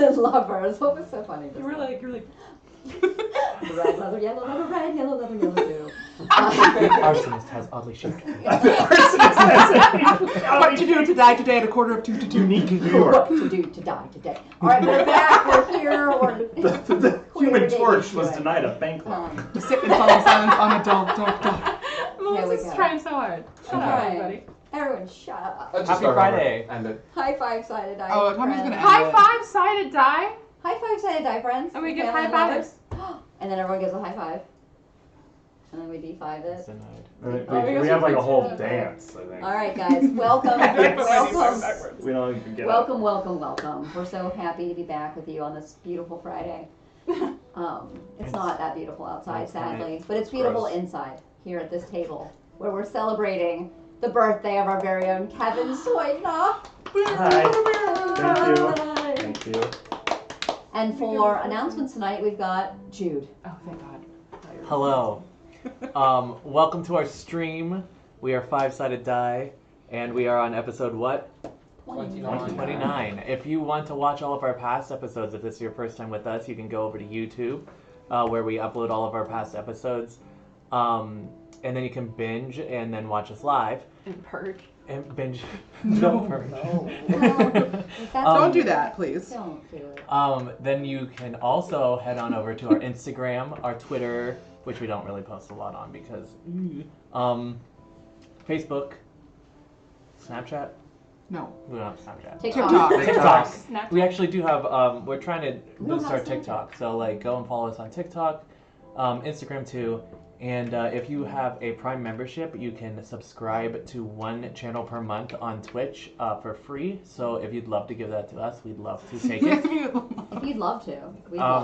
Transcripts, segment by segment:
and lovers. What was so funny? You were like. Red leather, yellow leather, red, yellow leather, yellow blue. Arsonist has oddly shaped feet. What to do to die today at 1:45 to Unique New York. What to do to die today. Alright, we're back, we're here. The Human Torch was denied a bank loan. Just sit in solemn silence on a dog. Melissa's trying so hard. Shut up, everybody. Everyone shut up. Happy Friday. High five sided die. Oh, Tommy's gonna High five sided die? High five sided die, friends. And we give Family high members. And then everyone gives a high five. And then we D5 it. We have like a whole dance, I think. Alright guys, welcome. Welcome. We don't even get Welcome. We're so happy to be back with you on this beautiful Friday. It's not that beautiful outside, sadly, but it's beautiful inside, here at this table, where we're celebrating the birthday of our very own Kevin Soitna. Hi. Thank you. And for announcements tonight, we've got Jude. Oh, thank God. Hello. Welcome to our stream. We are Five Sided Die, and we are on episode what? 29. If you want to watch all of our past episodes, if this is your first time with us, you can go over to YouTube, where we upload all of our past episodes. And then you can binge and then watch us live. And purge. And binge. No. Purge. Don't do that, please. Don't do it. Then you can also head on over to our Instagram, our Twitter, which we don't really post a lot on because Facebook, Snapchat. No. We don't have Snapchat. TikTok. TikTok. We actually do have. We're trying to boost our have TikTok, so like go and follow us on TikTok, Instagram too. And if you have a Prime membership, you can subscribe to one channel per month on Twitch for free. So if you'd love to give that to us, we'd love to take it. If you'd love to.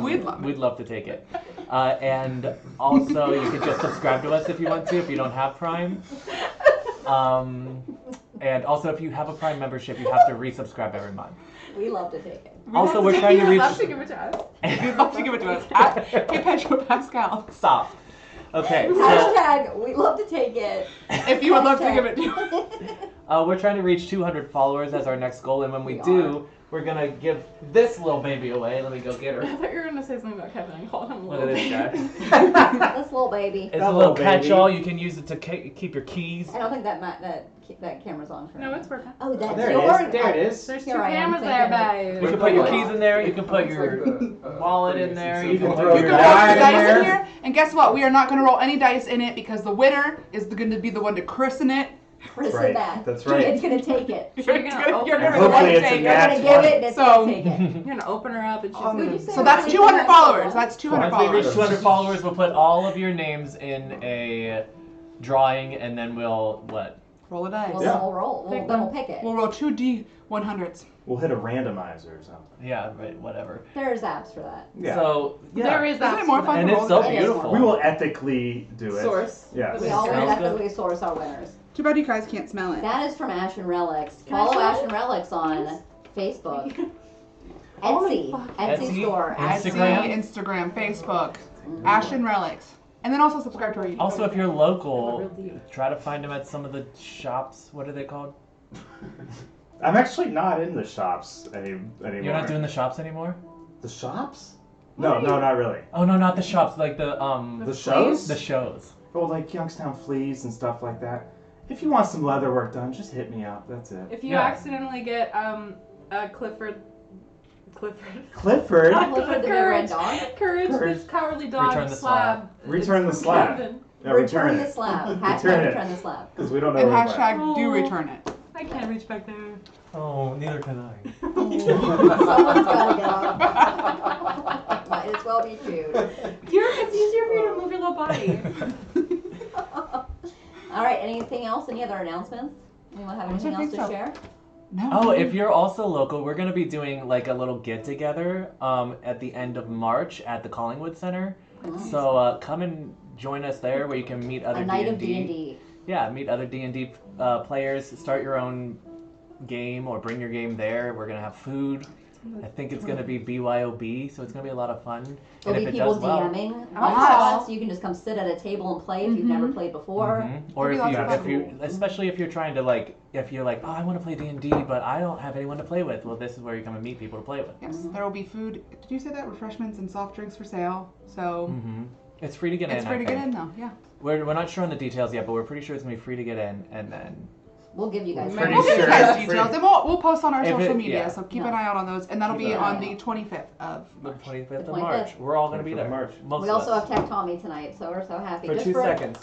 We'd love to take it. And also, you can just subscribe to us if you want to, if you don't have Prime. And also, if you have a Prime membership, you have to resubscribe every month. We love to take it. Also, we're trying to reach... We'd love to give it to us. We'd love to give it to us. Hey, Pedro Pascal. Stop. Okay. Hashtag, we love to take it. If you would love to give it to us. We're trying to reach 200 followers as our next goal, and when we do, we're going to give this little baby away. Let me go get her. I thought you were going to say something about Kevin and call him a Look little at this baby. guy. This little baby. It's a little catch-all. You can use it to keep your keys. I don't think that camera's on for No, it's working. Oh, that's There yours. it is. There it is. There's two Here I am cameras there, thinking. babe. You can put your keys in there. You can put your wallet in there. You can throw put You your can roll die the in dice there. in here, and guess what? We are not going to roll any dice in it because the winner is going to be the one to christen it. Chris Right. and that. That's right. It's gonna take it. You're gonna open You're her gonna up. Hopefully it's a take You're gonna match give one. it and it's So- gonna take it. You're gonna open her up and she's Would you gonna... say So that's 200 followers. That's 200 Once we reach followers. 200 followers, we'll put all of your names in a drawing, and then we'll what? Roll a dice. Well, Yeah. then we'll roll. Then we'll pick it. We'll roll 2 D100s. We'll hit a randomizer or something. Yeah, right. Whatever. There's apps for that. Yeah. So yeah, There is Isn't that. it more fun and to it's roll so the dice? beautiful. we will ethically do it. Source. Yes. We always Sounds good. ethically source our winners. Too bad you guys can't smell it. That is from Ashen Relics. Can I Follow smell Ashen it? Relics on Facebook. Holy Etsy. fuck. Etsy Etsy, store. Instagram. Instagram, Facebook, Ashen Relics. And then also subscribe to our YouTube. Also, if you're local, Real deep. try to find them at some of the shops. What are they called? I'm actually not in the shops anymore. You're not doing the shops anymore? the shops? No, not really. Oh no, not the shops. Like the The shows? The shows. Oh, like Youngstown Fleas and stuff like that. If you want some leather work done, just hit me up. That's it. If you Yeah. accidentally get Clifford, Clifford the big red dog. Courage, Courage. this cowardly dog Return the slab. Return the slab. Kevin. Yeah, return the it. slab. Return Hashtag it. return the slab. Because we don't know And where it hashtag do Oh. return it. I can't reach back there. Oh, neither can I. Someone's gotta get off. Might as well be Jude. It's easier for you to move your little body. All right. Anything else? Any other announcements? Anyone have anything else to share? No. Oh, if you're also local, we're gonna be doing like a little get together at the end of March at the Collingwood Center. Nice. So come and join us there, where you can meet other A night of D&D. D&D. Yeah, meet other D&D players. Start your own game or bring your game there. We're gonna have food. I think it's going to be BYOB, so it's going to be a lot of fun. There'll and be if it people does well, DMing Wow. so you can just come sit at a table and play if you've never played before. or That'd be lots of if you, especially if you're trying to like, if you're like, oh, I want to play D&D, but I don't have anyone to play with. Well, this is where you come and meet people to play with. Yes, there will be food. Did you say that? Refreshments and soft drinks for sale. So It's free to get in. it's free to get in though. Yeah. We're not sure on the details yet, but we're pretty sure it's gonna be free to get in, and then We'll give you guys Pretty We'll give you sure guys it's details, free. and we'll post on our If social it- media. yeah. So keep Yeah. an eye out on those, and that'll Keep be an on eye the out. 25th of the March. 25th The of 25th. March. We're all gonna be 25th there. of March. Most We of also us. have Tech Tommy tonight, so we're so happy. For Just 2 seconds.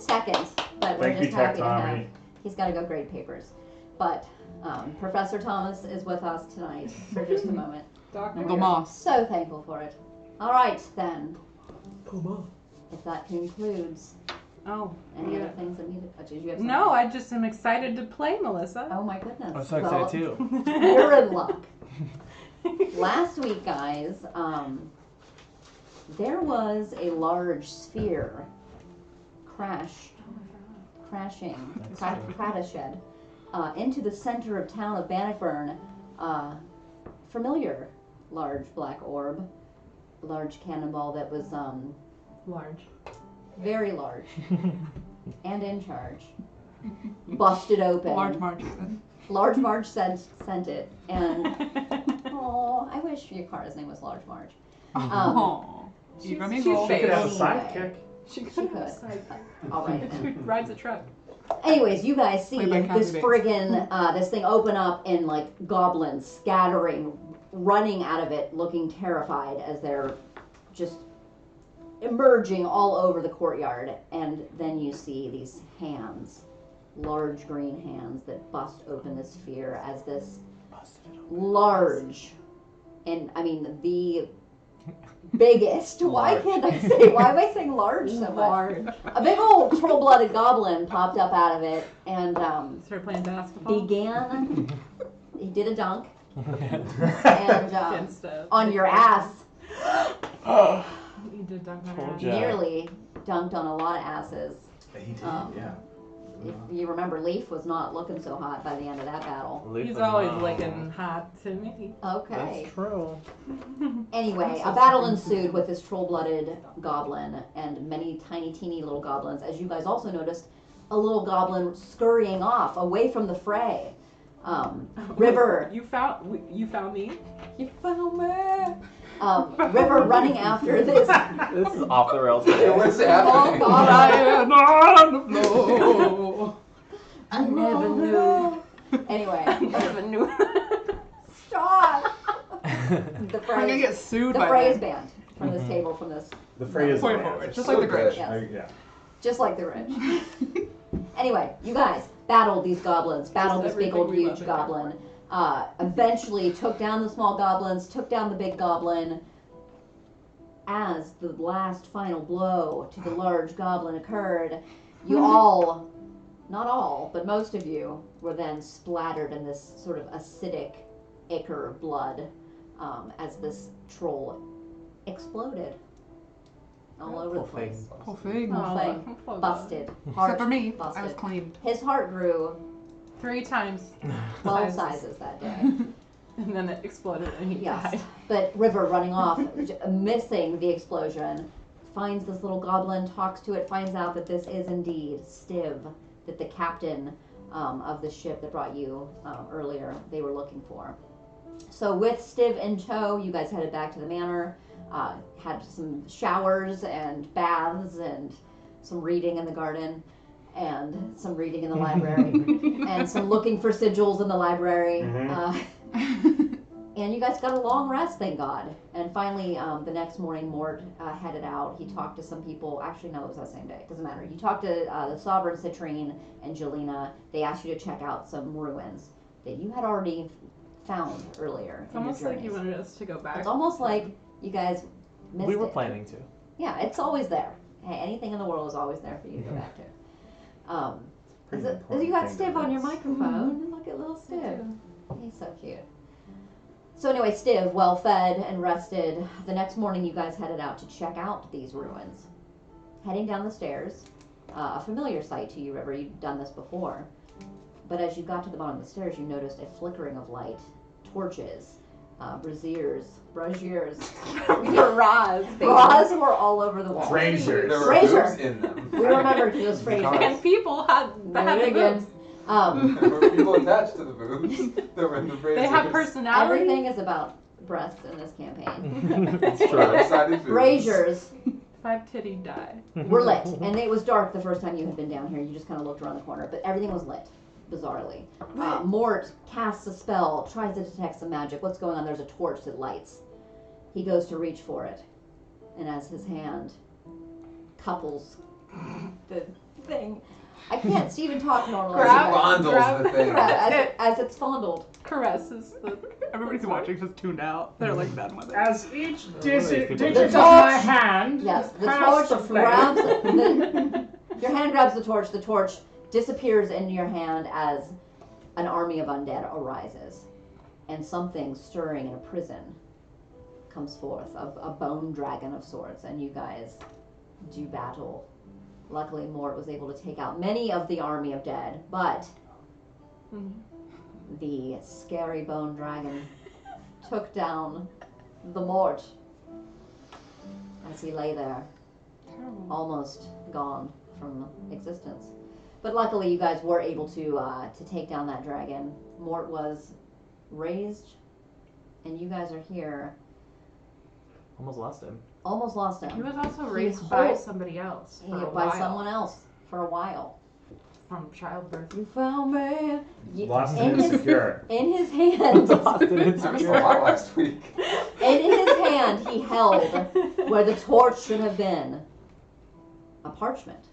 Seconds, but we're Thank you, just happy Tech to have. Tommy. He's got to go grade papers, but Professor Thomas is with us tonight for just a moment. Doctor. And The we're moss. so thankful for it. All right then. If that concludes Oh. any yeah. other things that needed. Oh, did you have something? No, I just am excited to play, Melissa. Oh my goodness. I'm so Well, excited too. You're in luck. Last week, guys, there was a large sphere crashing, crash-shed into the center of town of Bannockburn. Familiar large black orb, large cannonball that was Large. very large and in charge. Busted open. Large March. Large Marge sent it, and oh, I wish your car's name was Large Marge. Oh. She's- Ego she's mingle. She could have a Anyway. sidekick. She She could. could. All right She then. rides a truck. Anyways, you guys see Played by this Kathy Bates. friggin' this thing open up and like goblins scattering, running out of it, looking terrified as they're just emerging all over the courtyard. And then you see these hands, large green hands that bust open the sphere as this large, and I mean the biggest. Why Large. can't I say? Why am I saying large so much? A big old troll-blooded goblin popped up out of it and Start playing basketball. began. He did a dunk and Against on your ass. You did dunk on her Told ass. ya. Nearly dunked on a lot of asses. He did, yeah. If you remember, Leaf was not looking so hot by the end of that battle. He's always looking hot to me. Okay. That's true. Anyway, a battle ensued with this troll-blooded goblin and many tiny, teeny little goblins. As you guys also noticed, a little goblin scurrying off away from the fray. River, You found me. You found me. River running after this This is off the rails. What's small happening? goblin. Lying on the floor. I never knew. Anyway, Never knew. stop. The I'm gonna phrase, get sued the by phrase them. banned from this table, from this, The phrase Point is forward, just like the Grinch. Yes. Yeah. just like the rich. Anyway, you guys battled these goblins, battled this big old everything we huge love goblin. Eventually took down the small goblins, took down the big goblin. As the last final blow to the large goblin occurred, you all, not all, but most of you, were then splattered in this sort of acidic ichor of blood as this troll exploded all over the Poor thing. place. Whole thing. Whole Oh, thing. poor Busted. Except Heart for me, busted. I was cleaned. His heart grew 3 times. 12 Sizes. sizes that day. And then it exploded and he Yes. died. But River running off, missing the explosion, finds this little goblin, talks to it, finds out that this is indeed Stiv, that the captain of the ship that brought you earlier, they were looking for. So with Stiv in tow, you guys headed back to the manor, had some showers and baths and some reading in the garden and some reading in the library and some looking for sigils in the library. And you guys got a long rest, thank God. And finally, the next morning, Mort headed out. He talked to some people. Actually, no, it was that same day. It doesn't matter. You talked to the Sovereign Citrine and Jelena. They asked you to check out some ruins that you had already found earlier. It's in your almost like you journeys. wanted us to go back. It's almost like you guys missed We were it. planning to. Yeah, it's always there. Hey, anything in the world is always there for you to go back to. Pretty You important got thing to Stiv on your miss. microphone. Look at little Stiv. He's so cute. So anyway, Stiv, well fed and rested. The next morning, you guys headed out to check out these ruins. Heading down the stairs, a familiar sight to you, River. You'd done this before. But as you got to the bottom of the stairs, you noticed a flickering of light, torches, braziers. Bras, baby. Bras were all over the wall. Braziers. There were Fraser. boobs in them. We remember those phrases. And people had the again. boobs. There were people attached to the boobs. They were in the braziers. They have personality. Everything is about breasts in this campaign. It's true. Double-sided boobs. Braziers 5 titty die. were lit, and it was dark the first time you had been down here. You just kind of looked around the corner, but everything was lit, bizarrely. Mort casts a spell, tries to detect some magic. What's going on? There's a torch that lights. He goes to reach for it, and as his hand couples the thing, I can't even talk normally. Fondles the thing. As it's fondled. Caresses the. Everybody's watching just tuned out. They're like done with it. As each digit digit of of my hand Yes, the casts torch a flame. grabs your hand grabs the torch disappears in your hand as an army of undead arises, and something stirring in a prison comes forth, a bone dragon of sorts, and you guys do battle. Luckily, Mort was able to take out many of the army of dead, but the scary bone dragon took down the Mort as he lay there, almost gone from existence. But luckily, you guys were able to take down that dragon. Mort was raised, and you guys are here. Almost lost him. Almost lost him. He was also He raised by holds- somebody else. For Yeah, a by while. someone else for a while. From childbirth. You found me. Lost in and his, insecure. in his hand. Lost and That was insecure. a lot last week. And in his hand, he held where the torch should have been a parchment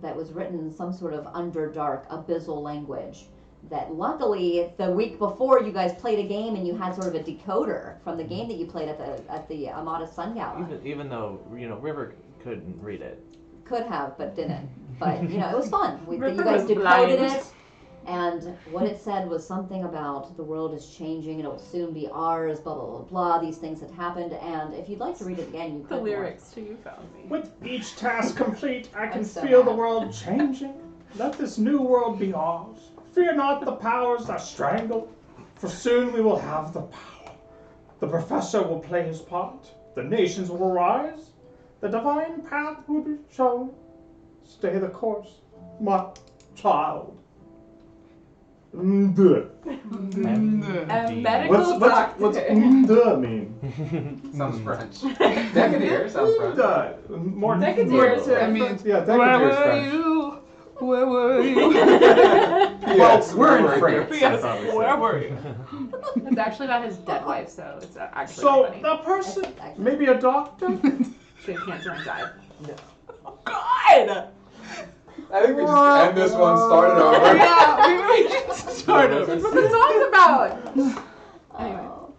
that was written in some sort of underdark, abyssal language. That luckily, the week before, you guys played a game and you had sort of a decoder from the game that you played at the Amada Sun Gala. Even though River couldn't read it. Could have, but didn't. But it was fun. You River guys was decoded blind. it, and what it said was something about the world is changing and it will soon be ours. Blah blah blah blah. These things had happened, and if you'd like to read it again, you could. The lyrics to You Found Me. With each task complete, I can I'm so feel the mad. world changing. Let this new world be ours. Fear not the powers that strangle, for soon we will have the power. The professor will play his part. The nations will rise. The divine path will be shown. Stay the course, my child. Md. A medical doctor. What's md mean? Sounds French. Decadier sounds French. Md. More Decadier. more- I mean, yeah, where Decadier's were French. you? Where were you? Yes, we're in where were you? France. Yes, That's obviously. where were you? It's actually about his dead wife, so it's actually So funny. the person, Actually- maybe a doctor. She had cancer and died. God! I think we just end this one, start it over. Yeah, we can start over. That's what the song's about! Anyway. Oh.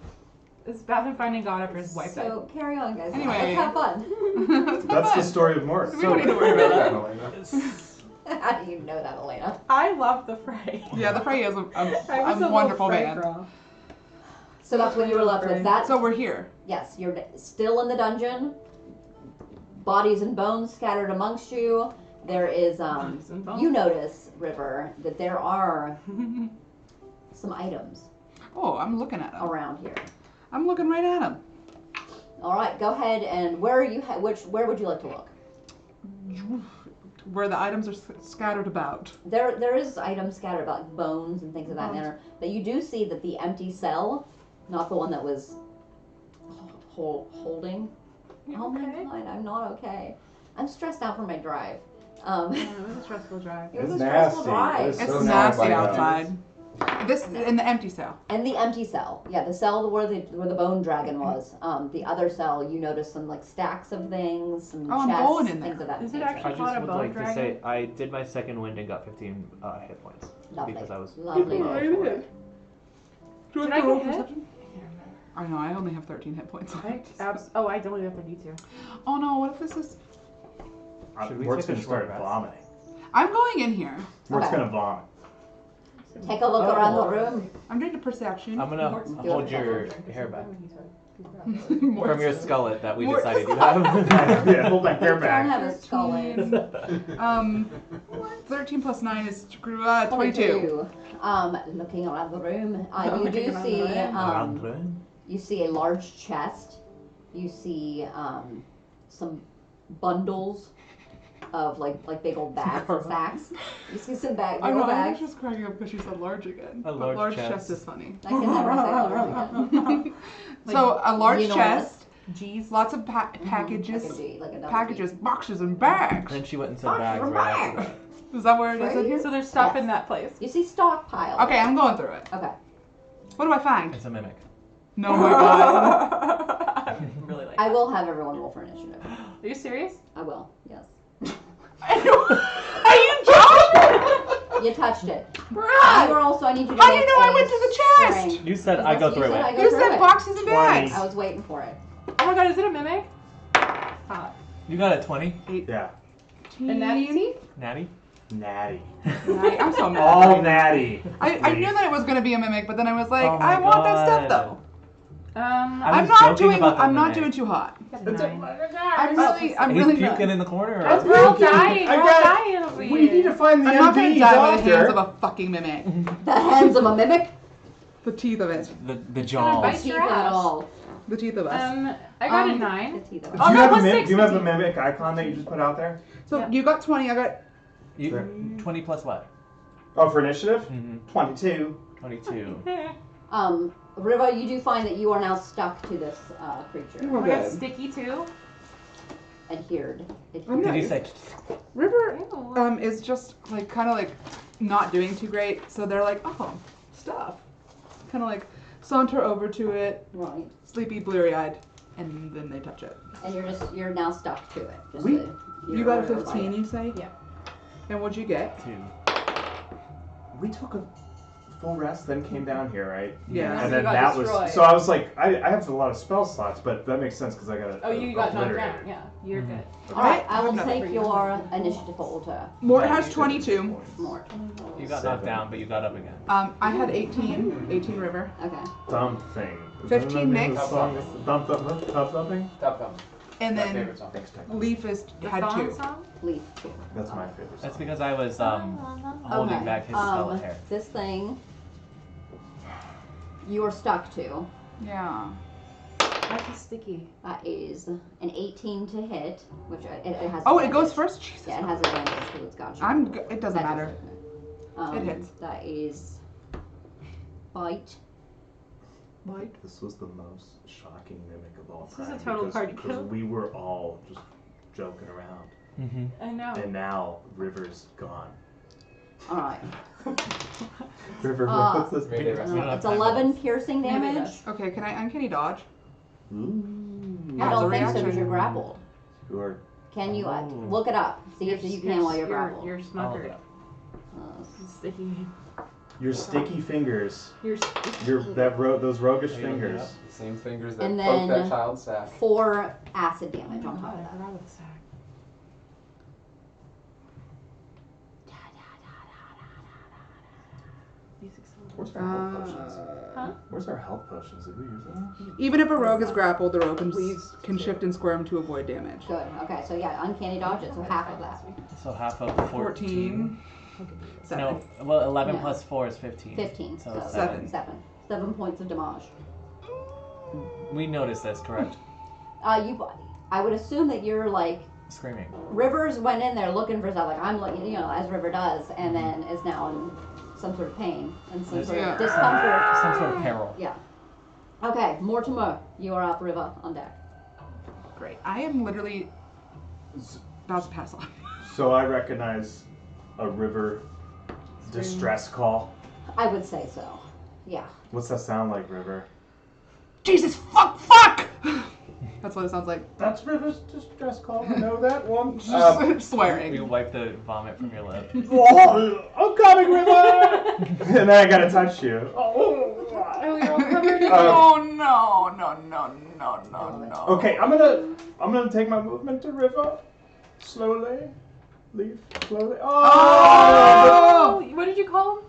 It's about him finding God after his wife died. So carry on, guys. Anyway. Let's have fun. That's the story of Morse. We don't need to worry about that. How do you know that, Elena? I love the Fray. Yeah, the Frey is I was a little wonderful Fray band. girl. So that's what you were left with. That So we're here. yes, you're still in the dungeon. Bodies and bones scattered amongst you. There is Bodies and bones. you notice, River, that there are some items Oh, I'm looking at him. around here. I'm looking right at him. All right, go ahead and where are you? Where would you like to look? Where the items are scattered about. There is items scattered about bones and things of that Bones. manner. But you do see that the empty cell, not the one that was holding. Oh my Okay. god, I'm not okay. I'm stressed out from my drive. Yeah, it was a stressful drive. It was It's a stressful nasty. drive. It's It's So nasty now- outside. This in the empty cell. And the empty cell, yeah, the cell where the bone dragon was. The other cell, you notice some like stacks of things, some Oh, I'm chests, going in there. things of that Is it nature. actually- I called just a would bone like dragon? to say I did my second wind and got 15 hit points Lovely, because I was. lovely People day are for in it. Do Did I I have to roll get hit? perception? I know, I only have 13 hit points. Oh, I don't have to do too. Oh no, what if this is... Should we Mort's take a gonna short start rest? vomiting. I'm going in here. Mort's Okay. gonna vomit. Take a look around the room. I'm doing a perception. I'm gonna Mort's hold doing your hair back Mort's- from your skullet that we Mort- decided you have. Yeah, hold my hair Don't back. have a skull in. 13, 13 plus 9 is 22. Looking around the room, you Looking do around see Around room. you see a large chest. You see some bundles of like big old bags and sacks. You see some big I old know, I bags. was just cracking up because she said large again. A But large chest chest. is funny. I can never say large again. So a large enormous. chest, G's. lots of Like a packages, G, like a double packages, G. boxes, and bags. Then she went and said Boxes bags and right after bags. that. Is that where it is in Right? here? So there's stuff Yes. in that place. You see stockpile. Okay, I'm going through it. Okay. What do I find? It's a mimic. No, my god. I really like I that. will have everyone roll for initiative. Are you serious? I will. Yes. Are you joking? You touched it. Bruh! You were also. I need you to. How do you make know I a went to the chest? strength. You said Because I that's go what through said, I it. go You through said it. boxes and bags. I was waiting for it. Oh my god, is it a mimic? Stop. You got a 20, Yeah. And natty? Natty? Natty. I'm so mad. All natty. I knew that it was gonna be a mimic, but then I was like, Oh my I want that stuff God. though. I I'm was not joking doing. about the I'm not mimic. doing too hot. I'm I'm He's really puking not. in the corner. Or We're all dying. I We're all got- dying over here. We need to find the I'm not gonna MD die by the hands of doctor. a fucking mimic. The hands of a mimic. The teeth of it. the jaws. bite Teeth your of it ass. all. The teeth of us. I got a Um, 9. The teeth of it Do Oh, you no, have plus a mimic? 6 Do you have a is- mimic icon that you just put out there? So yeah. you got 20. I got. You 20 plus what? Oh, for initiative? Mm-hmm. 22. 22. Riva, you do find that you are now stuck to this creature. Oh my god, sticky too? Adhered. I'm Did you not- say? River Ew. is just like kind of like not doing too great. So they're like, oh, stuff. Kind of like saunter over to it, Right. sleepy, bleary-eyed, and then they touch it. And you're now stuck to it. Just We- so You you're got a aware of 15, it. you say? Yeah. And what'd you get? 2. We took a full rest, then came down here, right? Yeah. And So then you got that destroyed. was. So I was like, I have a lot of spell slots, but that makes sense because I got a. Oh, you got knocked obliterated. down. Yeah, you're good. All right, I will I'm not take free. your initiative alter. Mort Yeah, has you 22. took More. You got 7. knocked down, but you got up again. I had 18. 18 River. Okay. Thumb thing. 15 mix. Thumb thumping? Top thumb. And My then favorite song. Thanks, Tech. Leaf is The had thong 2. song? Leaf two. That's my favorite song. That's because I was holding Okay, back his spell hair. This thing you are stuck to Yeah. That's just sticky. is an 18 to hit, which it has. Oh, it goes advantage. first? Jesus. Yeah, it has advantage because it's got you. It doesn't That matter. doesn't. It hits. That is bite. Bite. This was the most shocking mimic of all This is time. a total party because kill. we were all just joking around. Mm-hmm. I know. And now River's gone. All right. River, Uh, what's this? Maybe the rest of It's 11 piercing Maybe damage. that's- Okay, can I uncanny dodge? Ooh. I it's don't a think so reaction. because you're grappled. You're Can you Oh. look it up? See if you can while you're grappled. You're smuckered. Uh, Sticky. your sticky fingers. You're Those roguish Are you looking fingers. up? Same fingers that And poke then- that child's sack. 4 acid damage on top I of that. forgot about the sack. Where's our health Uh, potions? Huh? Where's our health potions? Did we use them? Even if a rogue is grappled, the rogue can, Please. can shift and squirm to avoid damage. Good. Okay, so yeah, uncanny dodge it, so half of that. So half of 14. 7. No, well, 11 Yeah. plus 4 is 15. 15. So So 7. 7 points of damage. We noticed this, correct? I would assume that you're like Screaming. Rivers went in there looking for stuff like I'm looking, you know, as River does, and then is now in some sort of pain and some sort Yeah. of discomfort. Some sort of peril. Yeah. Okay, Mortimer, you are up, River, on deck. Great. I am literally about to pass on. So I recognize a river distress call. I would say so. Yeah. What's that sound like, River? Jesus, fuck! That's what it sounds like. That's River's distress call. I know that one. Just swearing. You wipe the vomit from your lip. Oh, I'm coming, River! And then I gotta touch you. Oh, you're all covered in Oh no. Okay, I'm gonna take my movement to River. Slowly. Leave slowly. Oh! Oh! What did you call him?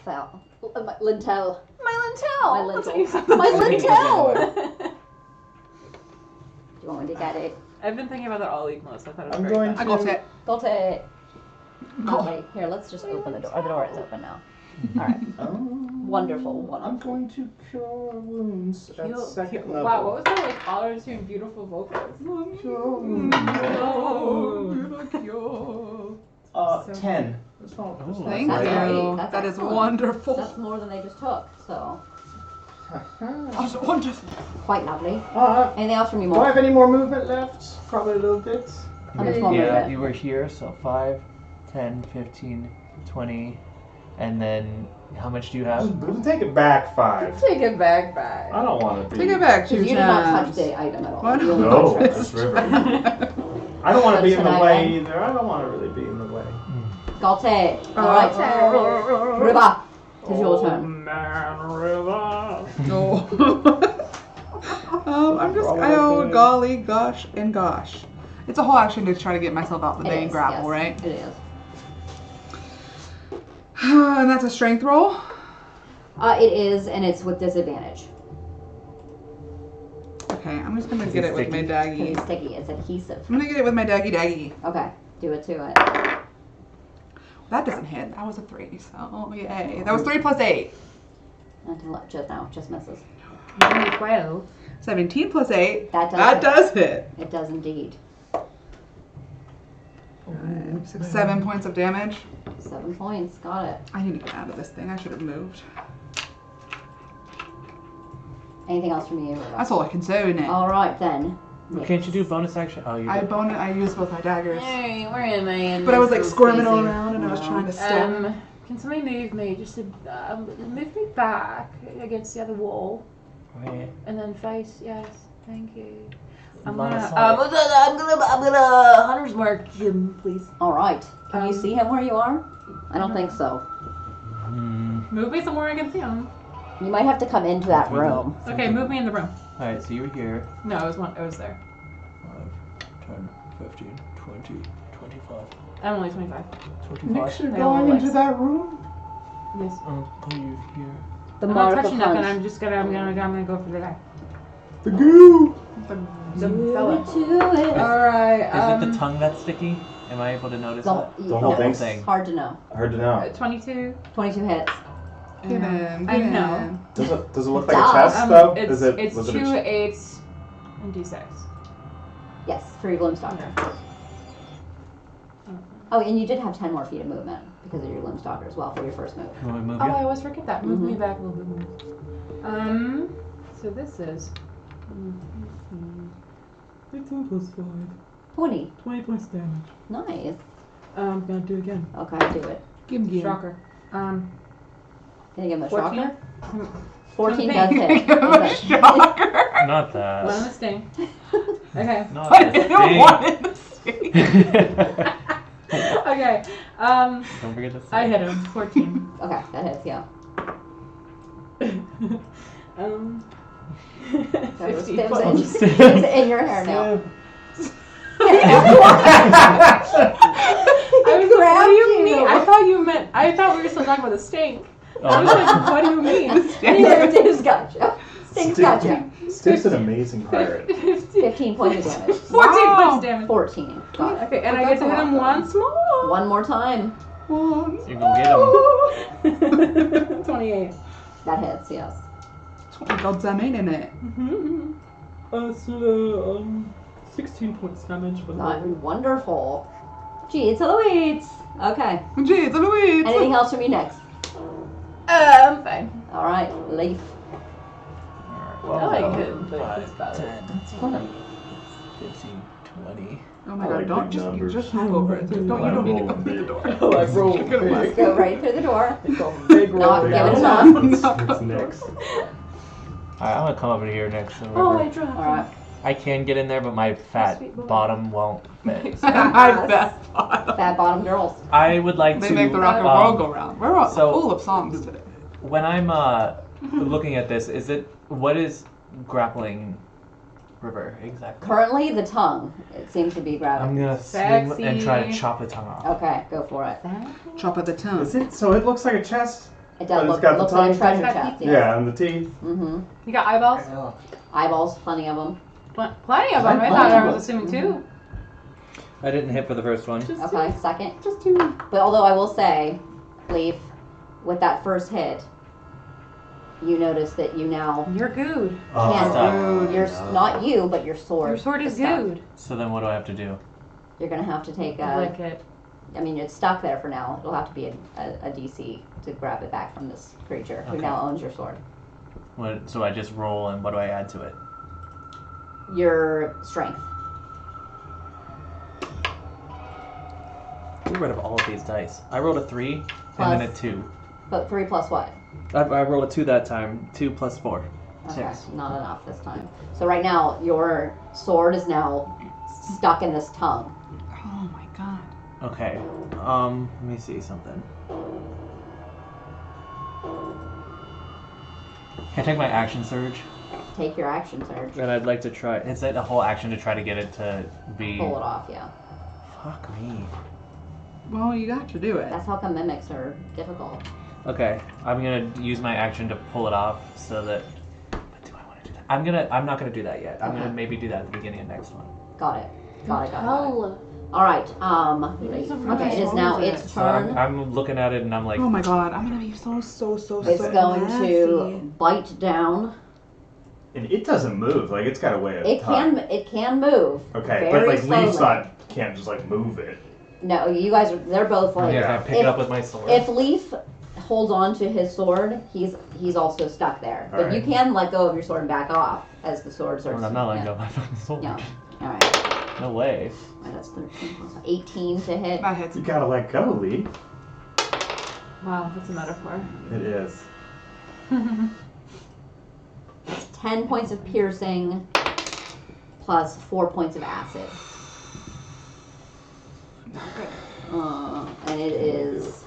Fell. Lintel. My lintel. My That's what lintel. you said. My lintel! Do you want me to get it? I've been thinking about that all week, Melissa. I thought it was I'm very going fun. I got it. Got it. Lovely. Here, let's just open the door. The door is open now. All right. Wonderful, wonderful. I'm going to cure wounds at second level. Wow, what was that like auto-tune beautiful vocals? Cure wounds. 10. That's not, that's not Thank That's you. great. That's That is excellent. wonderful. That's more than they just took, so That's wonderful. quite lovely. Uh, Anything else from you, do I Mark? have any more movement left? Probably a little bit. How much more Yeah, movement? you were here, so 5, 10, 15, 20, and then how much do you have? Take it back 5. Take it back. I don't want to be. Take it back 2 Because you did not touch the item at all. What? You only No, touched that's it. river. I don't want to be in the Tonight, way then? either. I don't want to really be in the way. Galte. All right. River. It's your turn. Man, river. No. I'm just, golly, gosh, and gosh. It's a whole action to try to get myself out the It main is, grapple, yes. right? It is. And that's a strength roll. It is, and it's with disadvantage. Okay, I'm just gonna Is get it it with my sticky? Because daggy. it's sticky. It's adhesive. I'm gonna get it with my daggy. Okay. Do it to it. That doesn't hit. That was a 3, so yay. That was 3 plus 8. Just misses. 12. 17 plus 8. That does That hit. does hit. It does indeed. 7 points of damage. 7 points. Got it. I need to get out of this thing. I should have moved. Anything else from you? That's all I can say in it. All right then. Can't you do bonus action? Oh, you I did. I used both my daggers. Hey, where am I? In But I was like this squirming little all space around and I was No. trying to here? step. Can somebody move me? Just to move me back against the other wall, Right. and then face. Yes, thank you. I'm Line gonna, of sight. I'm gonna hunter's mark him, please. All right. Can you see him where you are? I don't think so. Move me somewhere I can see him. You might have to come into that room. Okay, move me in the room. Alright, so you were here. No, it was there. 5, 10, 15, 20, 25, I'm only 25. 25. You're I going always- into that room? Yes. Put you here. The I'm not mark of touching nothing. punch. I'm just gonna go for the guy. The goo! The fella. To it. Alright, Is it the tongue that's sticky? Am I able to notice that? The whole thing? thing. Hard to know. Hard to know. 22. 22 hits. Get in, I get know. in. Does it look like a does. chest though? It's, Is it? it's Was it 2 a 8s and D6. Yes, for your Gloomstalker. Oh, and you did have 10 more feet of movement because of your Gloomstalker as well for your first move. You want me to move Oh, you? I always forget that. Move me Mhm. back a little bit more. So this is 18 plus 5. 20. 20 points damage. Nice. I'm gonna do it again. Okay, do it. Give me shocker. Can you give him a 14? shocker? 14 Something. does hit. Give him a Okay. shocker. Not that. One with sting. Okay. Not I that didn't want it to see. thing. Okay. Don't forget to say. I hit him. 14. Okay, that hits, yeah. So it 50 stabs points. in your hair now. I was like, what do you Grabbed mean? you. I thought we were still talking about the stink. I Oh, was like, what do you mean? Stink's gotcha. Stink's gotcha. Stick's an amazing pirate. 15 points of damage. 14 points damage. 14. Got it. Okay, and I get to hit him once more. One more time. You're gonna get him. 28. That hits, yes. Got some in it. So 16 points damage for the Not roll. wonderful. Gee, it's Eloise. Okay. Gee, it's a Louise. Anything else from you next? I'm fine. All right, Leaf. I like him, but 5, it's better. 10, 15, 20. Oh my I god, like don't big numbers. just move over it. You don't need to go through the door. I like roll Let's big. go right through the door. Big Not roll. give it enough. It's next. Alright, I'm gonna come over here next to the Oh, river. I dropped All right. I can get in there, but my fat Sweet boy. bottom won't fit. I bet. Fat bottom girls. I would like They to. make the rock and roll go round. We're all so- full of songs today. When I'm looking at this, what is grappling river exactly? Currently, the tongue. It seems to be I'm grabbing. gonna swing Sexy. and try to chop the tongue off. Okay, go for it. Chop at the tongue. Is it? So it looks like a chest? It But does it's look got the looks like a tongue treasure thing? chest. Yes. Yeah, and the teeth. Mm-hmm. You got eyeballs? Eyeballs, plenty of them. Plenty of them. I thought I was assuming 2. I didn't hit for the first one. Okay, second. Just 2. But although I will say, Leaf, with that first hit, you notice that you now You're good. can't. Stuck. You're not you, but your sword. Your sword is stuck. good. So then what do I have to do? You're gonna have to take a. Lick it. I mean, it's stuck there for now. It'll have to be a DC to grab it back from this creature who Okay. now owns your sword. What, so I just roll, and what do I add to it? Your strength. Get rid of all of these dice. I rolled a 3 and then a 2. But 3 plus what? I rolled a 2 that time. 2 plus 4. Okay, 6. not enough this time. So right now, your sword is now stuck in this tongue. Oh my god. Okay. Let me see something. Can I take my action surge? Take your action surge. And I'd like to try. It's a whole action to try to get it to be. Pull it off, yeah. Fuck me. Well, you got to do it. That's how come mimics are difficult. Okay, I'm gonna use my action to pull it off so that. But do I want to do that? I'm not gonna do that yet. I'm Okay. gonna maybe do that at the beginning of next one. Got it. Got it. Hell. All right. Okay, Okay, it is so now what is its it? So turn. I'm looking at it and I'm like, Oh my god, I'm gonna be so It's so going nasty. to bite down. And it doesn't move. Like it's got a way of. It can move. Okay, very but like slowly. Leaf's not can't just like move it. No, you guys are. They're both like. yeah, can I pick it up with my sword? If Leaf holds on to his sword, he's also stuck there. But Alright. you can let go of your sword and back off as the sword starts. Well, I'm not letting yeah. go of my fucking sword. Yeah. All right. No way. Right, that's 13 plus 18 to hit. That hits. You gotta let go, Leaf. Wow, that's a metaphor. It is. 10 points of piercing plus 4 points of acid. And it is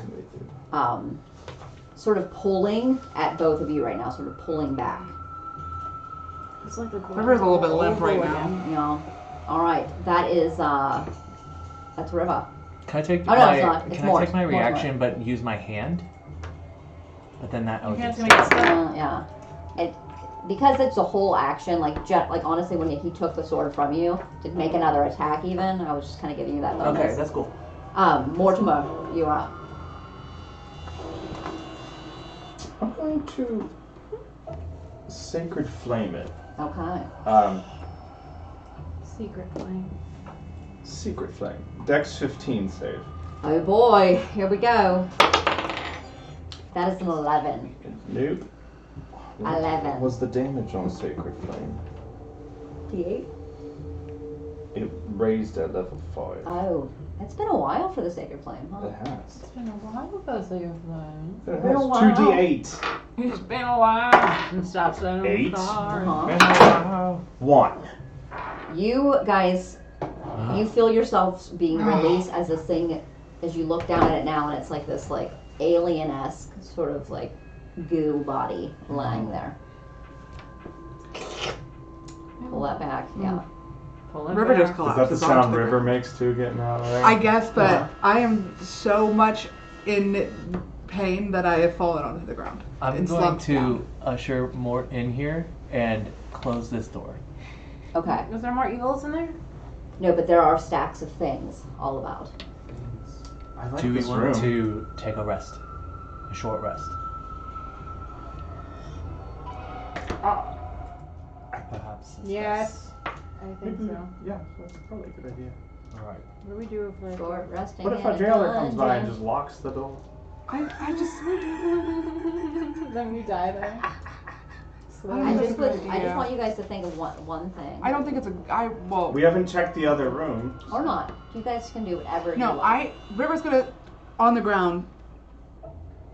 sort of pulling at both of you right now, sort of pulling back. It's like the River's a little bit limp right now. You know. All right, that is that's Riva. Can I take Oh, no, my, it's not. It's can more. I take my More. reaction but use my hand? But then that Your hand's just gonna get stuck. Yeah. It because it's a whole action. Like honestly, when he took the sword from you to make another attack, even I was just kind of giving you that bonus. Okay, that's cool. Mortimer, you're up. I'm going to Sacred Flame it. Okay. Secret flame. Secret Flame. Dex 15 save. Oh boy, here we go. That is an 11. Nope. 11. Was the damage on Sacred Flame? D8? It raised at level 5. Oh, it's been a while for the Sacred Flame, huh? It has. It's been a while with Secret flame. It been a has while. 2d8. It's been a while. And stop saying 8. sorry. Uh-huh. 1. You guys, you feel yourselves being released as this thing, as you look down at it now, and it's like this like alien-esque sort of like goo body lying there. Pull that back, yeah. Pull it River back. just Is collapses. that the onto sound the River ground. makes too, getting out of there? I guess, but Yeah. I am so much in pain that I have fallen onto the ground. I'm and going slumped to down. usher more in here and close this door. Okay. Was there more eagles in there? No, but there are stacks of things all about. I like Do we this want room. to take a rest? A short rest? Perhaps. Yes. I think Maybe, so. yeah, that's probably a good idea. Alright. What do we do if we're Short resting. What if in a jailer dungeon. comes by and just locks the door? I just. then we die there? I just That's a would. good I just idea. want you guys to think of one thing. I don't think it's a. Well. We haven't checked the other room. Or not. You guys can do whatever you No, want. River's gonna. On the ground.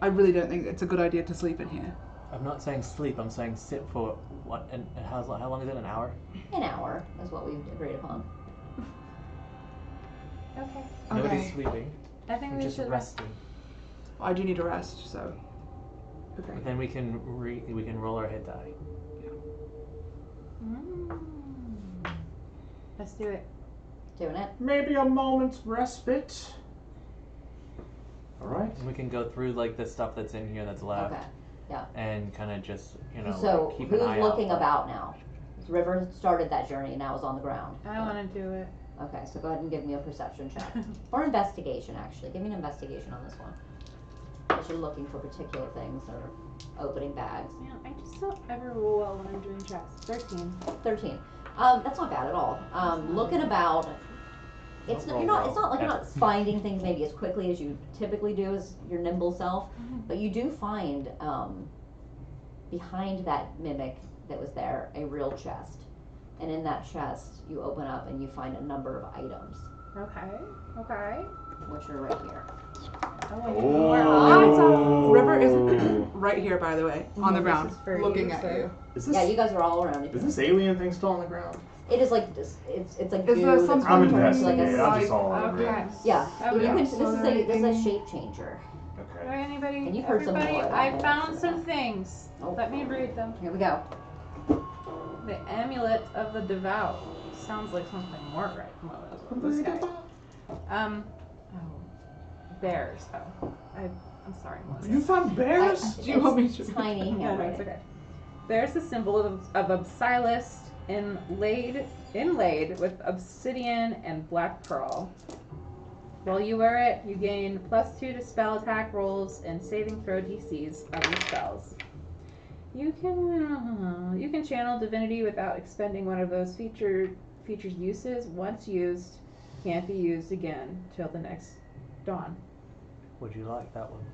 I really don't think it's a good idea to sleep in here. I'm not saying sleep, I'm saying sit for what, and how long is it, an hour? An hour is what we've agreed upon. Okay. Nobody's Okay. sleeping, I think we're we just should resting. I do need to rest, so. Okay. But then we can roll our hit die. Let's do it. Doing it. Maybe a moment's respite. Alright. And we can go through like the stuff that's in here that's left. Okay. Yeah. And kind of just, So like, keep who's an eye looking out. about now? River started that journey and now is on the ground. I want to do it. Okay, so go ahead and give me a perception check. Or investigation, actually. Give me an investigation on this one. Because you're looking for particular things or opening bags. Man, I just don't ever roll well when I'm doing checks. 13. 13. That's not bad at all. Looking about, it's not like you're not finding things maybe as quickly as you typically do as your nimble self, but you do find behind that mimic that was there a real chest. And in that chest, you open up and you find a number of items, Okay. which are right here. River is right here, by the way, on the ground, This is for looking you, at sir. you. Is Yeah, this, you guys are all around. is this alien thing still on the ground? It is like this. It's like Is goo there that's some I'm turned into like investigating. a I'm just all over Okay. it. yeah. Oh, You yeah. can. This is a shape changer. Okay. Alright, anybody? And you've heard some Everybody, more of that I one. found some things. Oh. Let me read them. Here we go. The amulet of the devout. Sounds like something more right. Well, this guy. Bears. Oh, I'm sorry, Melissa. You found bears? Do you want me It's to? tiny No, no, handwriting. it's okay. There's the symbol of Obsilis inlaid with obsidian and black pearl. While you wear it, you gain +2 to spell attack rolls and saving throw DCs of your spells. You can channel divinity without expending one of those features uses. Once used, can't be used again till the next dawn. Would you like that one?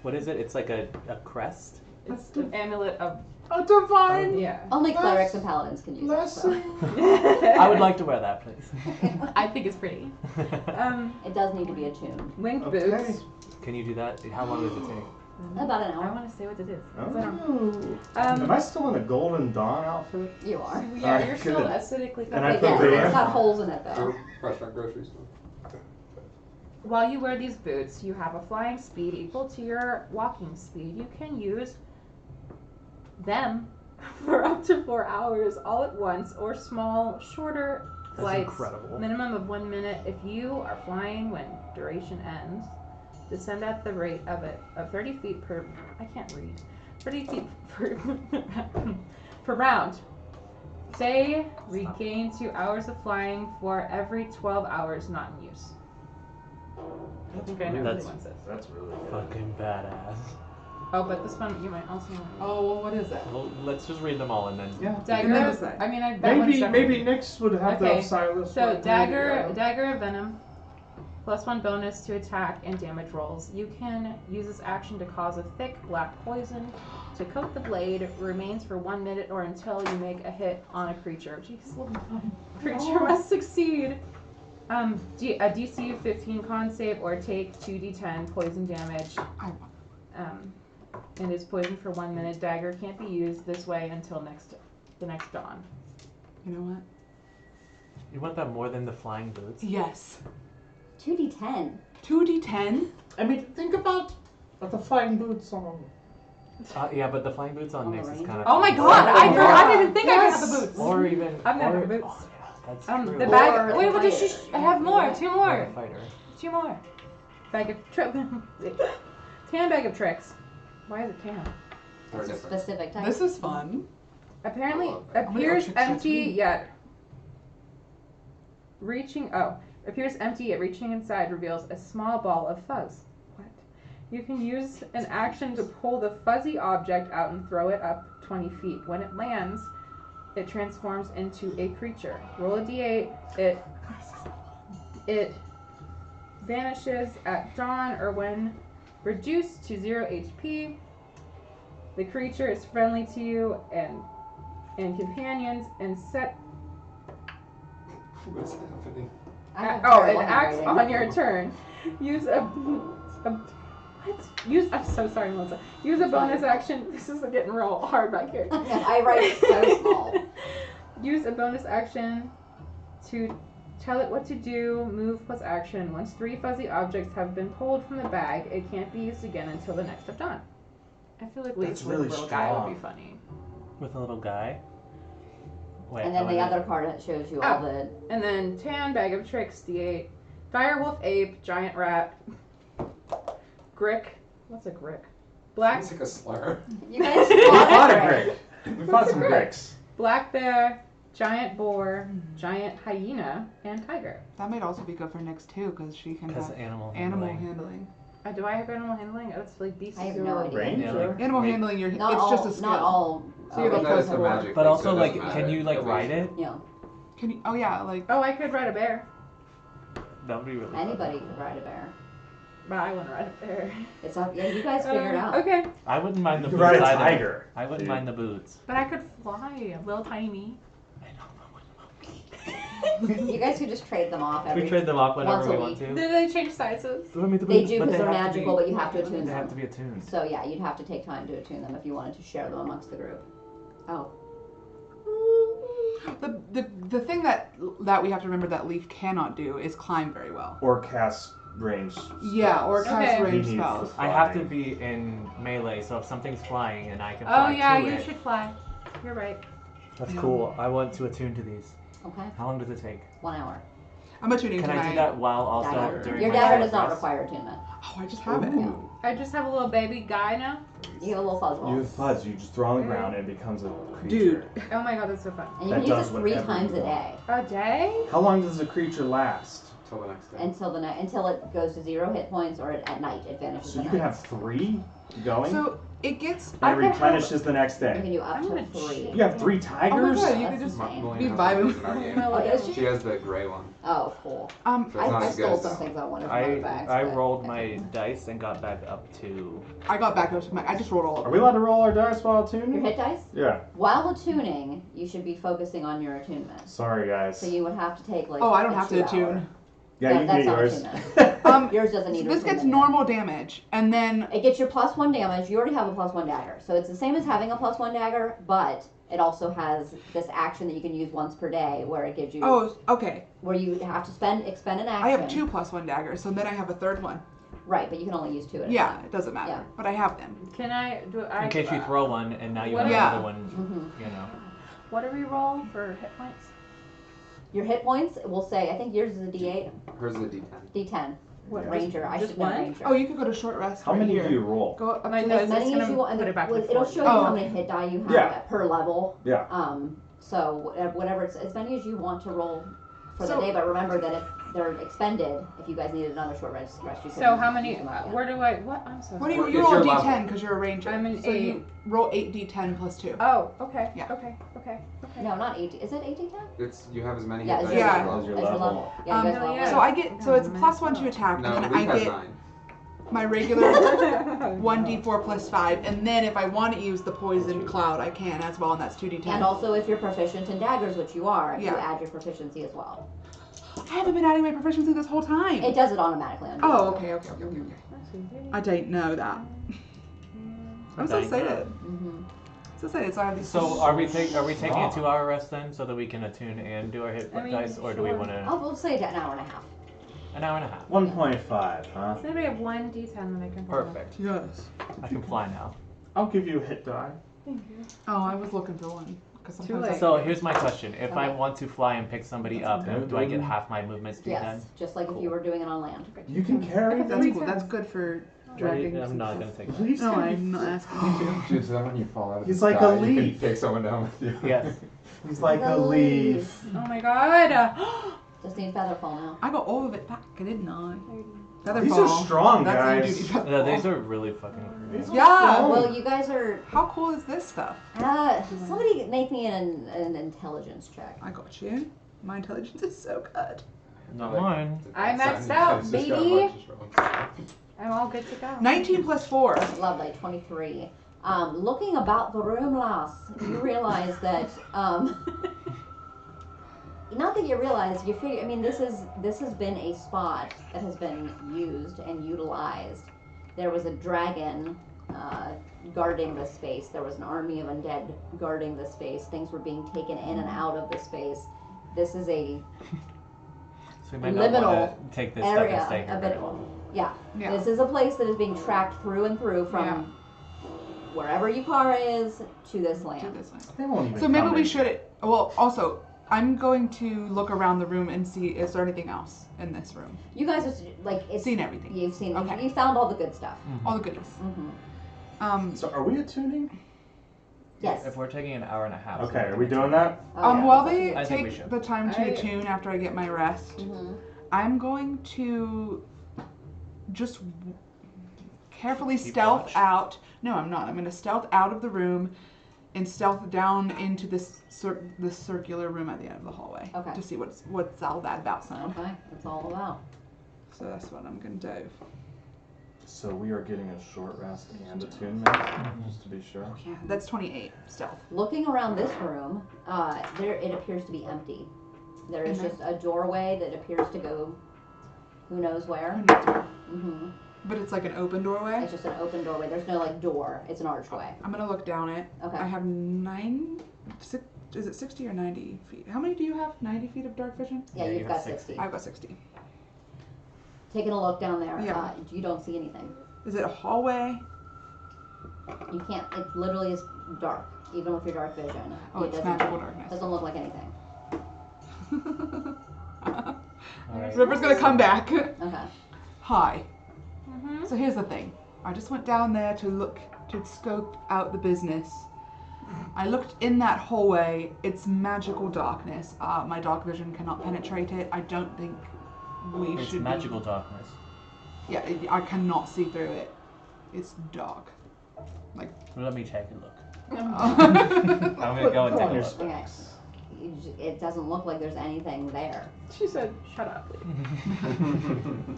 What is it? It's like a crest? It's the amulet of A divine yeah. Only clerics and paladins can use it. So. blessing. I would like to wear that, please. I think it's pretty. It does need to be attuned. Winged Okay. boots. Can you do that? How long does it take? About an I hour. want to say what it is. Oh. Am I still in a Golden Dawn outfit? You are. Yeah, Alright, you're still good. aesthetically And I But put yeah, the- it's got holes in it though. Go restaurant grocery store. While you wear these boots, you have a flying speed equal to your walking speed. You can use them for up to 4 hours all at once, or small, shorter That's flights. incredible. Minimum of 1 minute. If you are flying when duration ends, descend at the rate of 30 feet per. I can't read. 30 feet per round. Say regain 2 hours of flying for every 12 hours not in use. I think I know what That's- this one says. That's really good. Fucking badass. Oh, but this one you might also want. Oh, well, what is it? Well, let's just read them all and then. Yeah. Dagger. never say. I mean, that one's Maybe definitely- Nyx would have Okay, the Silas. So one. dagger Yeah. of venom, +1 bonus to attack and damage rolls. You can use this action to cause a thick black poison to coat the blade. Remains for 1 minute or until you make a hit on a creature. Jeez, creature must succeed. A DC 15 con save or take 2d10 poison damage. And is poisoned for 1 minute. Dagger can't be used this way until the next dawn. You know what? You want that more than the flying boots? Yes. 2d10. 2d10? I mean, think about the flying boots on. Yeah, but the flying boots on On the Nyx is range. kind of. Oh my god! I didn't even think I could have the boots. Or even. I've never or, had boots. Oh, yeah, that's true. The Or bag. the Wait, what did fighter. she? I have more. 2 Or more. a fighter. 2 more. Bag of tricks. Tan bag of tricks. Why is it tan? Very It's a different. specific type. This is fun. Apparently I love that. appears I'm gonna go empty trick-or-treat. yet appears empty yet reaching inside reveals a small ball of fuzz. What? You can use an action to pull the fuzzy object out and throw it up 20 feet. When it lands, it transforms into a creature. Roll a d8. It vanishes at dawn or when reduced to 0 HP. The creature is friendly to you and companions and set. What's happening? I have It terrible acts handwriting. on your turn. Use a what? Use. I'm so sorry, Melissa. Use a bonus action. This is getting real hard back here. I write so small. Use a bonus action to tell it what to do. Move plus action. Once 3 fuzzy objects have been pulled from the bag, it can't be used again until the next of dawn. I feel like That's Leaf with really a little guy would strong. be funny. With a little guy. Wait, And then oh, the other part that shows you all the. And then tan, bag of tricks, D8. Direwolf, ape, giant rat. Grick. What's a grick? Black. Sounds like a slur. You guys We fought fought a it. Grick. We fought some Gricks. Black bear, giant boar, giant hyena, and tiger. That might also be good for Nyx too, because she can Because have animal animal handling. handling. Do I have animal handling? That's like beasts. I have no idea. Ranger? Yeah, like, Animal make- handling, Not it's all, just a skill. Not all. So you're But like then it's a four. magic But thing, also, so it like, doesn't can matter. you like It'll be- ride it? Yeah. Can you? Oh yeah, like Oh, I could ride a bear, That would be really fun. Anybody could ride a bear. but I want to ride a bear. It's up. Yeah, you guys figure it out. Okay, I wouldn't mind the You could boots ride a either. tiger. I wouldn't Dude. mind the boots. but I could fly, little tiny. You guys could just trade them off every. We trade them off whenever once a we want week. Do to. they change sizes? Let me the They boots, do but because they're have to magical, be- but you have to attune They have to them. be attuned. So yeah, you'd have to take time to attune them if you wanted to share them amongst the group. Oh. the thing that we have to remember that Leaf cannot do is climb very well. Or cast range. Yeah, or cast Okay. range He needs spells. the I have to flying. be in melee, so if something's flying and I can Oh fly yeah, to you it, should fly. You're right. that's cool. I want to attune to these. Okay. How long does it take? 1 hour. I'm attuning Can tonight. I do that while also Dagger. during Your my dagger short does not rest? require attunement. Oh, I just have it. Ooh. I just have a little baby guy now. You have a little fuzz You roll. have fuzz. You just throw on the ground and it becomes a creature. Dude. Oh my god, that's so fun. And you That can use does it 3 whatever times you a want. day A day? How long does a creature last? Till the next day. until it goes to 0 hit points or at night it vanishes. So the you can night. have 3 going, So it gets. and I it could have- replenishes the next You day. can do up I'm to gonna 3. You have 3 Oh my tigers? god, you That's could just insane. Melina be has vibing. one in our game. Oh, does she? She has the gray one. Oh, cool. So it's not I as good stole as some that. things I wanted from other bags. I but- rolled my dice and got back up to. I got back up to my. I just rolled all of Are them. we allowed to roll our dice while Your attuning? hit dice? Yeah. While attuning, you should be focusing on your attunement. Sorry, guys. So you would have to take like. Oh, I don't a have to 2 attune. hour. Yeah, you that's get not yours. attunement. Yours doesn't need So this attunement gets either. normal damage, and then It gets your +1 damage. You already have a +1 dagger. So it's the same as having a +1 dagger, but it also has this action that you can use once per day where it gives you. okay. Where you have to expend an action. I have 2 +1 daggers, so then I have a third one. Right, but you can only use 2 at a Yeah, time. it doesn't matter. Yeah. But I have them. Can I do I In case you throw one and now you What have Yeah. another one, Mhm. you know. What do we roll for hit points? Your hit points, we'll say, I think yours is a D8, Hers is a D10. D10. What, Ranger, I just should know one? Ranger. Oh, you could go to short rest. How right many here. do you roll? Go up My to dice As is many as gonna you want, and put it back to it'll 40. show you Oh, how okay. many hit die you have Yeah. per level. Yeah. So whatever it's as many as you want to roll for So- the day, but remember that if they're expended, if you guys needed another short rest, you can So how many? use them up again. Where do I? What? I'm so. What do sorry. you It's roll a your D10 level. because you're a ranger. I'm an so 8. you roll 8d10 plus 2. Oh, okay. Yeah. Okay. Okay. Okay. No, not 80. Is it 18 10? It's you have as many Yeah, hit it's dice your as level. you As your roll. As your level. level. Yeah, you guys Hell level. yeah. So I get it's +1 to attack, No, and then Leaf I has get 9. my regular 1d4 plus 5, and then if I want to use the poison cloud, I can as well, and that's 2d10. And also, if you're proficient in daggers, which you are, you Yeah. add your proficiency as well. I haven't been adding my proficiency this whole time. It does it automatically on you. Oh, okay. I didn't know that. I'm so Dice. excited. Mm-hmm. So excited. So I have these. So are we taking a 2-hour rest then, so that we can attune and do our hit I mean, dice, or do we sure. want to We'll say an hour and a half. an hour and a half? 1.5, huh? Does anybody have one D10 that I can roll? Perfect. Yes. I can fly now. I'll give you a hit die. Thank you. Oh, I was looking for one. Because Too sometimes late. So here's my question: if I Okay. want to fly and pick somebody up, do I get half my movement speed then? Yes, just like if you were doing it on land. You can carry That's them. cool. That's good for dragging. I'm not gonna take that. Leaf's No, gonna be I'm not asking you to. Just then when you fall out of He's the like sky, a you can leaf. take someone down with you. Yes. He's like a leaf. Oh my god. Just need featherfall now. I got all of it back, didn't I? These are strong, That's how you do guys. featherfall. Yeah, these are really fucking. These are Yeah, strong. Well, you guys are. How cool is this stuff? Somebody make me an intelligence check. I got you. My intelligence is so good. Not mine. I maxed It's out, just got a baby. bunch of strong. I'm all good to go. 19 plus 4. Lovely, 23. Looking about the room, lass, you realize that. Not that you realize, you figure. I mean, this has been a spot that has been used and utilized. There was a dragon guarding the space. There was an army of undead guarding the space. Things were being taken in and out of the space. This is a So we might not want liminal to take this stuff area and stay here of very it. long. Yeah. Yeah. This is a place that is being tracked through and through from Yeah. wherever Yukara is to this Do land. this one. They won't even So maybe come we in. should. Well, also, I'm going to look around the room and see is there anything else in this room. You guys have it's Seen everything. You've seen. Okay. You found all the good stuff. All the goodies. Mm-hmm. So are we attuning? Yes. If we're taking an hour and a half. Okay, are we doing that? Oh, yeah, While that's up to they you. I think we take should. the time to I- attune after I get my rest, Mhm. I'm going to just carefully Keep stealth watch? out. No, I'm not. I'm going to stealth out of the room and stealth down into this circular room at the end of the hallway. Okay. To see what's all that about, son. Okay, that's all about. So that's what I'm going to do. So we are getting a short rest and attunement, just to be sure. Yeah, that's 28 stealth. Looking around this room, there it appears to be empty. There is just a doorway that appears to go, who knows where. Mm-hmm. But it's like an open doorway. It's just an open doorway. There's no like door. It's an archway. I'm gonna look down it. Okay. I have is it 60 or 90 feet? How many do you have? 90 feet of dark vision? Yeah, Yeah, you've you got have 60. I've got 60. Taking a look down there. Yeah. You don't see anything. Is it a hallway? You can't. It literally is dark, even with your dark vision. Oh, it it's doesn't, magical darkness. doesn't look like anything. Alright. River's gonna come back. Okay. Hi. Mm-hmm. So here's the thing. I just went down there to scope out the business. I looked in that hallway. It's magical darkness. My dark vision cannot penetrate it. I don't think we It's should. magical darkness. Yeah, I cannot see through it. It's dark. Let me take a look. Oh. I'm gonna go and take a Your look. Okay. It doesn't look like there's anything there. She said, "Shut up, please."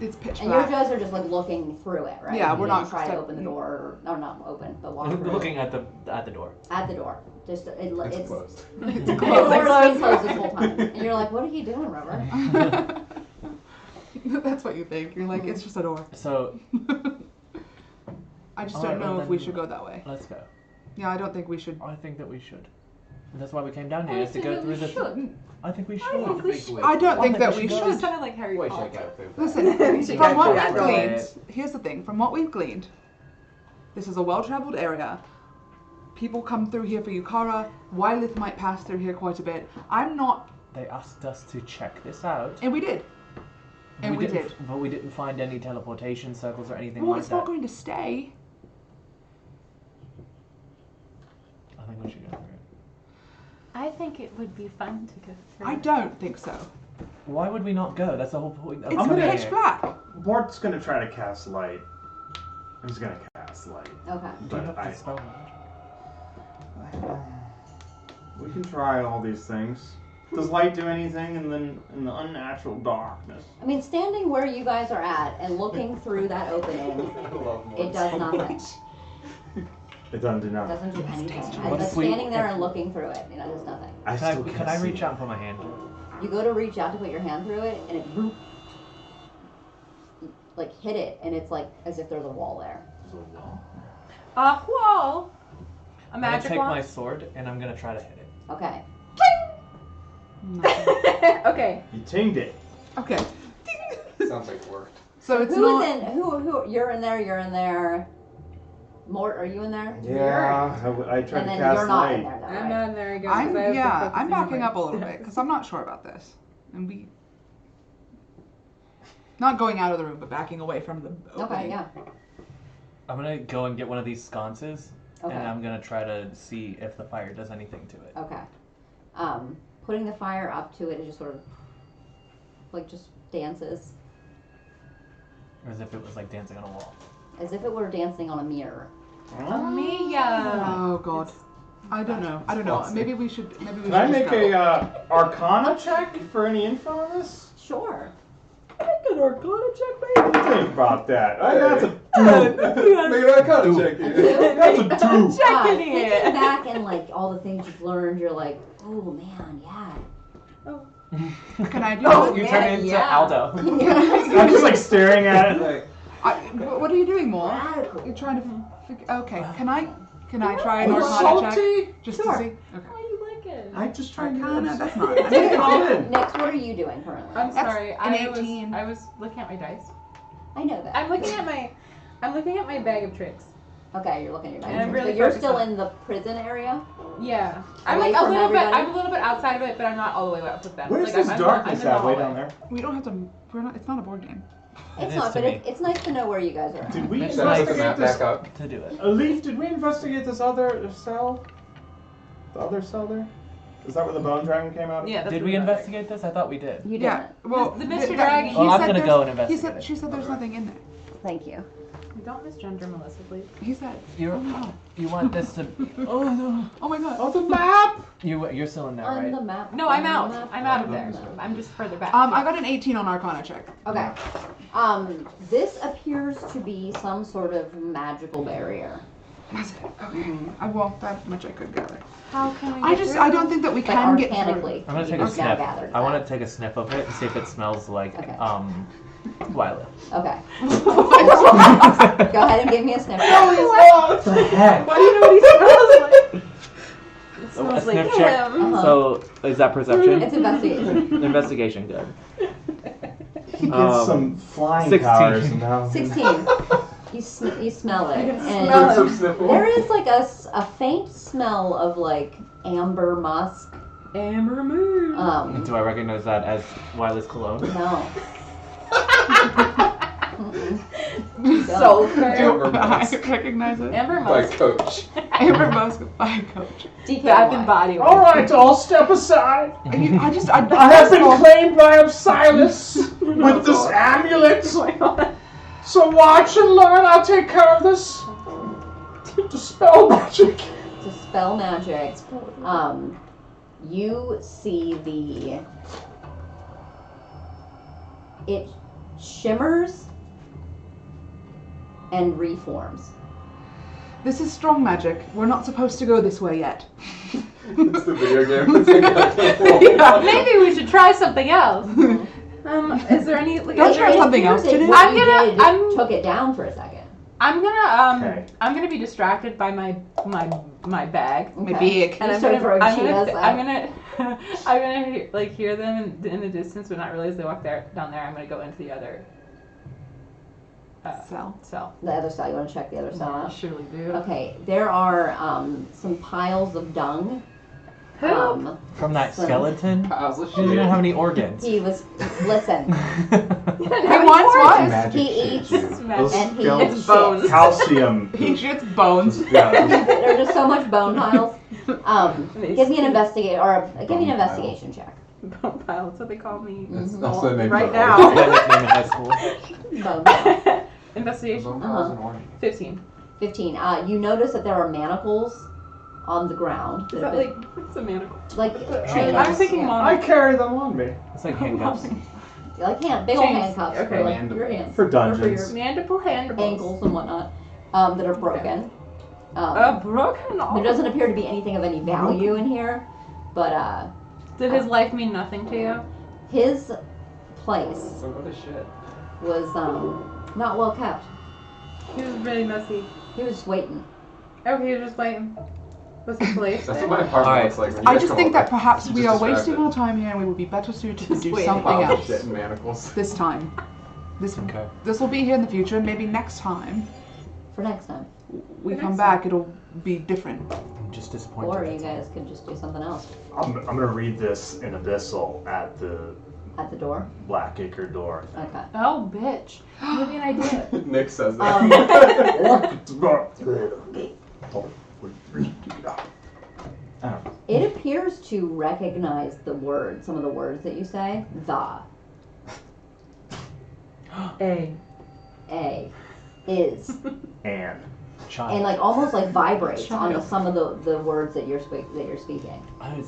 It's pitch And you black. guys are just like looking through it, right? Yeah, You we're didn't not try to step- open the door, or not open, but walk through. Looking at the door. At the door. Just it's It's closed. It's the closed. door's been closed this whole time, and you're like, "What are you doing, Rubber?" That's what you think. You're like, it's just a door. So I just Alright, don't know well if we then- should go that way. let's go. Yeah, I don't think we should. I think that we should. That's why we came down here, is to go through the. I think we should. I don't I think that we we should should. Sounded like Harry We Potter. should go through that. Listen, She from got what you we've that gleaned, right. here's the thing. From what we've gleaned, this is a well-traveled area. People come through here for Yukara. Wylith might pass through here quite a bit. I'm not, They asked us to check this out. and we did. And we didn't, did. But we didn't find any teleportation circles or anything Well, like it's that. not going to stay. I think we should go through it. I think it would be fun to go through. I don't think so. Why would we not go? That's the whole point of It's coming pitch here. black. Bart's gonna try to cast light. He's gonna cast light. Okay. Do you But have to spell that? We can try all these things. Does light do anything in the unnatural darkness? I mean, standing where you guys are at and looking through that opening, it does nothing. It doesn't do It nothing. doesn't do anything. What Just if we- standing there and looking through it, it does nothing. Can I reach out and put my hand through it? You go to reach out to put your hand through it, and it boop, like hit it, and it's like as if there's a wall there. A wall. A I'm gonna magic take wall. my sword and I'm gonna try to hit it. Okay. Okay. He tinged it. Okay. Sounds like it worked. So it's Who not. is in? Who? You're in there. You're in there. Mort, are you in there? Yeah, I tried And to then cast you're not in light. there, though, I'm right? not in there again. 'cause I have been I'm focusing on backing my up a little bit because I'm not sure about this, and we not going out of the room, but backing away from the opening. Okay. Yeah. I'm gonna go and get one of these sconces Okay. and I'm gonna try to see if the fire does anything to it. Okay. Putting the fire up to it, it just sort of like just dances As if it was like dancing on a wall. as if it were dancing on a mirror. Mia. Oh God. I don't know. I don't know. Awesome. Maybe we should. Maybe we Can I should make just go. a Arcana check for any info on this? Sure. An Arcana check, Think about that. That's a Make an Arcana check here. that's a two. Check it Thinking in. back and like all the things you've learned, you're like, oh man, yeah. Can I do? Oh, You man, turn into yeah. Aldo. I'm just like staring at it. Like, What are you doing, More? Radical. You're trying to. Okay. Can I try an oh, Arcana check salty. just Sure. to see? Okay. Why you like it? I just trying to. Arcana. That's not. Take it all in. Next, what are you doing currently? I'm That's sorry. an I 18. was looking at my dice. I know that. I'm looking at my bag of tricks. Okay, you're looking at your And I'm dice. really So you're focused still on- in the prison area? Yeah. I'm Away like a from little bit. everybody? I'm a little bit outside of it, but I'm not all the way up with them. Where's like, this I'm darkness in the at way hallway. down there? We don't have to. We're not. It's not a board game. It's is not, to but me. it's nice to know where you guys are at. Did we It's Should I put the investigate map this? back up? To do it. Leaf, did we investigate this other cell? The other cell there? Is that where the bone dragon came out of? Yeah. That's Did what we the magic- investigate this? I thought we did. You didn't. Yeah. Well, The Mr. Dragon. Well, I'm said gonna there's- go and investigate She it. said there's nothing in there. Thank you. Don't misgender Melissa, please. He said. You Oh no. you want this to? Oh no. Oh my god. Oh, the map! You're still in there, On right? the map. No, I'm on the out. map, I'm out of on there. the map. I'm just further back. I got an 18 on Arcana check. Okay. This appears to be some sort of magical barrier. That's it. Okay. Well, that much I could gather. How can we? I don't think that we But can get through. organically, I'm gonna you take a just now sniff. gathered I want that. to take a sniff of it and see if it smells like Okay. Violet. Okay. Go ahead and give me a sniff. What the heck? Why do you know what he smells like? It A smells like sniff check. him. Uh-huh. So is that perception? It's investigation. Investigation, good. He gets some flying 16. powers and now 16. You smell it, and smell Some it. sniffle. there is like a faint smell of like amber musk. Amber Moon. Do I recognize that as Violet's cologne? No. Mm-mm. So Don't. fair. Amber I Musk recognize it. Amber by Musk. Coach. Amber Musk by Coach. Bath and DKY. Body All Works. right, all step aside. I I have been claimed by Osiris with this amulet. So watch and learn. I'll take care of this. Dispel magic. To spell magic, you see it shimmers and reforms. This is strong magic. We're not supposed to go this way yet. It's the video game. It's like, I can't walk. Maybe we should try something else. Is there any? Like, Don't is there try any- something else Here's today. what I'm you gonna- did, I'm- took it down for a second. I'm gonna Okay. I'm gonna be distracted by my bag. My Okay. beak. And I'm start throwing gonna, Cheetos I'm out. gonna, I'm gonna like hear them in the distance, but not realize they walk down there. I'm gonna go into the other Cell. cell. The other cell. You want to check the other cell I out? surely do. Okay. There are some piles of dung. Who? From that So- skeleton? Piles of He doesn't shit. have any organs. He was listen. He wants what? Magic He shit, eats you. Those and he skeletons- eats bones. shit. Calcium. He shits bones. Yeah. There's just so much bone piles. They Give me an stink. investigate or give me an Bone pile. investigation check. Bone pile. That's what they call me. That's Mhm. also the name Right of the now. whole- That nickname in high school. Bone pile. Investigation. Bone piles and orange. 15. 15. You notice that there are manacles on the ground. Is have that been- what's a manacle? like I was chains? thinking Yeah. mon- I carry them on me It's like handcuffs. Like big old Chains. handcuffs Okay. for like your Mandibles. hands for or for dungeons. your Mandible handles. ankles and whatnot that are broken. Broken. There doesn't appear to be anything of any value in here, but Did his life mean nothing to you? his place So what a shit. was not well kept. He was really messy. He was just waiting. Okay, you're just waiting. What's the place? That's there? what my apartment Alright. looks like. When you I guys just come think over. that perhaps You we just are described wasting it. our time here and we would be better suited to Just do waiting. something Piles of else shit and manacles. this time. Okay. This will be here in the future, and maybe next time For next time. we For come next back, it'll be different. I'm just disappointed. Or you that's all. guys could just do something else I'm gonna read this in Abyssal at the at the door. Blackacre door. Okay. Oh, bitch. Give me an idea. Nick says that. It appears to recognize the word, some of the words that you say. The, A. is, And Child. and like almost like vibrates on Child. some of the words that you're speaking. Oh,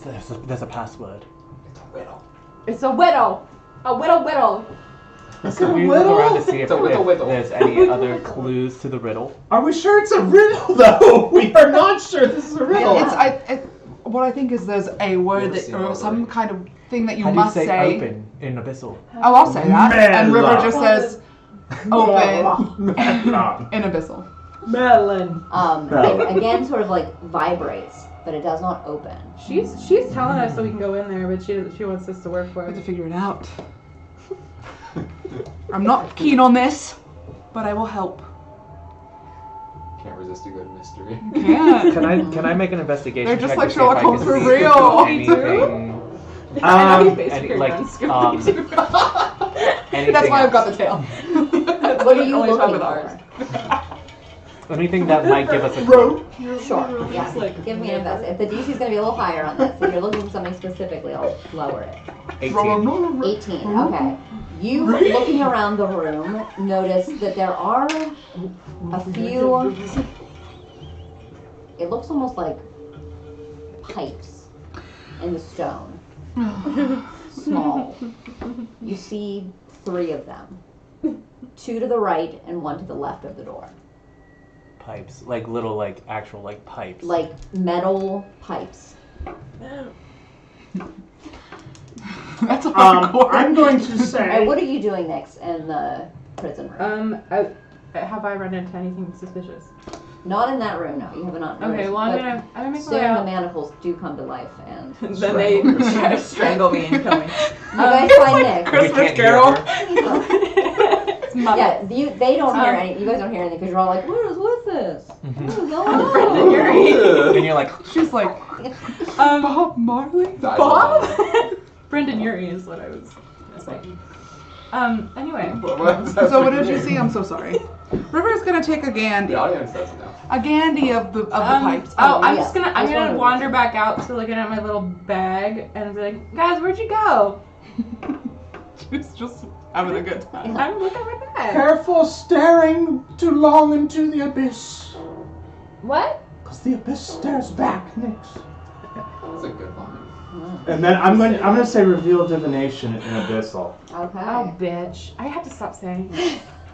that's a password. It's a riddle. It's a widow. A widow. Could we look around to see if, It's a whittle. there's any other clues to the riddle? Are we sure it's a riddle though? We are not sure this is a riddle. What I think is there's a word Never that seen or one some already. kind of thing that you How do you must say open in Abyssal? Oh, I'll say that. And River Mela. just says open Melon. in Abyssal. Melon. It again sort of like vibrates, but it does not open. She's telling us so we can go in there, but she wants us to work for We have to her. figure it out. I'm not keen on this, but I will help. Can't resist a good mystery. Can't. Can I make an investigation? They're just check like to see if I Sherlock Holmes can for see real. Anything? I know, Any, basically like, run Scooby-Doo. anything That's why I've got else? the tail. What are you Only talk looking with for? ours. Anything that might give us a Road. Sure. Yeah. Give me an invest. If the DC is going to be a little higher on this, if you're looking for something specifically, I'll lower it. 18. 18. Okay. You looking around the room notice that there are a few. It looks almost like pipes in the stone. Small. You see 3 of them. 2 to the right and 1 to the left of the door. Pipes, like little, like actual, like pipes. Like metal pipes. That's a I'm going to say. Alright, what are you doing next in the prison room? Have I run into anything suspicious? Not in that room, no. You have not noticed. Okay, well I'm but gonna make my soon way the out. manacles do come to life and you Then they try to strangle me and kill me. guys find Nick. We Christmas can't hear Carol. her. Yeah, they don't hear any. You guys don't hear anything because you're all like, "What is with this? What is going on?" And you're like, She's like, Bob Marley? Bob? Brendan Urie is what I was saying. Anyway. So what did you see? I'm so sorry. River's gonna take a gandy. The audience doesn't know. A gandy of the pipes. I'm yes. I'm Just gonna wanted- wander back out to looking at my little bag and be like, guys, where'd you go? She's just having a good time. I'm looking at my bag. Careful staring too long into the abyss. What? Because the abyss stares back, Nix. That's a good line. And then I'm going to say reveal divination in abyssal. Okay. Oh, bitch. I have to stop saying.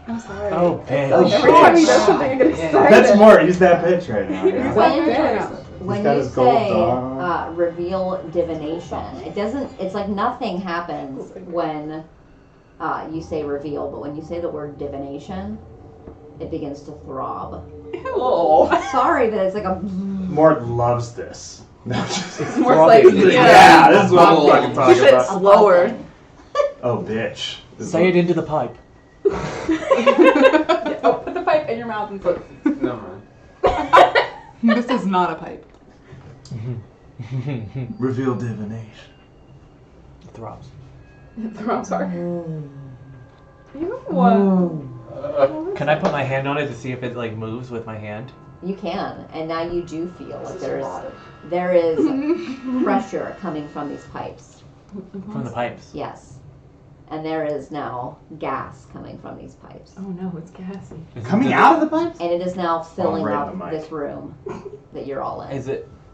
I'm sorry. oh, bitch. Every time he does something, I get excited. That's more. He's that bitch right now. Yeah. When got you his gold say dog. reveal divination, it doesn't. It's like nothing happens when you say reveal, but when you say the word divination, it begins to throb. Oh. Sorry, but it's like a. Mort loves this. No, just More like, yeah, this is what I'm fucking Keep talking it about. slower. Oh, bitch. Say it into the pipe. Oh, put the pipe in your mouth and say. Never mind. This is not a pipe. Reveal divination. Throbs. I'm sorry. Mm. You Can I put my hand on it to see if it like moves with my hand? You can, and now you do feel like there is pressure coming from these pipes. From the pipes. Yes, and there is now gas coming from these pipes, Oh no, it's gassy. Coming out of the pipes? and it is now filling right up on the mic. this room that you're all in.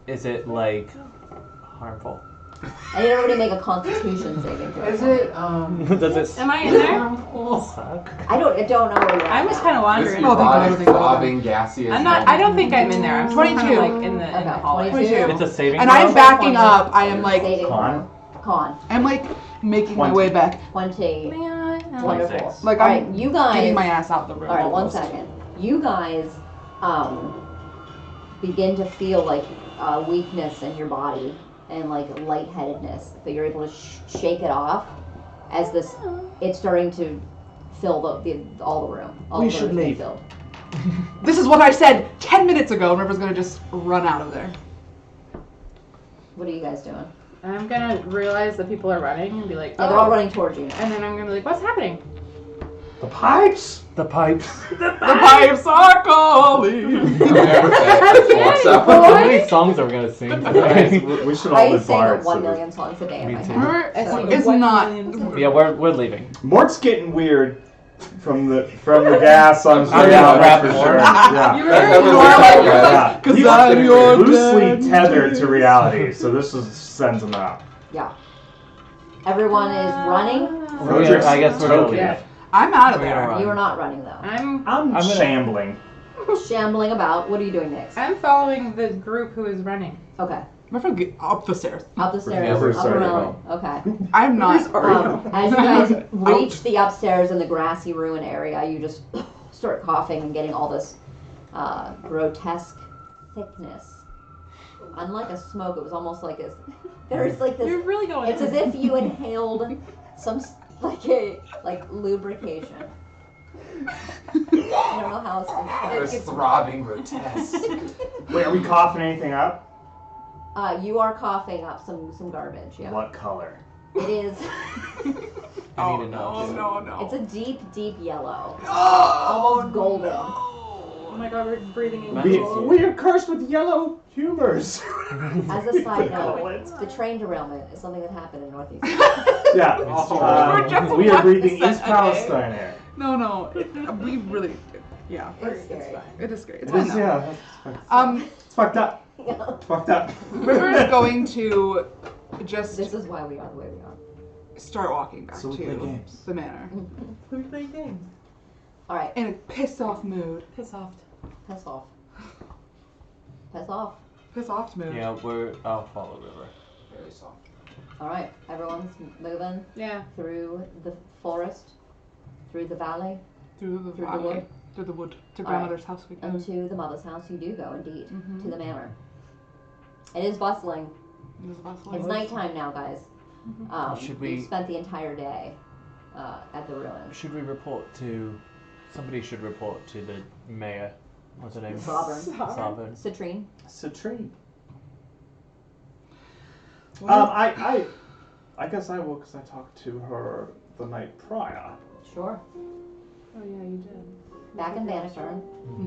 Is it like harmful? I need everybody to make a Constitution saving throw. Is it, Does it Am I in there? suck? I don't know where you're at. I'm just kind of this wandering. Oh, thank God, thank God. throbbing, gaseous. I'm not. I don't think I'm in there. I'm 22. Kind of like in the Okay, hallway. 22. It's a saving And throw? I'm backing up. I am like, Saving Con? throw. Con. I'm like making my way back. 20. Man, Wonderful. 26. Like Alright, I'm you guys. getting my ass out the room. Alright, one almost. second. You guys begin to feel like weakness in your body and like lightheadedness, but you're able to shake it off as it's starting to fill all the room. All We the should room's being leave. filled. This is what I said 10 minutes ago. River's gonna just run out of there. What are you guys doing? I'm gonna realize that people are running and be like, Yeah, they're all running towards you now. And then I'm gonna be like, what's happening? The pipes? The pipes. The pipes are calling. Walks out. How many songs are we gonna sing today? We should all I live sing bards. 1 million songs a day in Me my too. head. River is not. Yeah, we're leaving. Mort's getting weird from the gas on I'm gonna rap for more. sure. Yeah. You That were was Yeah. Cause He's I'm your loosely dad. tethered to reality, so this sends him out. Yeah. Everyone is running. I guess we're gonna leave. Yeah. I'm out of We're gonna there. run. You are not running though. I'm I'm shambling. Shambling about. What are you doing next? following the group who is running. Okay. River, get up the stairs. Up the stairs. Yeah, we're up sorry, around. Okay. I'm not. As you guys reach the upstairs in the grassy ruin area, you just start coughing and getting all this grotesque thickness. Unlike a smoke, it was almost like there's like this. You're really going. It's as if you inhaled some like lubrication. I don't know how else to It's it's, throbbing grotesque. Wait, are we coughing anything up? you are coughing up some garbage. Yeah. What color? It is. I need to know. No. It's a deep, deep yellow. Oh, Almost golden. Oh my god, we're breathing in We, cool. we are cursed with yellow humors. As a side note, the train derailment is something that happened in Northeast. Yeah. We're just We are breathing 1%, East okay? Palestine air. No, we really, yeah, It's scary. it is scary. It's It fine is, now. yeah. It's fucked up. It's fucked up. River is going to just This is why we are the way we are. start walking back So we play to games. the manor We play games. All right, in a pissed off mood. Piss off. piss off. Piss off. Pissed off mood. Yeah, I'll follow River. Very soft. All right, everyone's moving Yeah. through the forest, through the valley, Through the Through the valley, wood? through the wood, to All grandmother's house we go. and to the mother's house. You do go indeed Mhm. to the manor. It is bustling. There's a bus It's line. nighttime now, guys. Should We've we- spent the entire day at the ruins. Should we report to? Somebody should report to the mayor. What's her name? Sovereign. Sovereign. Citrine. Citrine. Well, I guess I will, because I talked to her the night prior. Sure. Oh yeah, you did. Back in Bannockburn,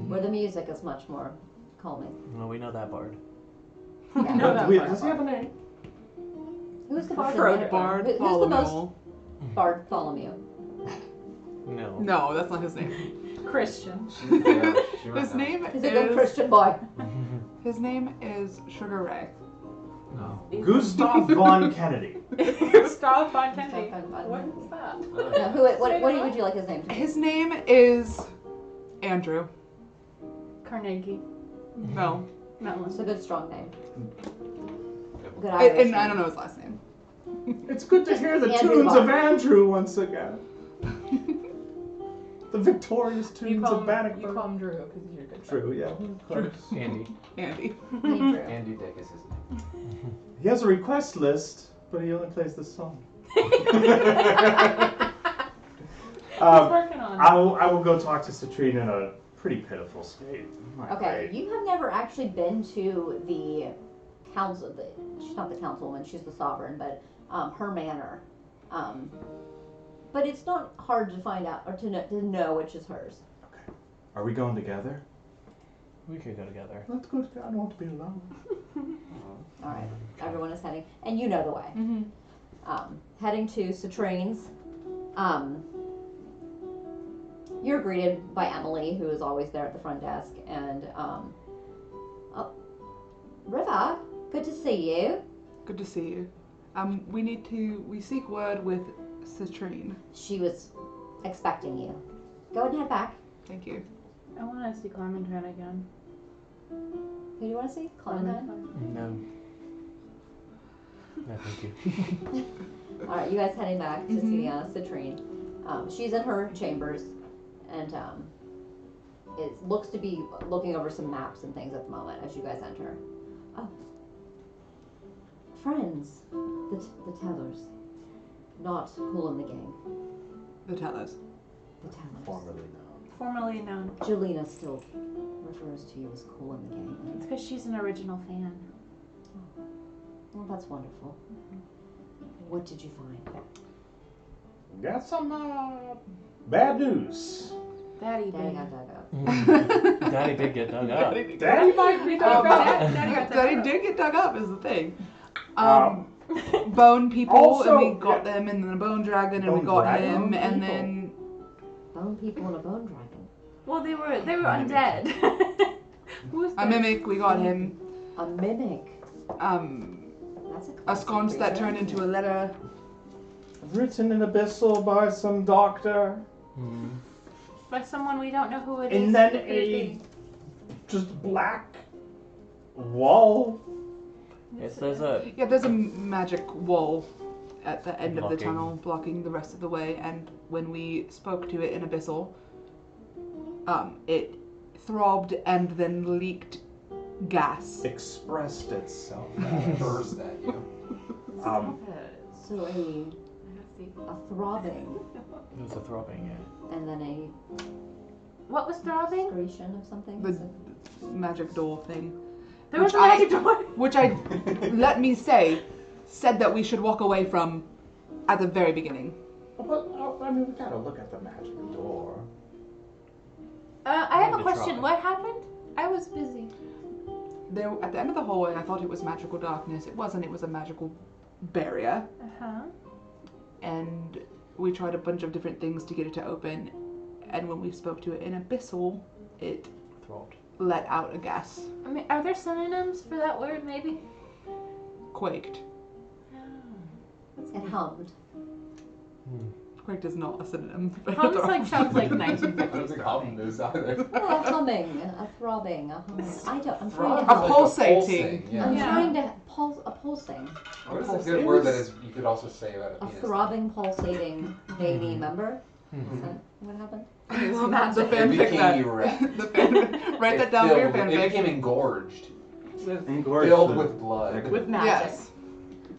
where the music is much more calming. Well, we know that bard. Yeah. No, that Wait, part. does he have a name? Who's the bard? in Frodo. Bannockburn? Bard Who's the most Bartholomew. bard? Bartholomew. No. No, that's not his name. Christian. His name He's a good is Christian boy. his name is Sugar Ray. No. Gustav von Kennedy. Gustav von Kennedy. Gustav von What Kennedy. is that? Yeah, what would you like his name to be? His name is Andrew. Carnegie. No, It's a good strong name. Good and Irish I name. don't know his last name. It's good to hear the Andrew tunes of Bard. Andrew once again. The victorious You tunes call of him Bannockburn. Drew because he's your good True, yeah. Close. Andy. Andy. Andrew. Andy Dick is his name. He has a request list, but he only plays this song. He's working on it. I will go talk to Citrine in a pretty pitiful state. My Okay, great. you have never actually been to the council. She's not the councilwoman; she's the sovereign, but her manor. But it's not hard to find out or to know which is hers. Are we going together? We could go together. Let's go together. I don't want to be alone. All right, everyone is heading, and you know the way. Mm-hmm. Heading to Citrine's. You're greeted by Emily, who is always there at the front desk, and Riva, good to see you. Good to see you. We seek word with Citrine. She was expecting you. Go ahead and head back. Thank you. I want to see Clementine again. Who do you want to see? Clementine? No. No, thank you. All right, you guys heading back to see Citrine. She's in her chambers, and it looks to be looking over some maps and things at the moment as you guys enter. Oh, friends, the tellers, not Cool in the Gang. The tellers. The tellers. Formerly known. Formerly known. Julina still refers to you as Cool in the Gang. It's because she's an original fan. Well, that's wonderful. What did you find? Got some bad news. Daddy Daddy did. got dug up. Daddy did get dug up. Daddy might be dug up. Daddy did get dug up is the thing. Um, Bone people, also- and we got them, and then a bone dragon, and we Bone got dragon? him, Bone and people. then Bone people and a bone dragon. Well, they were undead. Who's a that? mimic, we got him. A mimic. That's a A classic sconce that creature. turned into a letter. Written in abyssal by some doctor. Mhm. By someone we don't know who it is. And then Who could it a just black wall. Yes, there's a. Yeah, there's a magic wall at the end of the Blocking. tunnel, blocking the rest of the way. And when we spoke to it in Abyssal, it throbbed and then leaked gas. Expressed itself. Burst at you. So a throbbing, It was a throbbing, yeah. and then a What was throbbing? excretion of something. The magic door thing. There was Which a magic door. Which I, let me say, said that we should walk away from at the very beginning. But I mean, we gotta look at the magic door. I have a to question. try. What happened? I was busy. There, at the end of the hallway, I thought it was magical darkness. It wasn't. It was a magical barrier. Uh-huh. And we tried a bunch of different things to get it to open. And when we spoke to it in Abyssal, it Throat. let out a gas. I mean, are there synonyms for that word, maybe? Quaked. It hummed. Quaked is not a synonym. Sounds like I don't 1950s. think hum is either. Well, a humming, a throbbing, a humming. I'm trying to A help. pulsating. Yeah. I'm Yeah. trying to a pulsing. What is a good word that is you could also say about a A penis? throbbing, pulsating veiny member. Is that what happened? Well, that's the It fanfic became that. erect. The fan, write that down for your It became fanfic. engorged. Engorged. Filled with blood. With magic. Yes.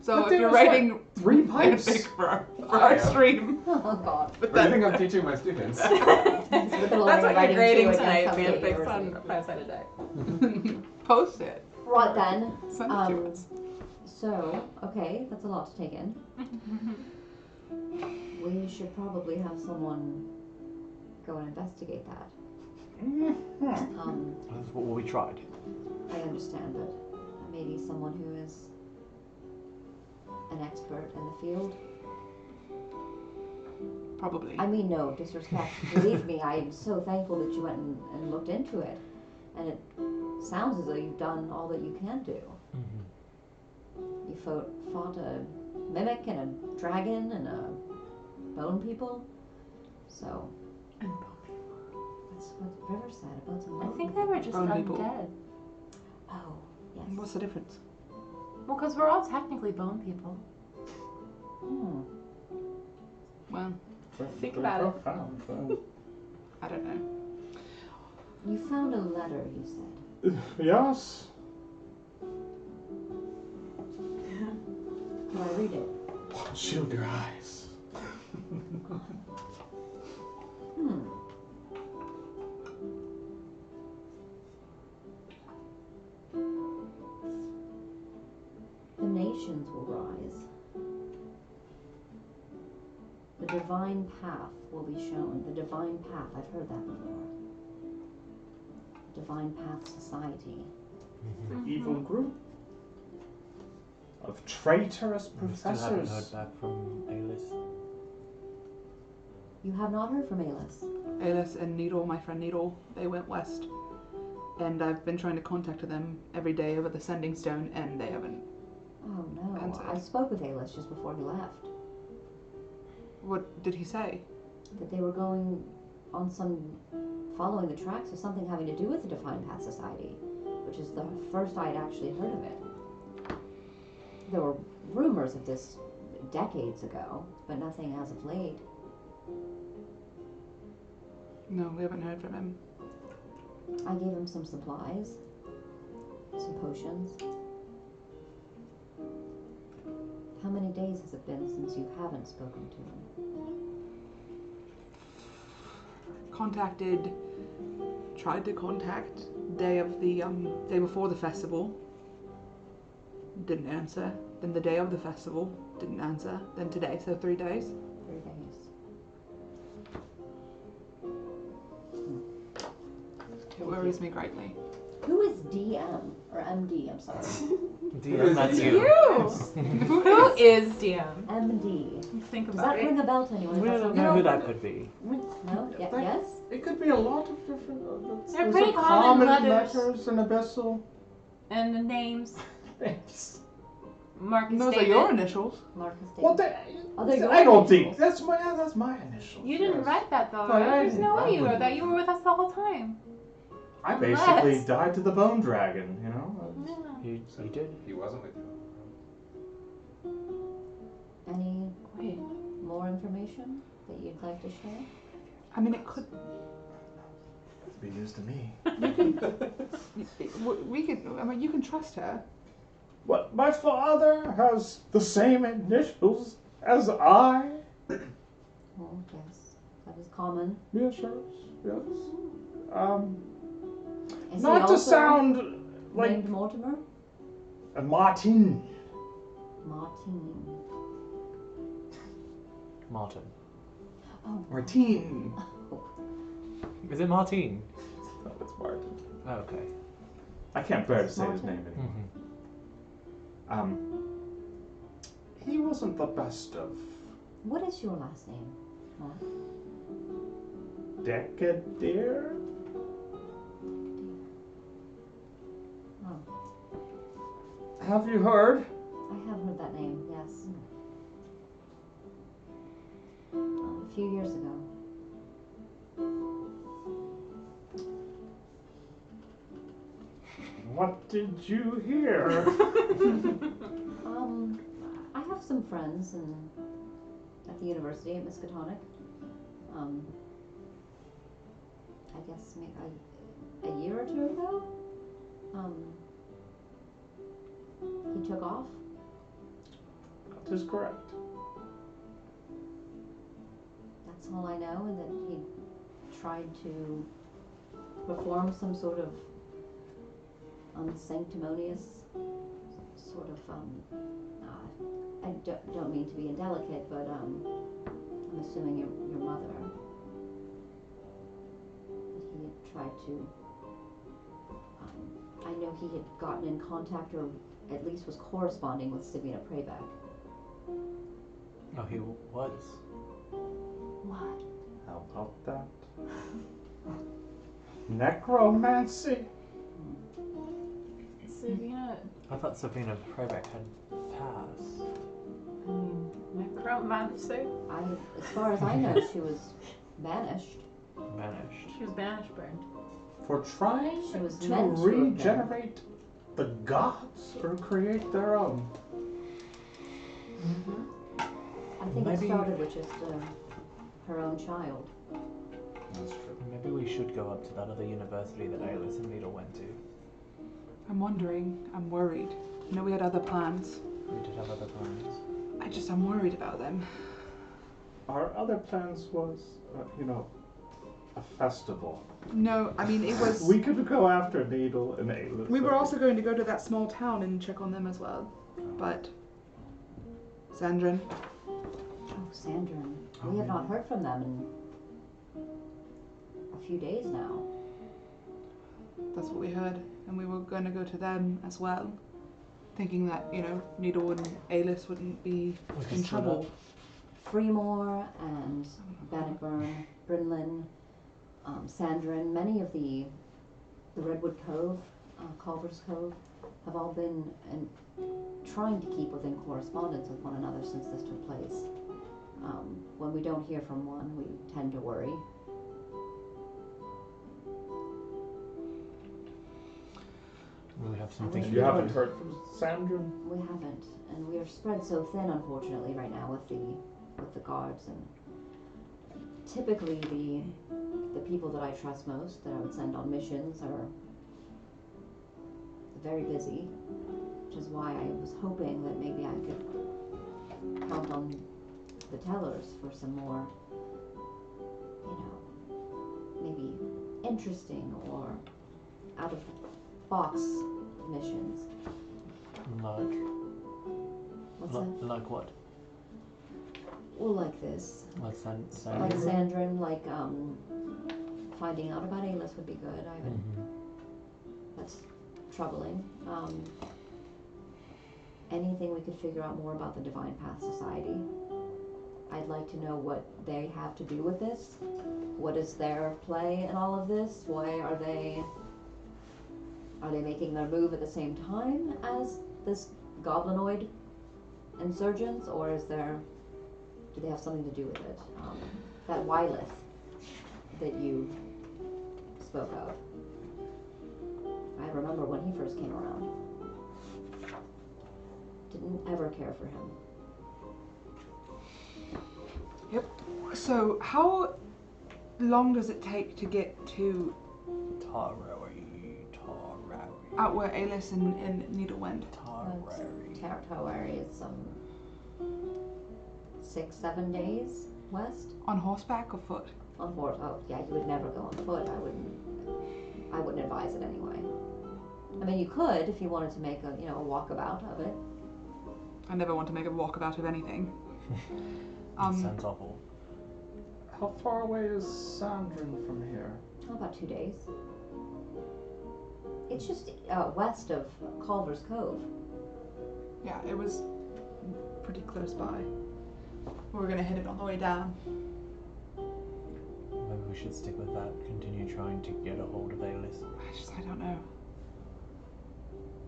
So But if there you're was, like, writing 3 pipes. fanfic for our stream, Oh God. What do you think I'm teaching my students? That's what you're grading tonight, fanfics on 5 Sided Die. post it. Right then. Send it to us. So, okay, that's a lot to take in. We should probably have someone go and investigate that. That's what we tried. I understand, but maybe someone who is an expert in the field. Probably. I mean, no disrespect. Believe me, I am so thankful that you went and looked into it. And it sounds as though you've done all that you can do. You fought a mimic and a dragon and a bone people. So, that's what River said about some I bone think they people. were just Bone people. undead. Oh, yes. What's the difference? Well, because we're all technically bone people. Hmm. Well, Think about it. I don't know. You found a letter, you said. Yes. Can I read it? Shield your eyes. Hmm. The nations will rise. The divine path will be shown. The divine path, I've heard that before. Divine Path Society. The evil group of traitorous We still haven't heard professors. back from Alis. You have not heard from Alis. Alice and Needle, my friend Needle, they went west. And I've been trying to contact them every day over the sending stone, and they haven't. Oh no, Answer. I spoke with Alis just before he left. What did he say? That they were going on following the tracks of something having to do with the Divine Path Society, which is the first I had actually heard of it. There were rumors of this decades ago, but nothing as of late. No, we haven't heard from him. I gave him some supplies, some potions. How many days has it been since you haven't spoken to him? Tried to contact day before the festival. Didn't answer. Then the day of the festival, didn't answer. Then today, so 3 days. 3 days. It worries me greatly. Who is DM? Or MD, I'm sorry. DM, that's you. Who is DM? MD. Think Does about that it. ring a bell to anyone? We Is that don't something- know who that could be. No? Yeah, Yes? It could be a lot of different. They're there's pretty a common common letters. and abyssal. And the names. Thanks. Marcus Those are David. your initials. Marcus David. Well, they're your I don't initials. think that's my initial. You didn't yes. write that though, No, right? I There's didn't. no I way you wrote wouldn't. that. You were with us the whole time. I basically Unless- died to the bone dragon. You know. You did? He wasn't with you. Any Wait. more information that you'd like to share? I mean, it could. Be news to me. We can. I mean, you can trust her. But my father has the same initials as I. Oh, yes. That is common. Yes, yes. Is he Not to also sound like named Mortimer? Martin. Martin. Martin. Oh, Martin. Is it Martine? No, it's Martin. Oh, okay. I can't bear to say his Martin? name anymore. Mm-hmm. He wasn't the best of What is your last name, Mark? Decadere? Oh, Have you heard? I have heard that name, yes. A few years ago. What did you hear? I have some friends at the university at Miskatonic. I guess maybe a year or two ago, he took off. That is correct. That's all I know, and that he tried to perform some sort of unsanctimonious sort of I don't mean to be indelicate, but I'm assuming your mother, that he had tried to I know he had gotten in contact, or at least was corresponding with Sabina Prebeck. Oh, he was. What? How about that? Necromancy? Savina, I thought Sabina Prebeck had passed. I mean, necromancy. As far as I know, she was banished. Vanished. She was banished, burned. For trying She was to meant to have been. regenerate the gods or create their own? I think Maybe- it started with just her own child. That's true. Maybe we should go up to that other university that Aelis and Needle went to. I'm wondering. I'm worried. I know we had other plans. We did have other plans. I'm worried about them. Our other plans was, a festival. No, I mean it was. We could go after Needle and Aelis. We were also going to go to that small town and check on them as well. But Sandrin, Oh, Sandrin. Oh, We have not yeah. heard from them in a few days now. that's what we heard, and we were going to go to them as well, thinking that Needle and Aelis wouldn't be We could in split trouble. up. Freemore and Bannockburn, Brynlin, Sandrin, many of the Redwood Cove, Culver's Cove, have all been trying to keep within correspondence with one another since this took place. When we don't hear from one, we tend to worry. We have something. You haven't heard from Sandra? We haven't, and we are spread so thin, unfortunately, right now with the guards. And typically, the people that I trust most, that I would send on missions, are very busy, which is why I was hoping that maybe I could count on the tellers for some more, maybe interesting or out of the box missions. Like, What's that? like what? Well, like this. Like Like Sandrin, like finding out about Aelis would be good. I haven't. That's troubling. Anything we could figure out more about the Divine Path Society. I'd like to know what they have to do with this. What is their play in all of this? Why are they making their move at the same time as this goblinoid insurgents, or do they have something to do with it? That Wylith that you spoke of. I remember when he first came around. Didn't ever care for him. So how long does it take to get to Tarari. out where Aelis and Needle went? Tarari is some 6-7 days west. On horseback or foot? On horse. Oh yeah, you would never go on foot. I wouldn't advise it anyway. I mean, you could if you wanted to make a walkabout of it. I never want to make a walkabout of anything. Sounds awful. How far away is Sandrin from here? About 2 days. It's just west of Culver's Cove. Yeah, it was pretty close by. We were gonna hit it on the way down. Maybe we should stick with that. Continue trying to get a hold of Aelis. I don't know.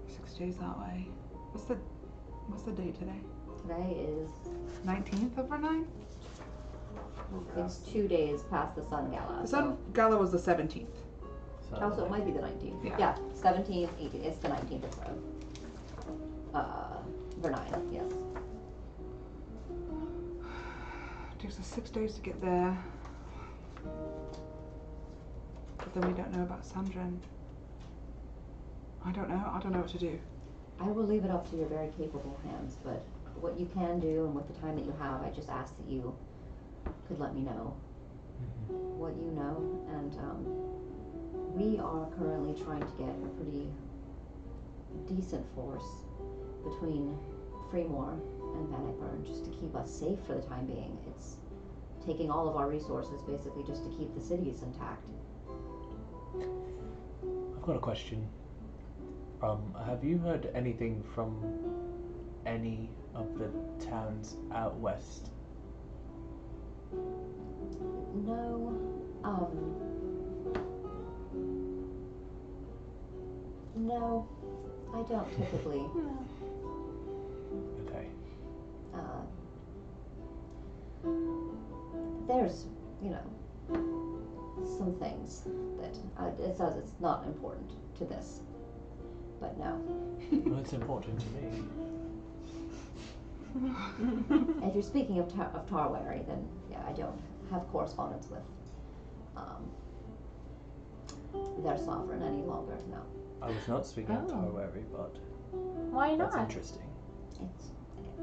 6 days that way. What's the date today? Today is 19th over 9? it's 2 days past the Sun Gala. The Sun Gala was the 17th. Oh, so it might be the 19th. Yeah. 17th, 18th. It's the 19th of Vernine, yes. It takes us 6 days to get there. But then we don't know about Sandrin. I don't know what to do. I will leave it up to your very capable hands, but what you can do and with the time that you have, I just ask that you could let me know what you know. And we are currently trying to get a pretty decent force between Freemore and Bannockburn just to keep us safe for the time being. It's taking all of our resources basically just to keep the cities intact. I've got a question. Have you heard anything from any of the towns out west? No, no, I don't typically. Okay. There's, some things that it's not important to this, but no. Well, it's important to me. If you're speaking of Tarwary, then yeah, I don't have correspondence with their sovereign any longer. No, I was not speaking of Tarwary, but Why that's not? interesting.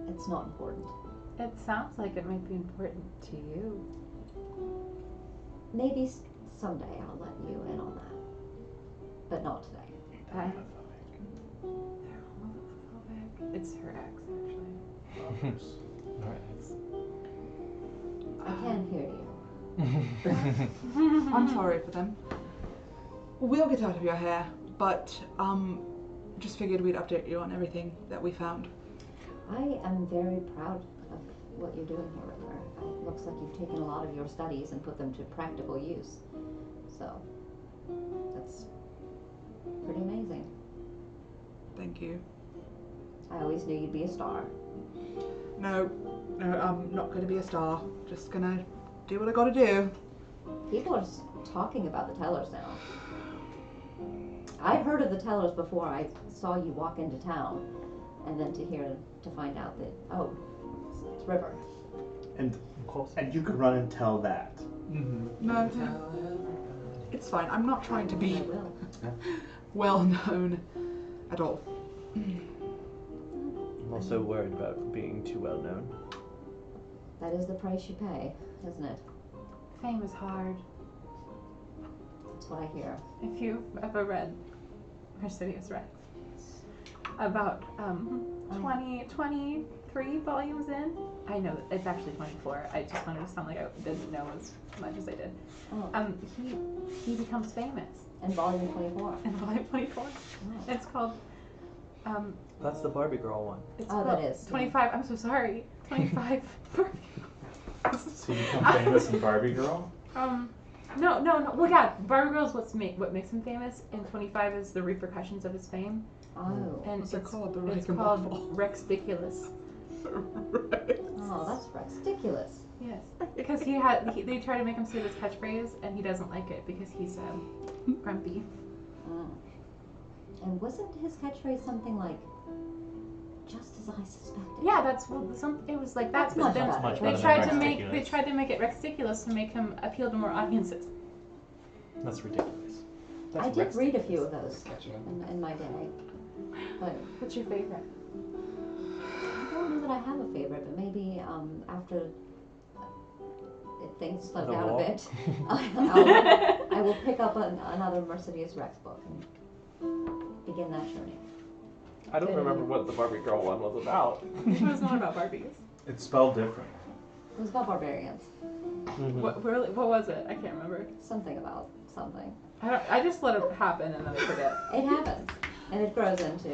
it's not important. It sounds like it might be important to you. Maybe someday I'll let you in on that, but not today. It's her ex, actually. Alright. I can hear you. I'm sorry for them. We'll get out of your hair, but just figured we'd update you on everything that we found. I am very proud of what you're doing here, River. It looks like you've taken a lot of your studies and put them to practical use. So, that's pretty amazing. Thank you. I always knew you'd be a star. No, I'm not gonna be a star. Just gonna do what I gotta do. People are talking about the tellers now. I've heard of the tellers before I saw you walk into town, and then to find out that, it's River. And Of course. you could run and tell that. No, it's fine. I'm not trying to I be will. well known at all. I'm also worried about being too well known. That is the price you pay, isn't it? Fame is hard. That's what I hear. If you've ever read Mercedes Rex, about 23 volumes in, I know it's actually 24. I just wanted to sound like I didn't know as much as I did. Oh, He becomes famous and volume 24. in volume 24. Oh. It's called That's the Barbie girl one. it's Oh, called that is, yeah. 25. I'm so sorry. 25. So you become famous in Barbie Girl? No. Well, yeah, Barbie Girl is what makes him famous, and 25 is the repercussions of his fame. Oh. And What's it called? The It's Rick and called Waffle. Rexdiculous. Oh, that's ridiculous. Yes, because they try to make him say this catchphrase, and he doesn't like it because he's grumpy. Mm. And wasn't his catchphrase something like, just as I suspected? Yeah, it was like that. That's But much then better. they tried to make it Rexdiculous to make him appeal to more audiences. That's ridiculous. I did read a few of those in my day. But What's your favorite? I don't know that I have a favorite, but maybe after things slow The down a war? bit, I will pick up another Mercedes Rex book and begin that journey. I don't remember what the Barbie girl one was about. It was not about Barbies. It's spelled different. It was about barbarians. What was it? I can't remember. Something about something. I just let it happen and then I forget. It happens, and it grows into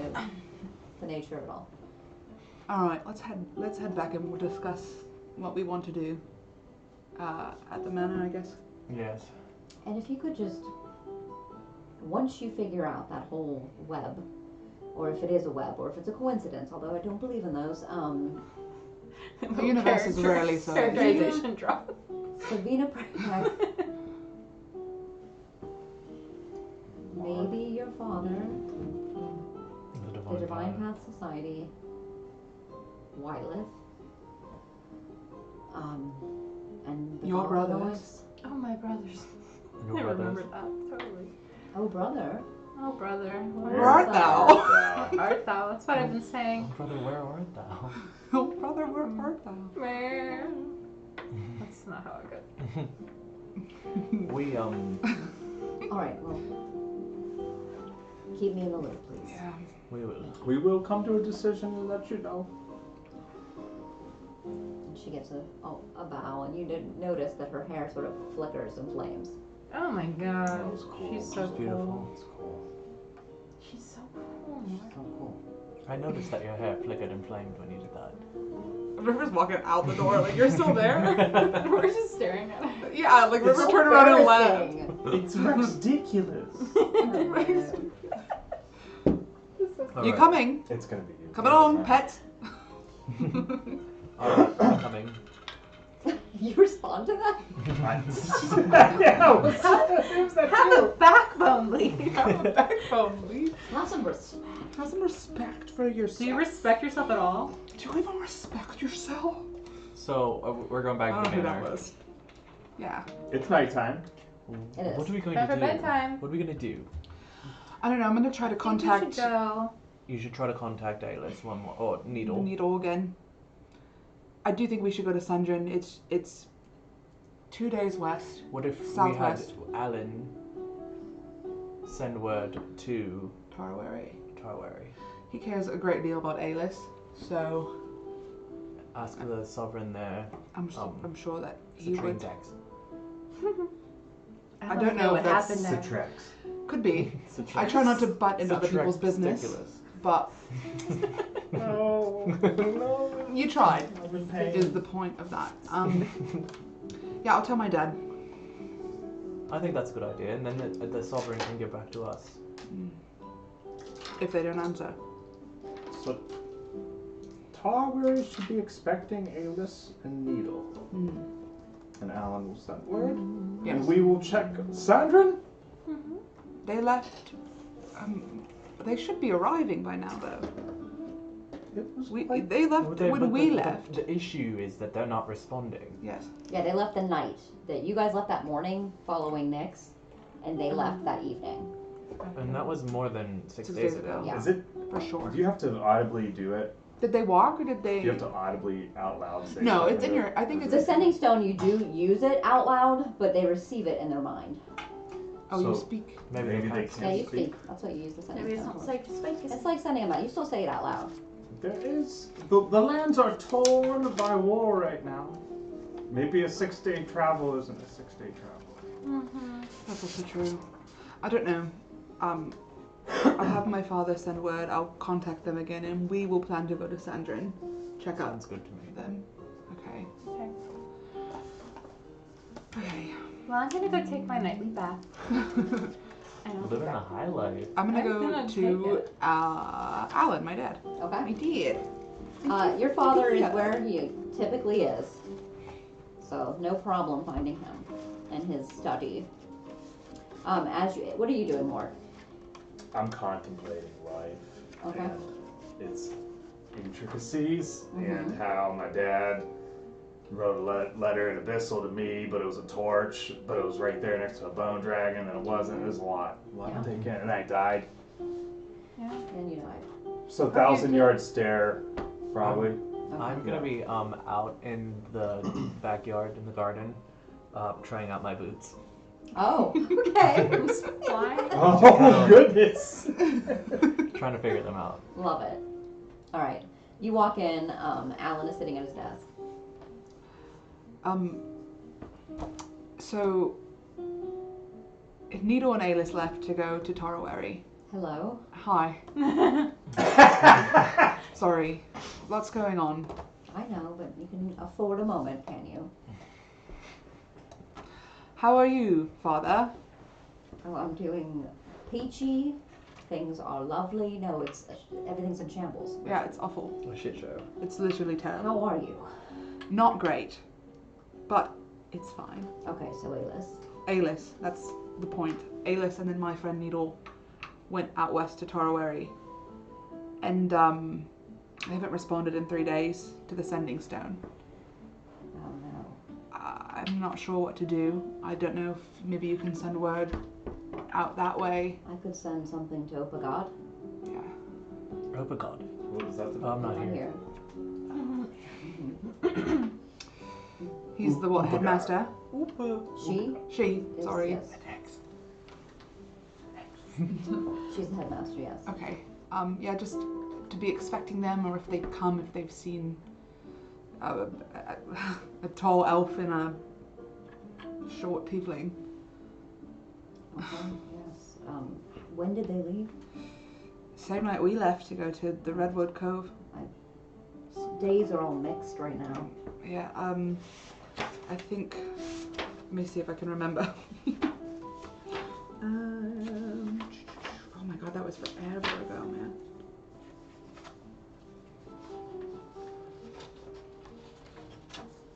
the nature of it all. All right, let's head back and we'll discuss what we want to do at the manor, I guess. Yes. And if you could just, once you figure out that whole web, or if it is a web, or if it's a coincidence, although I don't believe in those, The universe is rarely so. Characterization drop. Sabina Pragmatic, maybe your father, the Divine Path Society, Wylith, and the Your brothers. Goblinoids. Oh, my brothers. Your I brothers. remembered that. Totally. Oh, brother. Oh, brother. Where art thou? Art thou? That's what I've been saying. Oh, brother, where art thou? Oh, brother, where art thou? Where? That's not how it goes. We All right, well, keep me in the loop, please. Yeah. we will. We will come to a decision and let you know. And she gives a bow, and you didn't notice that her hair sort of flickers and flames. Oh my god. That was cool. She's so Beautiful. That's cool. She's so cool. So cool. I noticed that your hair flickered and flamed when you did that. River's walking out the door, like, you're still there? We're just staring at her. Yeah, like, River turned around and left. It's ridiculous. All You right. coming? It's gonna be you. Come along, pet. Alright, I'm coming. You respond to that? Yeah, it was that Have a backbone, Lee. Have a backbone, Lee. Have some respect. Have some respect for yourself. Do you respect yourself at all? Do you even respect yourself? So, we're going I back don't to know the who that manor. was. Yeah. It's nighttime. It is. What are we going Time to for do? bedtime. What are we going to do? I don't know, I'm gonna try to I think contact we should go. You should try to contact Alice one more. Or Needle. Needle again. I do think we should go to Sundrin. It's 2 days west. What if Southwest. we had Alan send word to Tarwari. Tarwari? He cares a great deal about Alice, so Ask the sovereign there. I'm sure that he Citrine would. tax. I don't know what if that's happened there. Citrex. Could be. I try not to butt into other Citrix people's business, ridiculous. but No, no. you tried. I'm in Is pain. the point of that. Yeah, I'll tell my dad. I think that's a good idea, and then the sovereign can get back to us. If they don't answer. So, Tarwari should be expecting Alice and Needle. And Alan will send word. Yes. And we will check. Sandrin? They left. They should be arriving by now, though. It was quite... They left But when we the- left. The issue is that they're not responding. Yes. Yeah, they left the night. That you guys left that morning following Nick's, and they left that evening. And that was more than 6 6 days days ago. ago. Yeah. Is it... For sure. Do you have to audibly do it? Did they walk or did they? Do you have to audibly out loud say No, something it's in to your. it? I think it's. The sending stone, you do use it out loud, but they receive it in their mind. Oh, you So- speak. Maybe, Maybe they they can't can't. Yeah, you speak. speak. That's what you use the sending Maybe it's stone not for. safe to speak. It's like sending them out. You still say it out loud. There is... The lands are torn by war right now. Maybe a 6-day travel isn't a 6-day travel. That's also true. I don't know. I'll have my father send word. I'll contact them again, and we will plan to go to Sandrin. Check out Sounds good to me. them. Okay. Okay. Okay. Well, I'm gonna go take my nightly bath. I don't Living a high life. I'm gonna I'm go gonna to take it. Alan, my dad. Okay. My dad. Your father is where he typically is, so no problem finding him in his study. What are you doing, Mort? I'm contemplating life Okay. and its intricacies Mhm. and how my dad wrote a letter in Abyssal to me, but it was a torch, but it was right there next to a bone dragon, and it wasn't. It was a lot Yeah. to take in, and I died. And you died. So 1,000-yard stare, probably. Okay. I'm gonna be out in the backyard in the garden, trying out my boots. Oh, okay. Who's flying? Oh goodness! Trying to figure them out. Love it. All right. You walk in. Alan is sitting at his desk. So, Needle and Alis left to go to Taraweri. Hello. Hi. Sorry. Lots going on. I know, but you can afford a moment, can you? How are you, Father? Oh, I'm doing peachy. Things are lovely. No, everything's in shambles. Yeah, it's awful. A shit show. It's literally terrible. How are you? Not great. But it's fine. Okay, so Alis. Alis, that's the point. Alis and then my friend Needle went out west to Taraweri. And they haven't responded in 3 days to the sending stone. Oh no. I'm not sure what to do. I don't know if maybe you can send word out that way. I could send something to Opagod. Yeah. Oh, God. What is that? Oh, I'm not I'm here. here. He's the what, headmaster? She, Is- sorry. Yes. She's the headmaster, yes. Okay. Yeah, just to be expecting them, or if they come, if they've seen a tall elf in a short tiefling. Okay, yes. When did they leave? Same night we left to go to the Redwood Cove. Days are all mixed right now. Yeah, I think, let me see if I can remember. Oh my god, that was forever ago, man.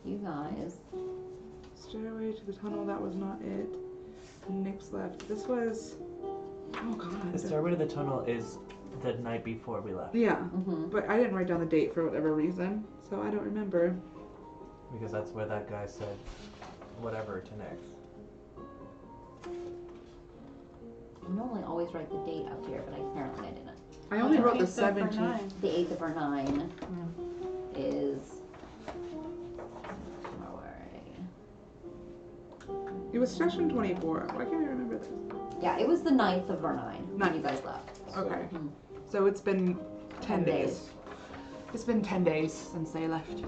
You guys. Stairway to the tunnel, that was not it. Nick's left. This was, oh god. The stairway to the tunnel is the night before we left. Yeah, Mm-hmm. but I didn't write down the date for whatever reason, so I don't remember. Because that's where that guy said whatever to Nick. I normally always write the date up here, but apparently I didn't. I only wrote the 8th of 17th. The 8th of her 9 is... It was session 24. Why can't I remember this? Yeah, it was the 9th of her 9 when Ninth. you guys left. Okay. Mhm. So it's been 10 10 days. days. It's been 10 days since they left.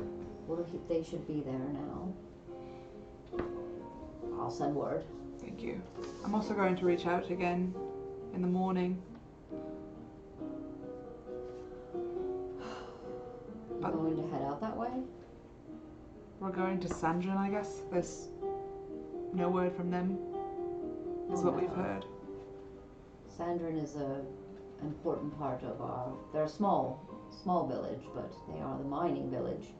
Well, they should be there now. I'll send word. Thank you. I'm also going to reach out again in the morning. You're going to head out that way? We're going to Sandrin, I guess. There's no word from them, is Oh, what we've no. heard. Sandrin is a important part of our... They're a small village, but they are the mining village.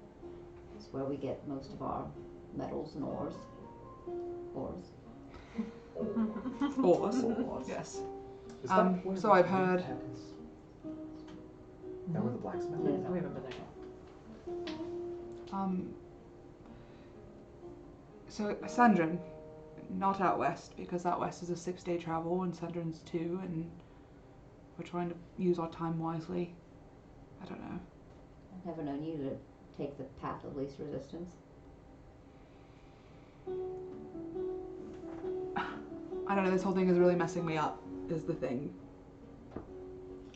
It's where we get most of our metals and ores. Oars. Yes. Is that where So the I've heard. tech is? Is that where the blacksmith Yeah, is? we haven't been there. So Sandrin, not out west, because out west is a 6-day travel and Sandrin's 2, and we're trying to use our time wisely. I don't know. I've never known you to take the path of least resistance. I don't know, this whole thing is really messing me up, is the thing.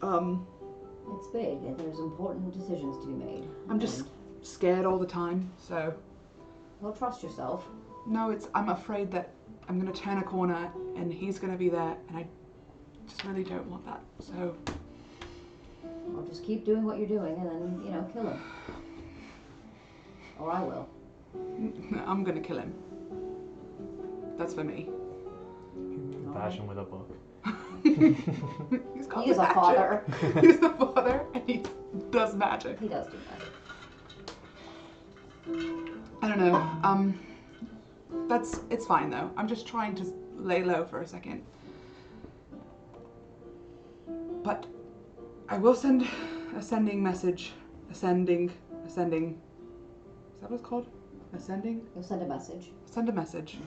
It's big, and there's important decisions to be made. I'm just And, scared all the time, so well, trust yourself. no, I'm afraid that I'm gonna turn a corner and he's gonna be there, and I just really don't want that, so. Well, just keep doing what you're doing, and then, kill him. Or I will. No, I'm gonna kill him. That's for me. Bash him with a book. He's got He is the a magic. father. He's the father, and he does magic. He does do that. I don't know. It's fine though. I'm just trying to lay low for a second. But I will send a sending message. Ascending. Is that what it's called? Ascending? You'll send a message. Send a message.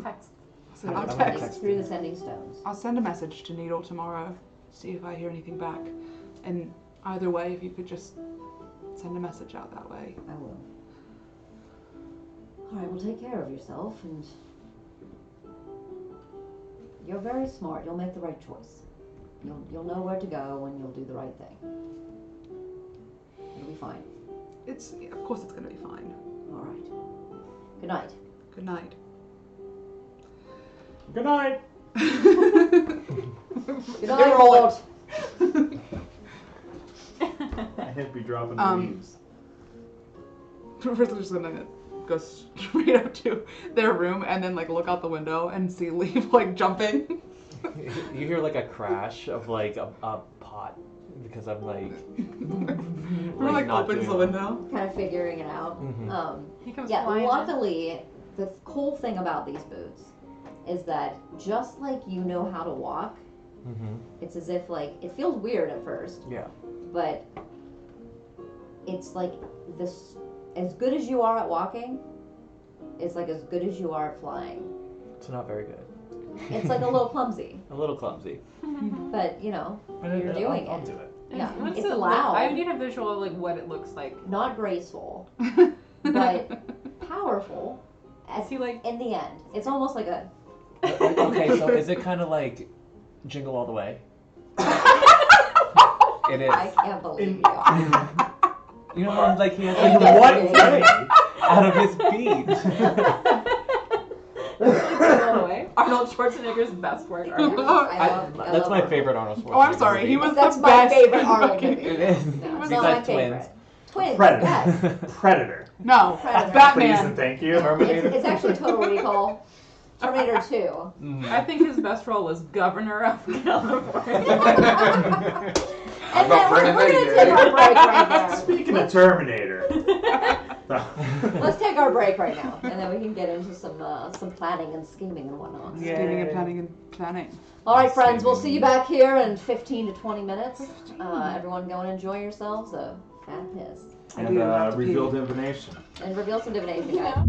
Text. So I'll I'm text. text. Through the sending stones. I'll send a message to Needle tomorrow, see if I hear anything back. And either way, if you could just send a message out that way. I will. Alright, well, take care of yourself, and you're very smart. You'll make the right choice. You'll know where to go, and you'll do the right thing. It'll be fine. Of course it's gonna be fine. Alright. Good night. Good night. Good night. Good night, Lord. I hate be dropping leaves. Professor's just gonna go straight up to their room and then like look out the window and see Leaf like jumping. You hear like a crash of like a pot because I'm like. We're like not opens the doing it. window. Kind of figuring it out. Mhm. He comes Yeah, flying in. luckily, the cool thing about these boots is that just like you know how to walk, Mhm. it's as if like, it feels weird at first, Yeah. but it's like this, as good as you are at walking, it's like as good as you are at flying. It's not very good. It's like a little clumsy, A little clumsy. but you know, you're doing I'll it. do it. Yeah, What's it's it loud. Like? I need a visual of like what it looks like. Not graceful, but powerful. Is he like? In the end, it's almost like a. Okay, so is it kind of like Jingle All the Way? It is. I can't believe you. You know, like he has In like what way? out of his beat. All the way. Arnold Schwarzenegger's best work. I love That's my favorite Arnold Schwarzenegger. Oh, I'm sorry. movie. He was That's the my best. favorite Arnold movie. It is. No, it's Besides not my Twins. favorite. Twins, Predator. yes. Predator. No, Predator. Please Batman. and thank you. Terminator. It's actually Total Recall. Terminator 2. Mhm. I think his best role was Governor of California. And then we're going to take our break right there. Speaking of Terminator. Let's take our break right now, and then we can get into some planning and scheming and whatnot. Yeah. Scheming and planning and planning. All right, friends, we'll see you back here in 15 to 20 minutes. Everyone go and enjoy yourselves a fat piss. I And do have to pee. reveal divination. And reveal some divination, guys.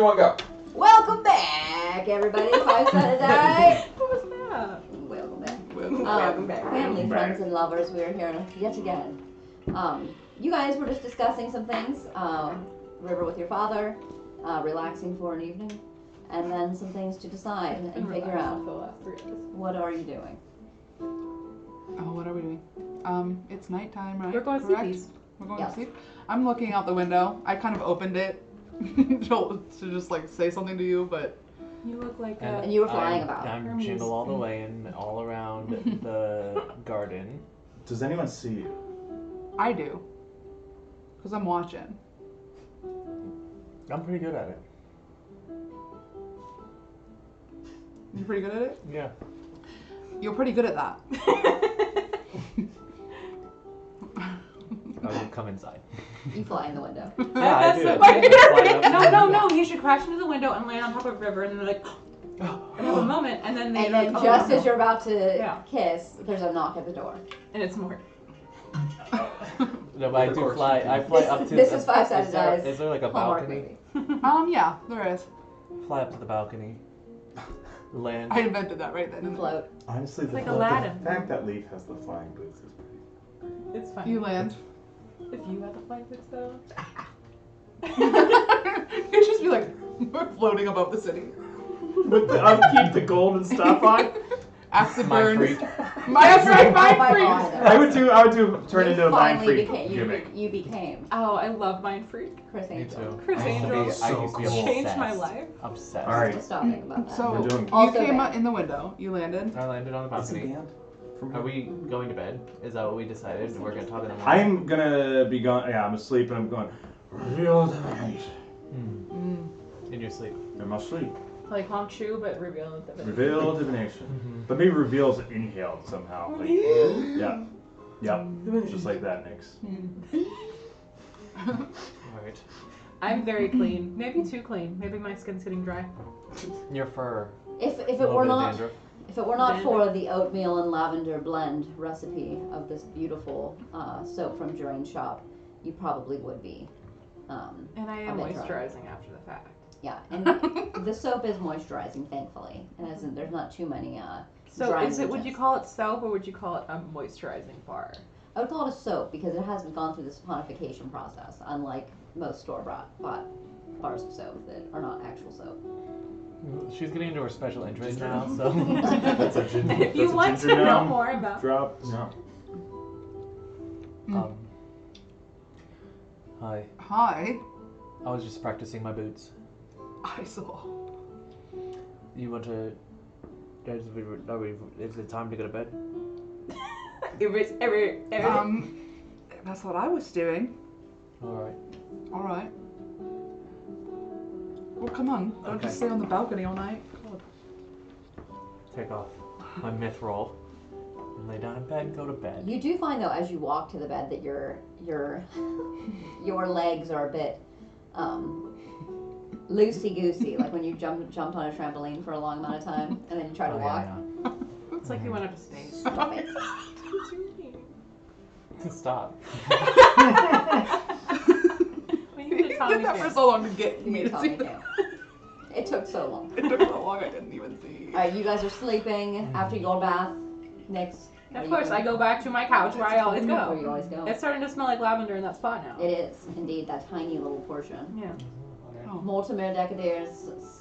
want to go? Welcome back, everybody. Five-sided die. What was that? Welcome back. Welcome back. Family, friends, and lovers, we are here yet again. You guys were just discussing some things. River with your father, relaxing for an evening, and then some things to decide and figure out. The last 3 days. What are you doing? Oh, what are we doing? It's nighttime, right? We're going to Correct? sleep. We're going Yes. to sleep. I'm looking out the window. I kind of opened it to just like say something to you, but You look like And you were flying about. I'm Hermes. jingle all the way and all around the garden. Does anyone see you? I do. Because I'm watching. I'm pretty good at it. You're pretty good at it? Yeah. You're pretty good at that. I will come inside. You fly in the window. Yeah, I That's do. so I weird. fly up to the No, window. you should crash into the window and land on top of River, and then they're like, and have a moment, and then they And then like, just oh, as you're about to Yeah. kiss, there's a knock at the door. and it's more. No, but I do fly. I fly up to. This is five-sided is there- dice. Is there like a Hallmark balcony? movie. Yeah, there is. Fly up to the balcony. Land. I invented that right then. Float. Honestly, like Aladdin. the fact that Leaf has the flying boots is pretty. It's fine. You land. If you had the flight boots though. You'd just be like, we're floating above the city. With the upkeep, the gold and stuff on. Acid My burns. freak. That's right, Oh my my freak. God. I would do turn You into a mind finally freak gimmick. you became Oh, I love Mind Freak. Chris Me Angel. too. Chris I used to be- Angel. I used to be So Changed my obsessed. life. Obsessed. All right. Just stop thinking about that. So We're doing- you Also came bad. out in the window. You landed. I landed on the What's the balcony. band? From Are we going to bed? Is that what we decided? We're gonna talk in the morning. I'm gonna be gone. Yeah, I'm asleep and I'm going. Real divination. In your sleep. In my sleep. Like Hong Chu, but reveal it. Reveal divination. But maybe reveals inhaled somehow. Like, yeah. Yep. Just like that, Nix. Alright. I'm very clean. Maybe too clean. Maybe my skin's getting dry. Your fur. If A it little were bit of not dandruff. if it were not for the oatmeal and lavender blend recipe of this beautiful soap from Drain Shop, you probably would be. And I am moisturizing after the fact. Yeah, and the soap is moisturizing, thankfully, and there's not too many. So drying is it? Would you agents. call it soap or would you call it a moisturizing bar? I would call it a soap because it hasn't gone through the saponification process, unlike most store-bought bars of soap that are not actual soap. She's getting into her special interest now, so. That's a ginger. If you want to know more about. Drop. No. Hi. Hi. I was just practicing my boots. I saw. You want to? Is it time to go to bed? That's what I was doing. All right. All right. Well, come on. Don't Okay. just stay on the balcony all night. Take off my myth roll and lay down in bed and go to bed. You do find though, as you walk to the bed, that your legs are a bit loosey goosey, like when you jumped on a trampoline for a long amount of time and then you try to walk. It's like you went up a stage. Stop it. Stop. We You need a did Tommy that for Camp. so long to get You me need to Tommy see that. Camp. It took so long. It took so long I didn't even see. Alright, you guys are sleeping after your bath. Next. Of course, I go back to my couch where I always Where you go. always go. It's starting to smell like lavender in that spot now. It is indeed that tiny little portion. Yeah. Mortimer Decadere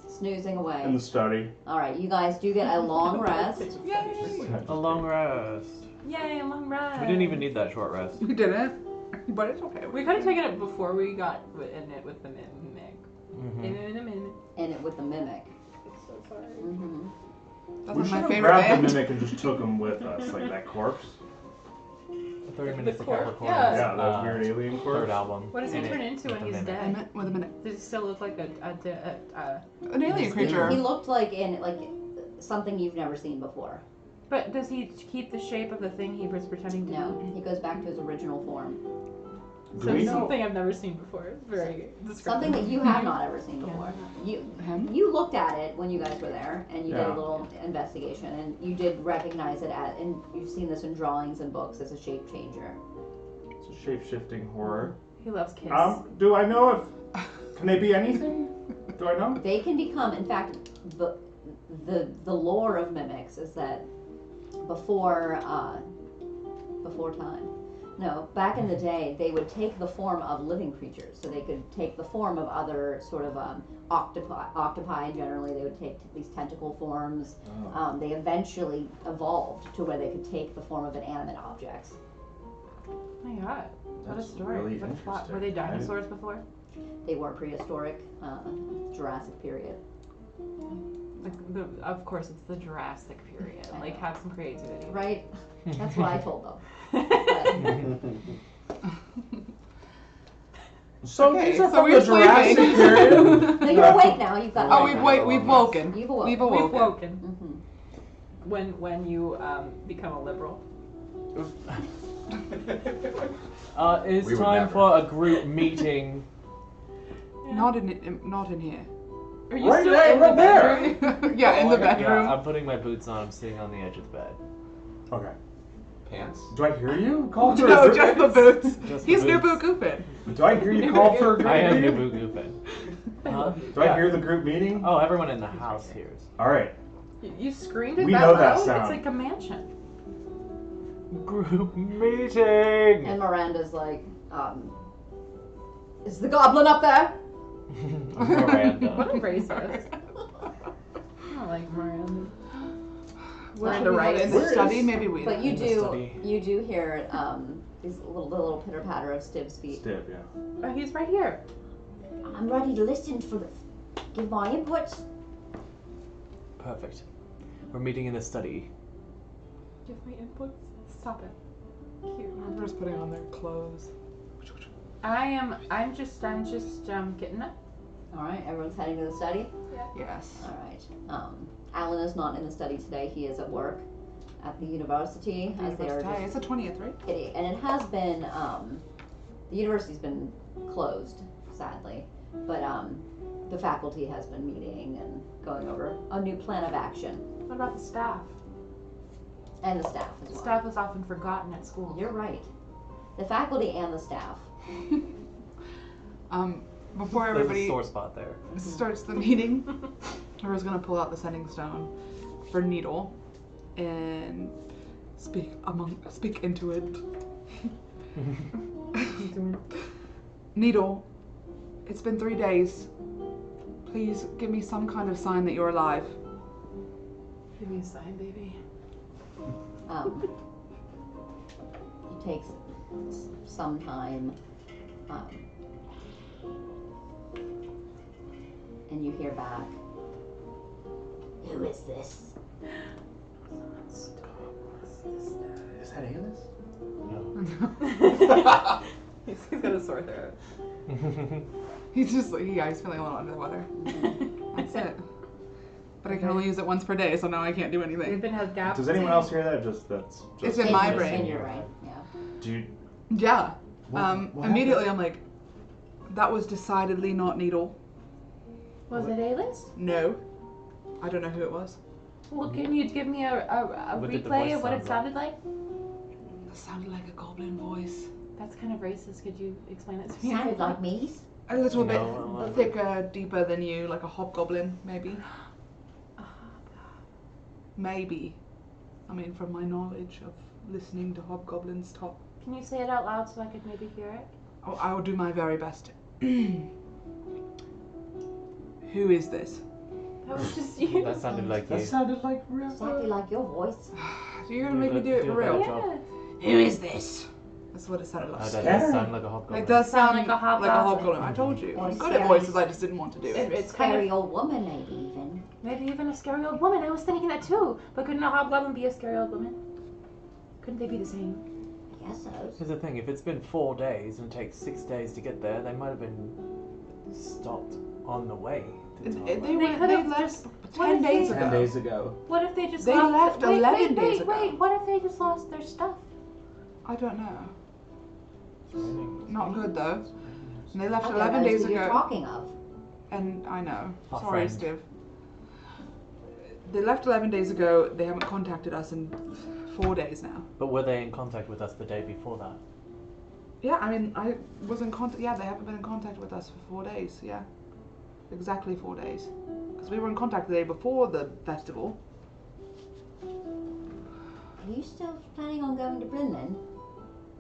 snoozing away. In the study. Alright, you guys do get a long rest. Yay! A long rest. Yay, a long ride. We didn't even need that short rest. We didn't, but it's okay. We could have taken it before we got in it with the mimic. Mm-hmm. In a minute. And it with the mimic. I'm so sorry. Mm-hmm. That's We my should have favorite grabbed band. the mimic and just took him with us, like that corpse. 30 minutes to corpse? Capricorn. Yeah. Yeah, that weird alien corpse. Third album. What does he And turn it- into with when the he's mimic. dead? Wait a minute. Does he still look like An alien creature. He looked like something you've never seen before. But does he keep the shape of the thing he was pretending to No, he goes back to his original form. be? So Do we it's know? something I've never seen before. It's very descriptive. Something that you have not ever seen before. Him? You looked at it when you guys were there, and you did Yeah. a little investigation, and you did recognize it as, and you've seen this in drawings and books as a shape changer. It's a shape-shifting horror. He loves kids. Do I know if can they be anything? do I know? They can become, in fact, the lore of mimics is that before time. No, back in the day, they would take the form of living creatures. So they could take the form of other sort of octopi. Generally, they would take these tentacle forms. Oh. They eventually evolved to where they could take the form of inanimate objects. Oh my god. What a That's story. really What a plot. interesting. Were they dinosaurs before? They were prehistoric, Jurassic period. Of course, it's the Jurassic period. I Like, know. have some creativity. Right? That's what I told them. So Okay, these are so from we're the Jurassic sleeping. period. No, you're awake now. You've got. Oh, light. we've woken. You've awoken. We've We've awoken. woken. Mhm. When you become a liberal. It's We would time never. for a group meeting. Not in here. Are you Right still there, in right the there. bedroom? Yeah, in the Yeah, bedroom. I'm putting my boots on. I'm sitting on the edge of the bed. Okay. Pants? Do I hear you call for a No, group just the meeting? boots. Just the He's boots. Nubu Goofin. Do I hear you call for a group I am meeting? Nubu Goofin. Huh? Do I hear the group meeting? Oh, everyone in the house hears. All right. You screamed it We that know that loud? sound. It's like a mansion. Group meeting! And Miranda's like, is the goblin up there? Miranda. What a racist. I don't like Miranda. What Miranda should we have writes. in the Where study? is- Maybe we. But In the study. you do hear these the little pitter patter of Stiv's feet. Stiv, yeah. Oh, he's right here. I'm ready to listen give my input. Perfect. We're meeting in the study. Give my inputs. Stop it. Cute. We're just putting on their clothes. I'm just getting up. All right, everyone's heading to the study. Yes. All right. Alan is not in the study today. He is at work at the university as they are Hey, it's just the 20th, right? and it has been the university's been closed, sadly, but the faculty has been meeting and going over a new plan of action, What about the staff? and the staff as The well. staff is often forgotten at school. You're right. The faculty and the staff. Before There's a everybody sore spot there. starts the meeting, Laura's gonna pull out the sending stone for Needle and speak into it. Needle, it's been 3 days. Please give me some kind of sign that you're alive. Give me a sign, baby. It takes some time, and you hear back. Who is this? Is that Alis? No. He's got a sore throat. He's just like, yeah, he's feeling a little under the weather. That's it. But I can only use it once per day, so now I can't do We've anything. been held gaps. Does anyone else hear that? That's It's in my your- brain. In your brain, yeah. Do you, Yeah. what Immediately I'm like, that was decidedly not Needle. Was it A-list? No. I don't know who it was. Well, can you give me a What did the replay voice of what it sound sounded like? It sounded like a goblin voice. That's kind of racist. Could you explain it to me? Sounded like me. A little bit No, thicker, deeper than you, like a hobgoblin, maybe. Maybe. I mean, from my knowledge of listening to hobgoblins talk. Can you say it out loud so I could maybe hear it? Oh, I will do my very best. Who is this? That was just you. That sounded like you. that sounded like River. Exactly like your voice. You're gonna make me do it for real. Yeah. Who is this? That's what it sounded Oh, like. that Scary. does sound like a hobgoblin. It does sound Sound like a hobgoblin. hobgoblin. I told you. Or I'm good at scary. voices, I just didn't want to do it. It's kind Scary of old woman, maybe even. maybe even a scary old woman. I was thinking that too. But couldn't a hobgoblin be a scary old woman? Couldn't they be the same? I guess so. Here's the thing, if it's been 4 days and it takes 6 days to get there, they might have been stopped on the way. to They Thailand. left just- 10 days 10 ago. days ago. What if they just They lost left wait, 11 wait, days wait, ago. Wait, what if they just lost their stuff? I don't know. Not good though. And they left I don't 11 know days who you're ago. talking of. And I know. Our Sorry, friend. Steve. They left 11 days ago. They haven't contacted us in 4 days now. But were they in contact with us the day before that? Yeah, I mean, I was in contact. Yeah, they haven't been in contact with us for 4 days. Yeah. exactly 4 days. Because we were in contact the day before the festival. Are you still planning on going to Bryn then?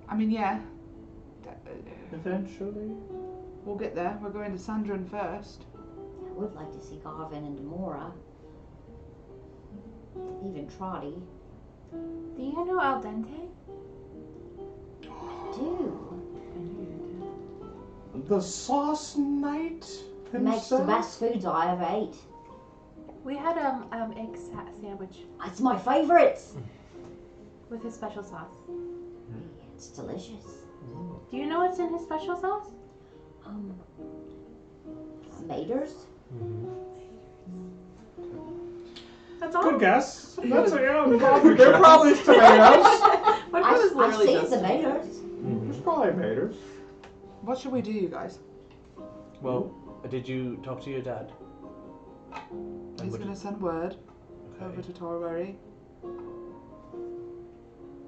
I mean, yeah. Eventually. We'll get there. We're going to Sandrin first. I would like to see Garvin and Demora. Even Trotty. Do you know Al Dente? I do. The Sauce Knight He makes the himself? best foods I ever ate. We had egg sandwich It's my favourite. with his special sauce. It's delicious. Do you know what's in his special sauce? Maters? That's all. Good guess. That's they're probably tomatoes. My brother's I've literally seen just the maters. There's probably maters. What should we do, you guys? Well, did you talk to your dad? He's what going to did- send word over Okay. to Torwary.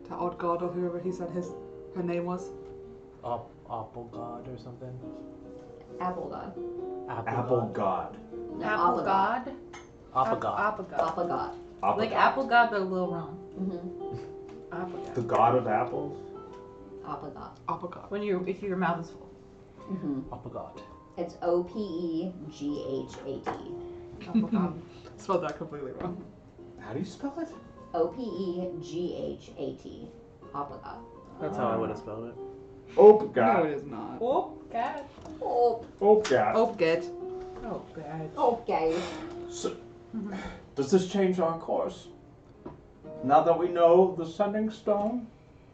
To Oddgod or whoever he said her name was. Apple God or something? Apple God. Apple God. No, Apple God. Apple God. Apple God. Apple God. Apple Like God. Apple God, but a little wrong. Mm-hmm. Apple God. The god of apples. Apple God. Oddgod. When if your mouth is full. Mm-hmm. Apple God. It's OPEGHAT. Apple God. Spelled that completely wrong. How do you spell it? OPEGHAT. Apple God. That's how I would have spelled it. Ope No, God. it is not. Oh God. Oh, Ope God. Oddgod. Oh God. okay. So, does this change our course? Now that we know the sending stone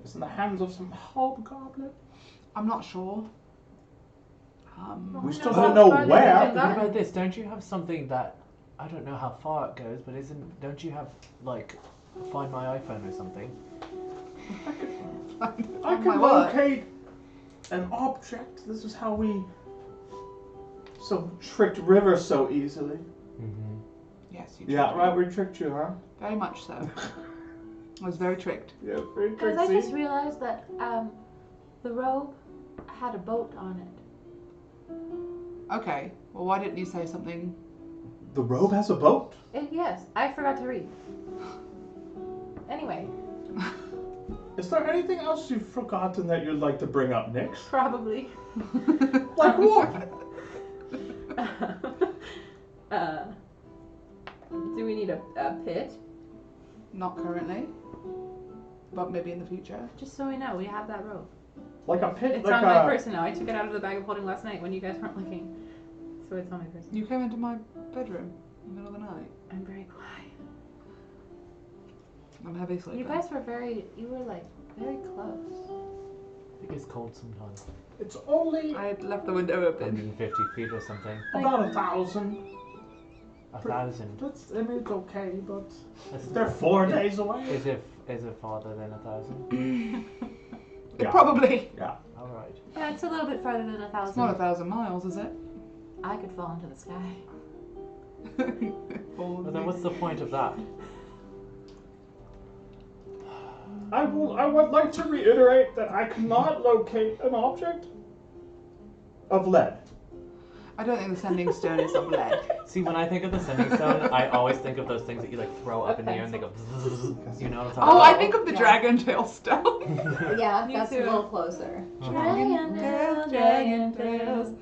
is in the hands of some hobgoblin, I'm not sure. we still How don't know far did where. they What go? about this? Don't you have something that I don't know how far it goes, but don't you have like Find My iPhone or something? I My can what? locate an object. This is how we tricked River so easily. Mm-hmm. Yes, you Yeah, tricked right. me. We tricked you, huh? Very much so. I was very tricked. Yeah, very Guys, I just tricksy. realized that the robe had a boat on it. Okay, well, why didn't you say something? The robe has a boat. Yes, I forgot to read. Anyway, Is there anything else you've forgotten that you'd like to bring up next? probably. Like what? Do we need a pit? Not currently, but maybe in the future. Just so we know, we have that robe. Like a pit? It's like on a... my person now. I took it out of the bag of holding last night when you guys weren't looking. So it's on my person. You came into my bedroom in the middle of the night. I'm very quiet. I'm heavy sleeping. You guys were very close. It gets cold sometimes. It's only I had left the window open. 150 feet or something. about 1,000. 1,000. I mean, it's okay, but That's- they're 4 days away. Is it farther than 1,000? It Yeah. probably. Yeah. All right. Yeah, it's a little bit farther than 1,000. It's not 1,000 miles, is it? I could fall into the sky. But then what's the point of that? I would like to reiterate that I cannot locate an object of lead. I don't think the sending stone is of lead. See, when I think of the sending stone, I always think of those things that you like throw up in the air and they go bzzz, you know what I'm talking Oh, about? I think of the Yeah. dragon tail stone. Yeah, Me that's too. a little closer. Dragon tails, dragon tails.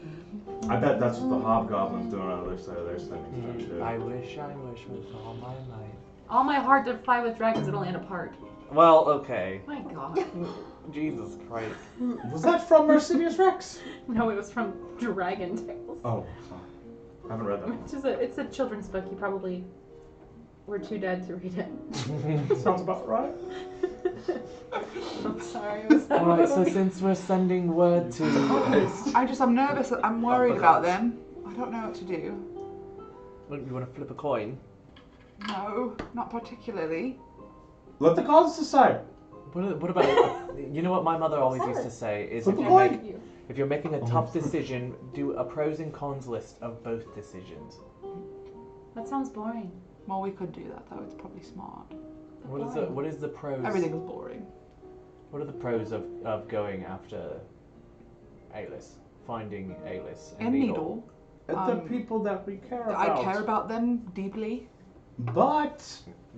I bet that's what the hobgoblins doing on the other side of their sending stone too. I wish with all my might. All my heart to fly with dragons, it'll land apart. Well, okay. My God. Jesus Christ. Was that from Mercedes Rex? No, it was from Dragon Tales. Oh, sorry. I haven't read that Which is it's a children's book. You probably were too dead to read it. one. Sounds about right. I'm sorry. It was that Alright, so movie. since we're sending word to... I'm nervous. I'm worried about them. I don't know what to do. You want to flip a coin? No, not particularly. Let the gods decide. What about... You know what my mother always used to say is Flip a if coin. you're making a tough decision, do a pros and cons list of both decisions. That sounds boring. Well, we could do that though. It's probably smart. What is the pros? Everything's boring. What are the pros of going after Alis? Finding Alis And Needle. the people that we care about. I care about them deeply. But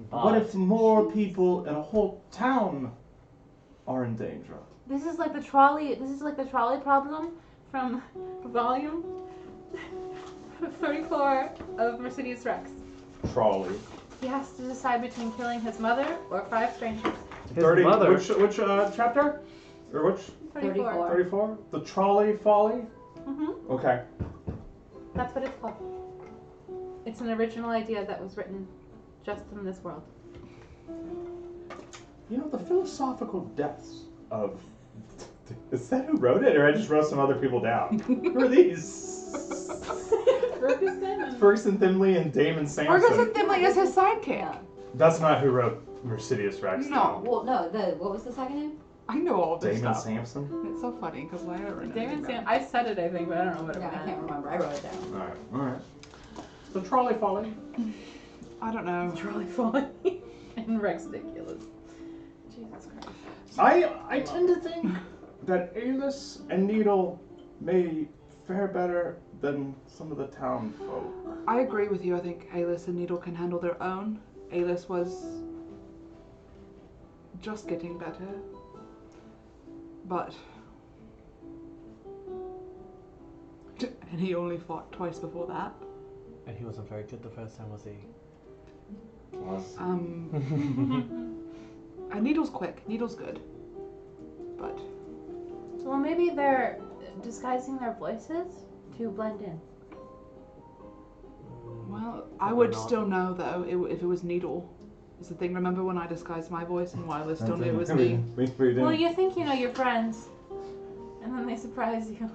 what if more people in a whole town are in danger? This is like the trolley problem from volume 34 of Mercedes Rex. Trolley. He has to decide between killing his mother or 5 strangers. His 30. mother. Which chapter? Or which? 34. 34? The trolley folly? Mm-hmm. Okay. That's what it's called. It's an original idea that was written just in this world. You know, the philosophical depths of... Is that who wrote it? Or I just wrote some other people down? Who are these? Ferguson Thimley and Damon Sampson. Ferguson Thimley is his sidekick. Yeah. That's not who wrote Mercedes Rex. No. Well, no. What was the second name? I know all this Damon stuff. Sampson? It's so funny because I don't remember. Damon Sam. I said it, I think, but I don't know what it Yeah, I meant. can't remember. I wrote it down. Alright. The trolley folly. I don't know. Trolley falling and Rex ridiculous. Jesus Christ. I tend to think that Alis and Needle may fare better than some of the town folk. I agree with you. I think Alis and Needle can handle their own. Alis was just getting better. But... And he only fought twice before that. And he wasn't very good the first time, was he? And Needle's quick. Needle's good. But... Well, maybe they're disguising their voices to blend in. Well, I Probably would not. still know though if it was Needle. Is the thing. Remember when I disguised my voice and Wyler still knew it was me? Well, you think you know your friends, and then they surprise you.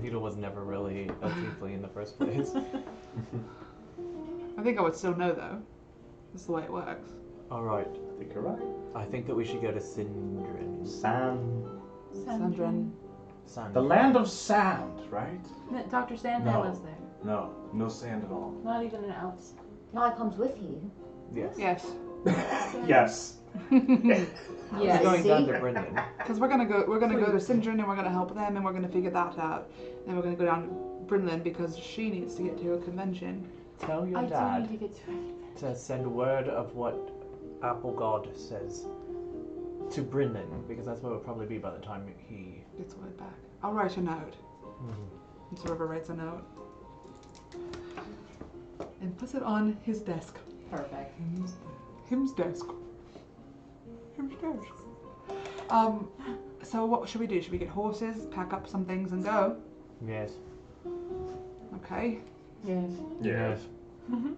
Needle was never really a tiefling in the first place. I think I would still know though. That's the way it works. Alright, I think you're right. I think that we should go to Sindrin. Sandrin. Sand. The land of sand, right? Dr. Sandman No. lives there. No sand at all. Not even an ounce. Now it comes with you. Yes. Yes. Yes. We're Yes. going down See? to Brendan. Because we're gonna go to Sindrin and we're gonna help them and we're gonna figure that out. Then we're gonna go down to Brinlin because she needs to get to a convention. Tell your I do dad need to get to it. to send word of what Apple God says to Brinlin, because that's where it'll probably be by the time he... Gets word back. I'll write a note. And so River writes a note. And puts it on his desk. Perfect. Him's desk. Him's desk. So what should we do? Should we get horses, pack up some things and go? Yes. Okay. Yes. Yes. I'm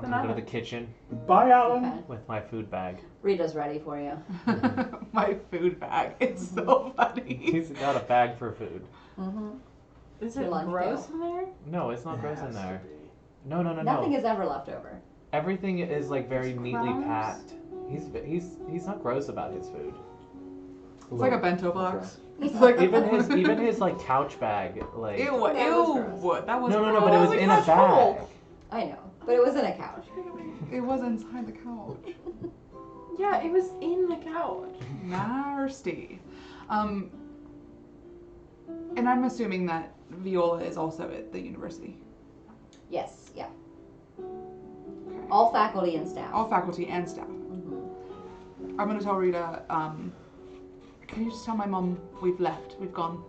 gonna go to the kitchen Bye, Alan. Okay. with my food bag. Rita's ready for you. My food bag. It's so funny. He's got a bag for food. Mm-hmm. Is Your it lunch gross pail. in there? No, it's not gross in Has to there. be. No. Nothing is ever left over. Everything is like very neatly Crumbs? packed. He's not gross about his food. It's like a bento box. It's like Even his like couch bag, like Ew, That was gross. That was no, gross. but it was in a bag. I know, but it was in a couch. It was inside the couch. Yeah, it was in the couch. Nasty. And I'm assuming that Viola is also at the university. Yes, yeah. Okay. All faculty and staff. All faculty and staff. Mhm. I'm gonna tell Rita, can you just tell my mom we've left, we've gone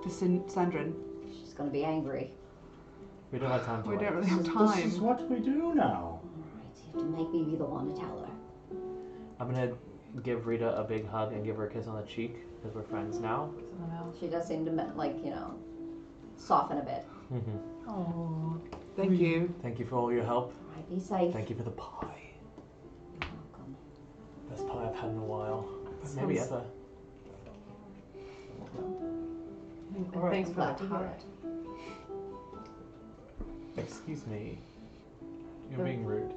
to Sandrin. She's gonna be angry. We don't have time to We wait. don't really have This is time. what we do now. Alright, so you have to make me be the one to tell her. I'm gonna give Rita a big hug and give her a kiss on the cheek because we're friends now. She does seem to, soften a bit. Oh. Thank you. Thank you for all your help. Alright, be safe. Thank you for the pie. You're welcome. Best pie I've had in a while. Maybe Sounds- ever. Alright, Thanks I'm for glad the to hear pie. it. Excuse me. You're being rude.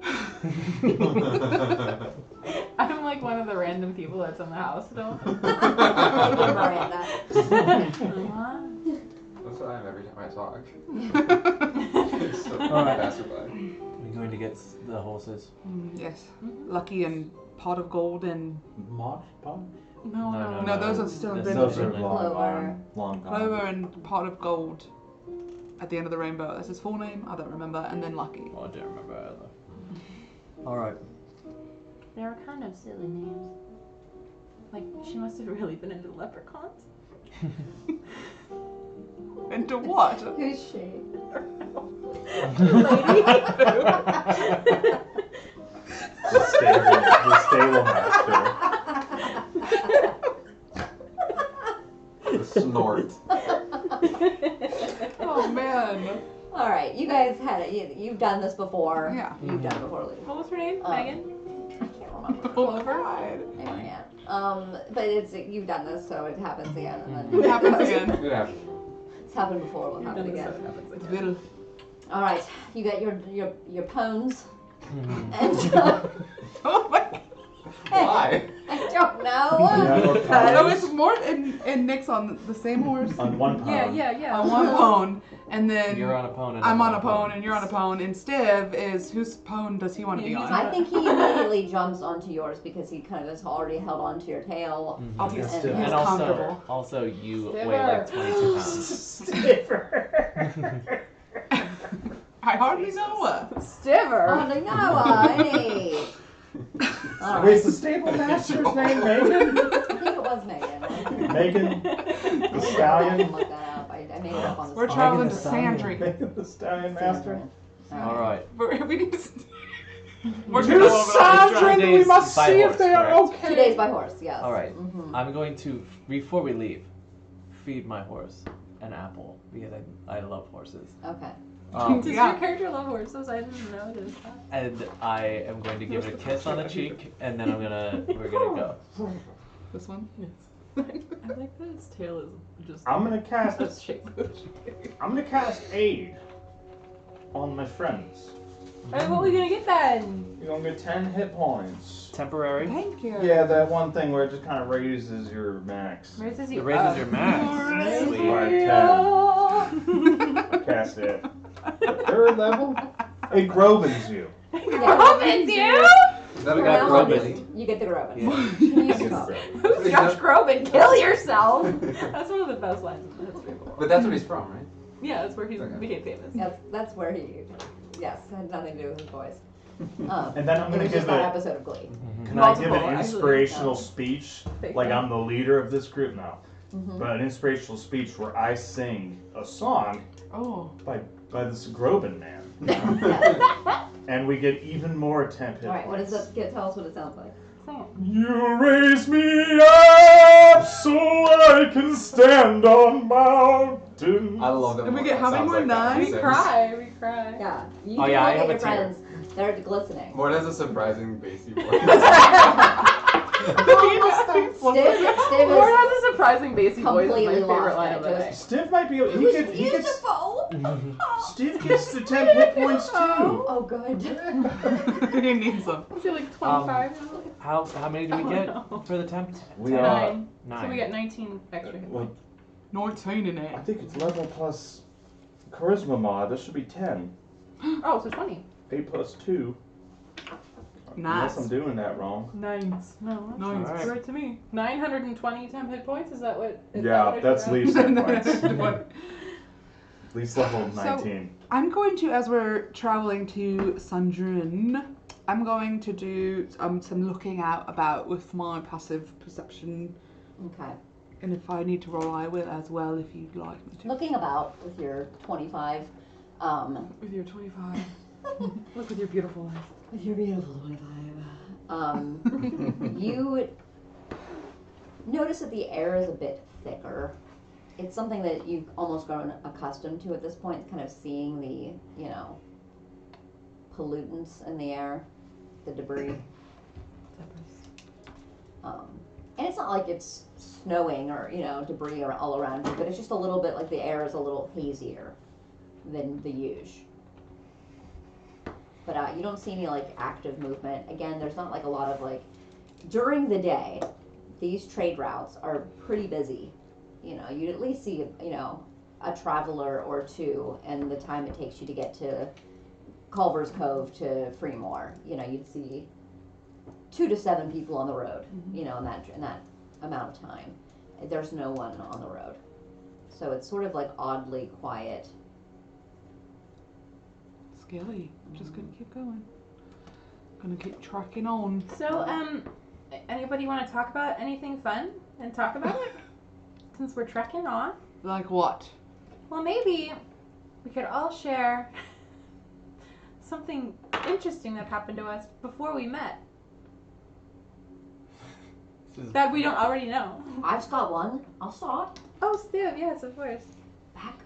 I'm like one of the random people that's in the house still. Miranda. That's what I am every time I talk. Mm-hmm. It's so Alright. passerby. We're going to get the horses. Yes. Lucky and Pot of Gold and... Mod Pod? No, those are still in That's Brinlin. still Those are Brinlin. long Clover. gone. Long gone. Clover and Pot of Gold at the end of the rainbow. That's his full name. I don't remember. And then Lucky. Oh, I don't remember either. All right. They were kind of silly names. Like, she must have really been into leprechauns. Into what? Who's she? The stable master. The snort. Oh man. All right, you guys had it. You've done this before. Yeah. You've done it before, Lee. What was her name? Megan? I can't remember. Oh God. Marianne. But you've done this, so it happens again, and then It happens again. It happened. It's happened before. It will happen again. It's little. All right, you got your pones, Mhm. and Oh my. Why? I don't know. No, it's more and Nick's on the same horse. On one pound. Yeah. On one pone, and then You're on a pone and I'm on a pone, and you're on a pone, and Stiv is whose pone does he want to be Yeah, he's on? I think he immediately jumps onto yours because he kind of has already held onto your tail. I'll be Yeah, still. Stiv. And He's also, comfortable. you Stiver. weigh like 22 pounds. I hardly know her. Stiver. Oh no, hey. All Wait, is right. the stable master's name Megan? I think it was Megan. Megan the I can Stallion? look that up. I made it up on the We're spot. traveling the to Stallion. Sandry. Megan the Stallion Master? All right. We need to. We're To gonna go over the Sandrin, we days must by see horse, if they are correct? okay. 2 days by horse, yes. All right. Mhm. I'm going to, before we leave, feed my horse an apple because I love horses. Okay. Does Yeah. your character love horses? I didn't notice that. And I am going to give it a kiss on the cheek, and then we're gonna go. This one. I like that his tail is just I'm gonna cast a shape. aid on my friends. Alright, what are we gonna get then? You're gonna get 10 hit points. Temporary. Thank you. Yeah, that one thing where it just kind of raises your max. Raises It you raises up. your max. Sweet. By 10. Cast it. The 3rd level, it Grovens you. Robin's you? Is that a For guy now from on, Mini? you get the Groban. Yeah. You go. Who's Josh Groban? Kill yourself! That's one of the best lines in the history of the world. But that's where he's from, right? Yeah, that's where he Okay. became famous. Yes, that's where he. Yes, had nothing to do with his voice. And then I'm it gonna was give just that it. episode of Glee. Can I give Multiple, an actually. inspirational speech? Fake Like one. I'm the leader of this group now. Mhm. But an inspirational speech where I sing a song Oh. by this Groban man. Yes. And we get even more temp hit All right, what points. does that? Tell us what it sounds like. Sing it. You raise me up so I can stand on mountains. I love them. And we get how many Sounds more like that nines? when We he cry, we cry. Yeah. You Oh, can yeah, I look have at a your tear. friends. They're glistening. Mort has a surprising bassy voice. Stiv Lord is has a surprising bassy voice. Is my completely favorite lost line it, of the day. just- Steve might be. It He was gets. beautiful. Steve gets the 10 hit points too. Oh, good. He needs them. Is he like 25? How many do we Oh, get no. for the temp? We 9. 9. So we get 19 extra hit Well, points. 19 in I it. think it's level plus charisma mod. This should be 10. Oh, so 20. 8 plus 2. Nice. Unless I'm doing that wrong. Nines. No, that's Nines. sounds right to me. 920 temp hit points? Is that what? Is that Yeah, what I that's should least hit points. What? Least level So- 19. I'm going to, as we're traveling to Sandrin, I'm going to do some looking out about with my passive perception, Okay. and if I need to roll, I will as well if you'd like me to. Looking about with your 25, With your 25. Look with your beautiful eyes. with your beautiful 25, you notice that the air is a bit thicker. It's something that you've almost grown accustomed to at this point, kind of seeing the, pollutants in the air, the debris. And it's not like it's snowing or, debris all around you, but it's just a little bit like the air is a little hazier than the usual. But you don't see any active movement. Again, there's not a lot of during the day, these trade routes are pretty busy. You'd at least see, a traveler or two, and the time it takes you to get to Culver's Cove to Freemore. You'd see 2 to 7 people on the road. In that amount of time. There's no one on the road, so it's sort of oddly quiet Skilly. I'm just gonna keep going. Gonna keep tracking on. So, anybody want to talk about anything fun and talk about it? Since we're trekking on. Like what? Well, maybe we could all share something interesting that happened to us before we met. That we don't already know. I've got one. I'll start. Oh, Steve, yes, of course. Back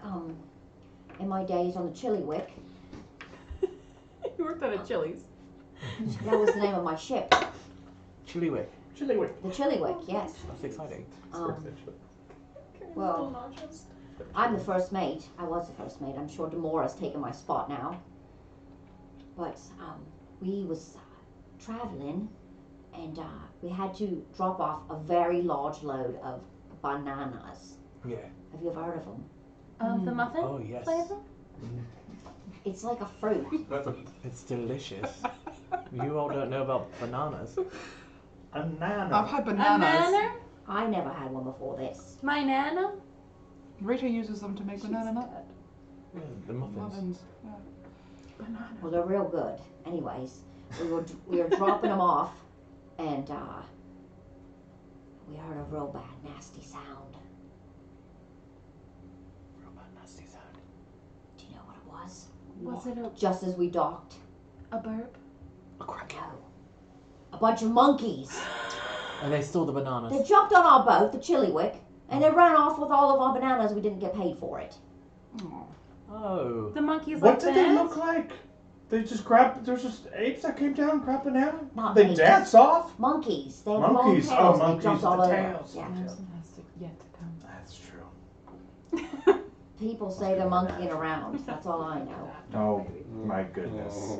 in my days on the Chili Wick, You worked at a Chili's. that was the name of my ship. Chiliwick. Chiliwick. The Chili Wick, yes. That's exciting. Well, I'm the first mate. I was the first mate. I'm sure Demora's taken my spot now. But we was traveling, and we had to drop off a very large load of bananas. Yeah. Have you ever heard of them? The muffin Oh, yes. flavor? It's like a fruit. It's delicious. You all don't know about bananas. A nana. I've had A bananas. nana? I never had one before this. My nana? Rita uses them to make banana nut The muffins. muffins. Yeah. Well, they're real good. Anyways, we were dropping them off, and we heard a real bad, nasty sound. Real bad, nasty sound. Do you know what it was? Was it Just as we docked, a burp? A kraken. no, a bunch of monkeys. And they stole the bananas. They jumped on our boat, the Chili Wick, and they ran off with all of our bananas. We didn't get paid for it. Aw. Oh. The monkeys What like did they bananas? look like? They just grabbed. There's just apes that came down and grabbed banana. Not They apes. dance off. Monkeys. They had Monkeys. long Oh, tails. and monkeys they jumped with all the over. tails. Yeah. Yet to come. That's true. People say they're monkeying around. That's all I know. Oh my goodness.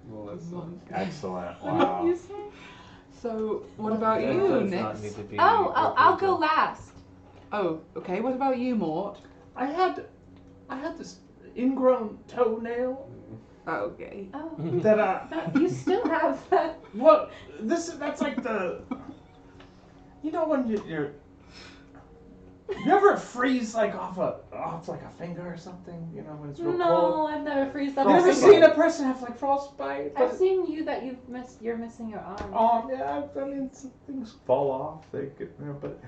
Melissa. Excellent. What Wow. did you say? So, what about That you, does not Nix? need to be I'll go repeated. last. Oh, okay. What about you, Mort? I had this ingrown toenail Okay. Oh, that no, you still have that. what that's like the you know when you're you ever freeze like off like a finger or something, you know, when it's real cold. No, I've never freezed up. You ever Frostbite. seen a person have like frostbite? I've seen you that you're missing your arm. Yeah, I mean, some things fall off. They get, you know, but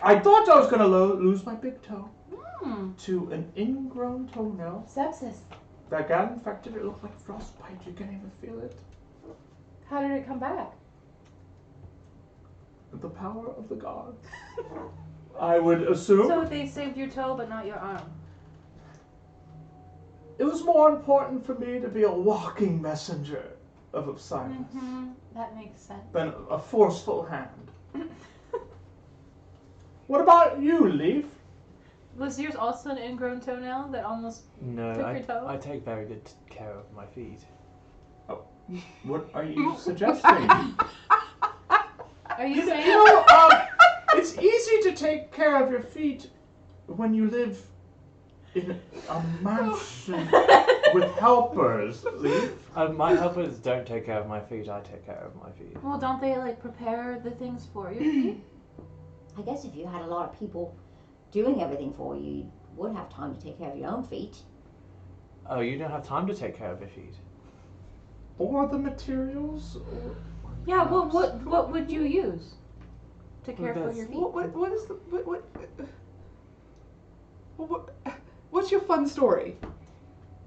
I thought I was gonna lose my big toe to an ingrown toenail Sepsis. that got infected. It looked like frostbite. You can't even feel it. How did it come back? The power of the gods. I would assume. So they saved your toe, but not your arm. It was more important for me to be a walking messenger of Osiris That makes sense. than a forceful hand. What about you, Leaf? Was yours also an ingrown toenail that almost No, took your toe? I take very good care of my feet. What are you suggesting? Are you You saying? know, it's easy to take care of your feet when you live in a mansion with helpers, Leaf. My helpers don't take care of my feet, I take care of my feet. Well, don't they like prepare the things for you? I guess if you had a lot of people doing everything for you, you would have time to take care of your own feet. Oh, you don't have time to take care of your feet? Or the materials. Or Yeah. Well, what would you use to care for that's- your feet? What is the what's your fun story?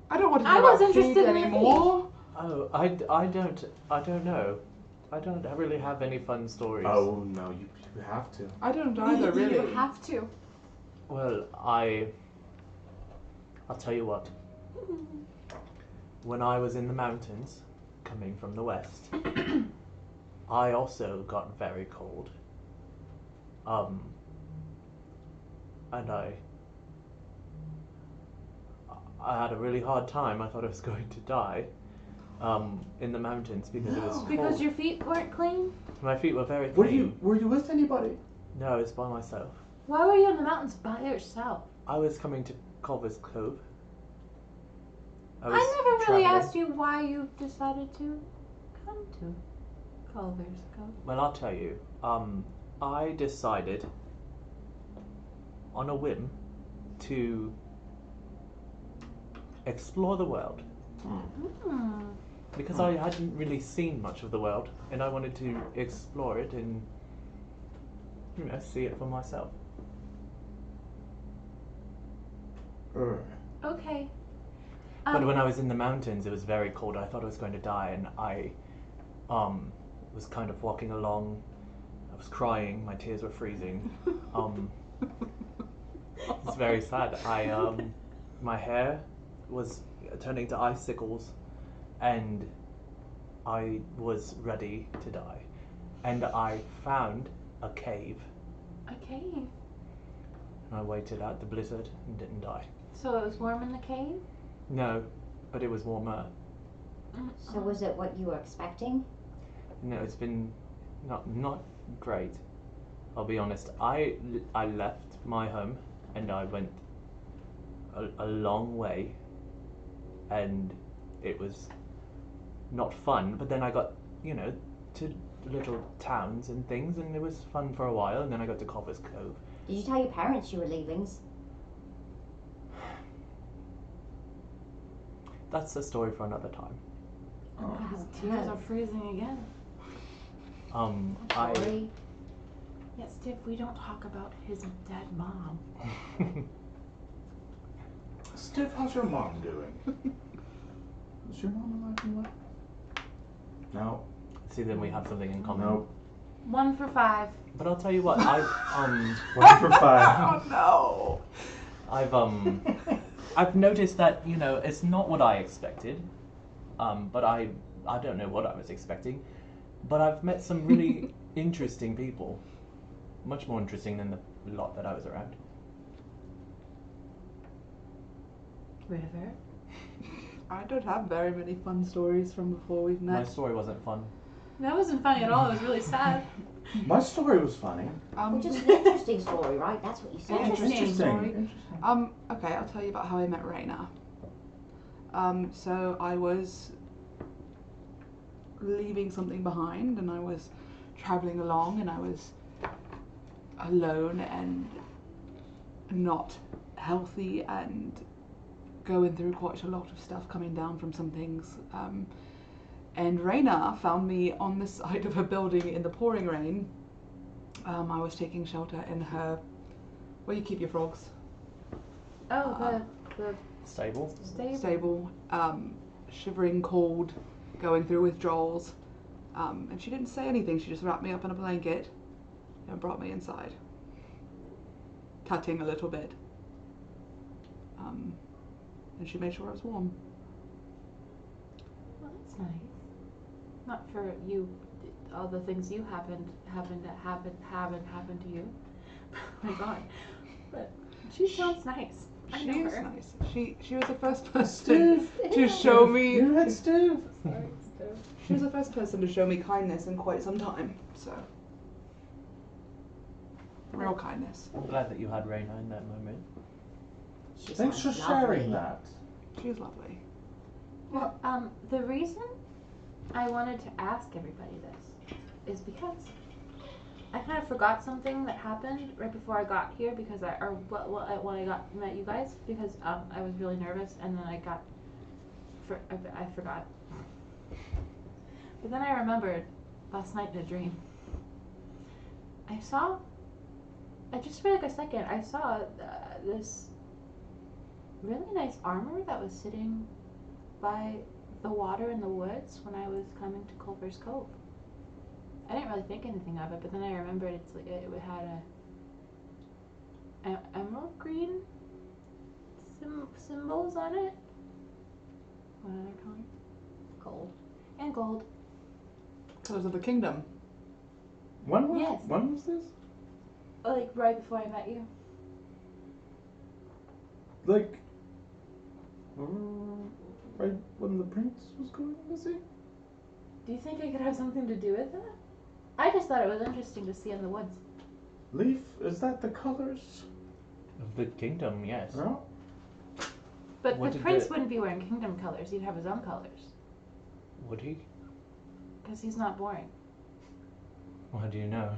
I don't want to I know was about feet interested in your anymore. Oh, I don't know. I don't really have any fun stories. Oh no, you have to. I don't either, really. You have to. Well, I'll tell you what. When I was in the mountains, coming from the west, I also got very cold. And I had a really hard time. I thought I was going to die. In the mountains because it was cold. Because your feet weren't clean? My feet were very clean. Were you with anybody? No, it's by myself. Why were you in the mountains by yourself? I was coming to Culver's Cove. I never really traveling. asked you why you decided to come to Culver's Cove. Well, I'll tell you. I decided on a whim to explore the world, Hmm. Because I hadn't really seen much of the world, and I wanted to explore it and, see it for myself. Okay. But when I was in the mountains, it was very cold. I thought I was going to die, and I was kind of walking along. I was crying. My tears were freezing. It's very sad. My hair was turning to icicles, and I was ready to die. And I found a cave. A cave. And I waited out the blizzard and didn't die. So it was warm in the cave? No, but it was warmer. So was it what you were expecting? No, it's been not great. I'll be honest. I left my home and I went a long way, and it was not fun. But then I got to little towns and things, and it was fun for a while. And then I got to Copper's Cove. Did you tell your parents you were leaving? That's a story for another time. His tears are freezing again. Sorry. Yes, Steve, we don't talk about his dead mom. Steve, how's your mom doing? Is your mom alive and well? No. See, then we have something in common. Nope. 1 for 5. But I'll tell you what, 1 for 5. Oh no! I've noticed that it's not what I expected, but I don't know what I was expecting, but I've met some really interesting people, much more interesting than the lot that I was around. River? I don't have very many fun stories from before we've My met. story wasn't fun. That wasn't funny at all. It was really sad. My story was funny. Which is an interesting story, right? That's what you said. Interesting. Okay, I'll tell you about how I met Raina. So I was leaving something behind, and I was traveling along, and I was alone and not healthy and going through quite a lot of stuff, coming down from some things. And Raina found me on the side of a building in the pouring rain. I was taking shelter in her, where you keep your frogs. Oh, the Stable? Stable, shivering cold, going through withdrawals. And she didn't say anything, she just wrapped me up in a blanket and brought me inside. Cutting a little bit. And she made sure I was warm. Well, that's nice. Not for you, all the things you haven't happened to you. Oh my God. But she sounds nice. I know She is her. nice. She was the first person to show me. You had Steve. Sorry, Steph. She was the first person to show me kindness in quite some time. So, real kindness. I'm glad that you had Raina in that moment. She Thanks for sounds sharing lovely. that. She was lovely. Well, the reason I wanted to ask everybody this is because I kind of forgot something that happened right before I got here when I met you guys, because I was really nervous, and then I forgot. But then I remembered last night in a dream. Just for like a second, I saw this really nice armor that was sitting by the water in the woods when I was coming to Culver's Cove. I didn't really think anything of it, but then I remembered it had a emerald green symbols on it. What other color? Gold. And gold. Colors of the Kingdom. When was Yes. When was this? Like right before I met you. Like, right when the prince was going missing? Do you think I could have something to do with that? I just thought it was interesting to see in the woods. Leaf, is that the colors? Of the kingdom, yes. No? But What the did prince the- wouldn't be wearing kingdom colors. He'd have his own colors. Would he? Because he's not boring. How do you know?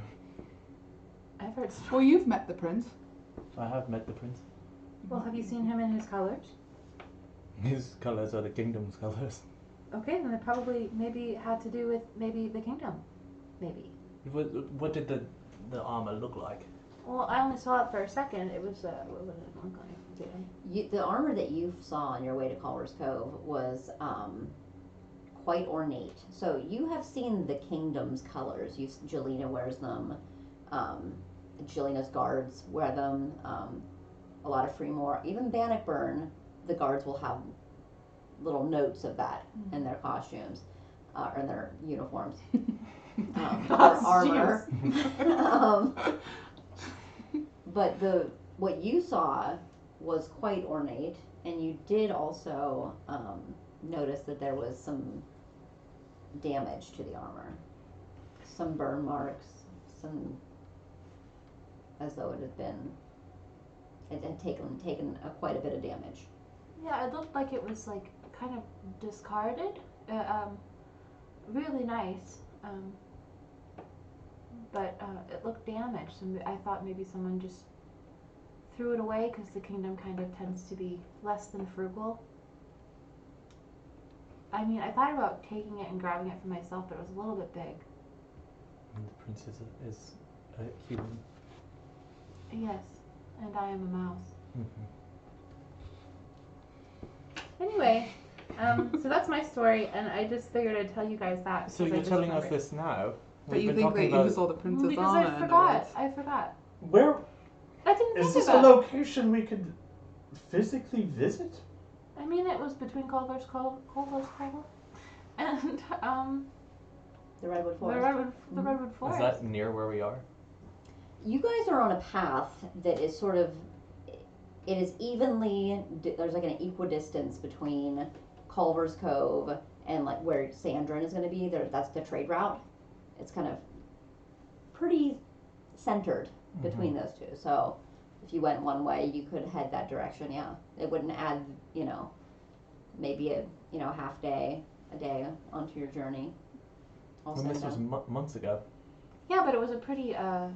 I've heard stories. Well, you've met the prince. I have met the prince. Well, have you seen him in his colors? His colors are the kingdom's colors. Okay, then it probably maybe had to do with maybe the kingdom. Maybe. What did the armor look like? Well, I only saw it for a second. It was, what did it look like? The armor that you saw on your way to Culver's Cove was quite ornate. So you have seen the kingdom's colors. Jelena wears them. Jelena's guards wear them. A lot of Freemore, even Bannockburn, the guards will have little notes of that in their costumes, or in their uniforms, or armor. But what you saw was quite ornate, and you did also notice that there was some damage to the armor, some burn marks, as though it had taken quite a bit of damage. Yeah, it looked like it was like kind of discarded. Really nice, but it looked damaged, and I thought maybe someone just threw it away because the kingdom kind of tends to be less than frugal. I mean, I thought about taking it and grabbing it for myself, but it was a little bit big. And the princess is a human. Yes, and I am a mouse. Mm-hmm. Anyway, so that's my story, and I just figured I'd tell you guys that. So because I you're just telling us remembered. this now? But We've you been think talking that about you saw the princess Because armor I in the forgot. woods. I forgot. Where I didn't is think this of a that. location we could physically visit? I mean, it was between Culver's Cove, and The Redwood the Forest. Redwood Forest. Is that near where we are? You guys are on a path that is sort of, it is evenly, there's like an equidistance between Culver's Cove and like where Sandrin is going to be. That's the trade route. It's kind of pretty centered between those two. So if you went one way, you could head that direction. Yeah, it wouldn't add, maybe a half day, a day onto your journey. Well, this was months ago. Yeah, but it was a pretty how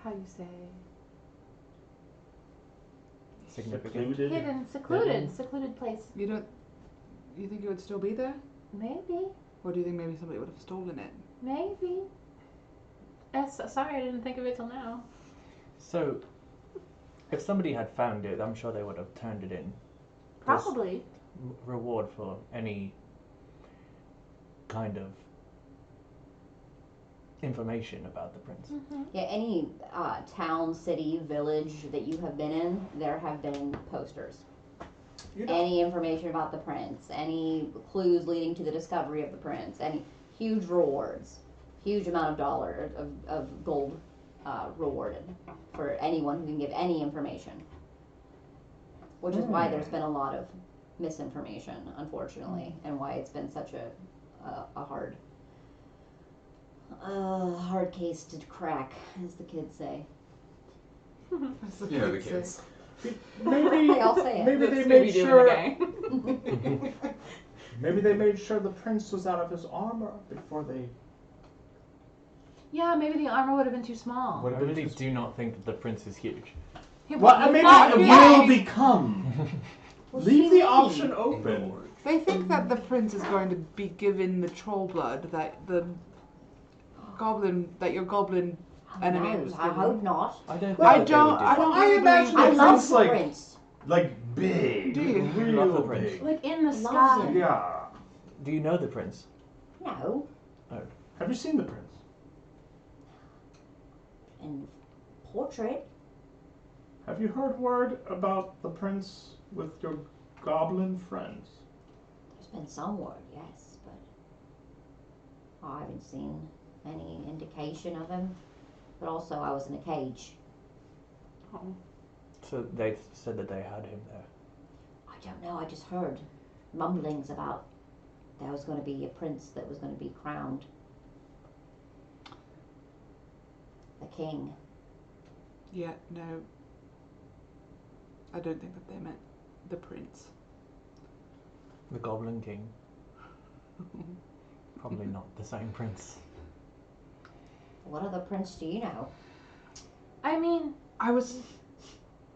you say Significant. hidden, secluded place. You think it would still be there? Maybe, Or do you think maybe somebody would have stolen it? maybe. Sorry, I didn't think of it till now. So, if somebody had found it, I'm sure they would have turned it in. Probably. Reward for any kind of information about the prince. Yeah, any town, city, village that you have been in, there have been posters. Any information about the prince, any clues leading to the discovery of the prince, any huge rewards, huge amount of dollars of gold rewarded for anyone who can give any information. Which is why there's been a lot of misinformation, unfortunately, and why it's been such a hard case to crack, as the kids say. Yeah, the kids. Maybe They all say it. maybe they That's made Scooby-Doo sure. in the gang. Maybe they made sure the prince was out of his armor before they. Yeah, maybe the armor would have been too small. Would I have been really too- do not think that the prince is huge. Well, maybe not it really. will become. Well, Leave she the option open. They think that the prince is going to be given the troll blood that your goblin enemy No, was I given. hope not. I don't. Well, think that they would do I that. don't I really imagine I the love prince the like prince. big, Do you? Love real the prince. big. Like in the Loves sky. him. Yeah. Do you know the prince? No, Have you seen the prince? and portrait. Have you heard word about the prince with your goblin friends? There's been some word, yes, but I haven't seen any indication of him. But also, I was in a cage. So they said that they had him there. I don't know. I just heard mumblings about there was going to be a prince that was going to be crowned the king. Yeah, no. I don't think that they meant the prince. The Goblin King. Probably not the same prince. What other prince do you know? I mean,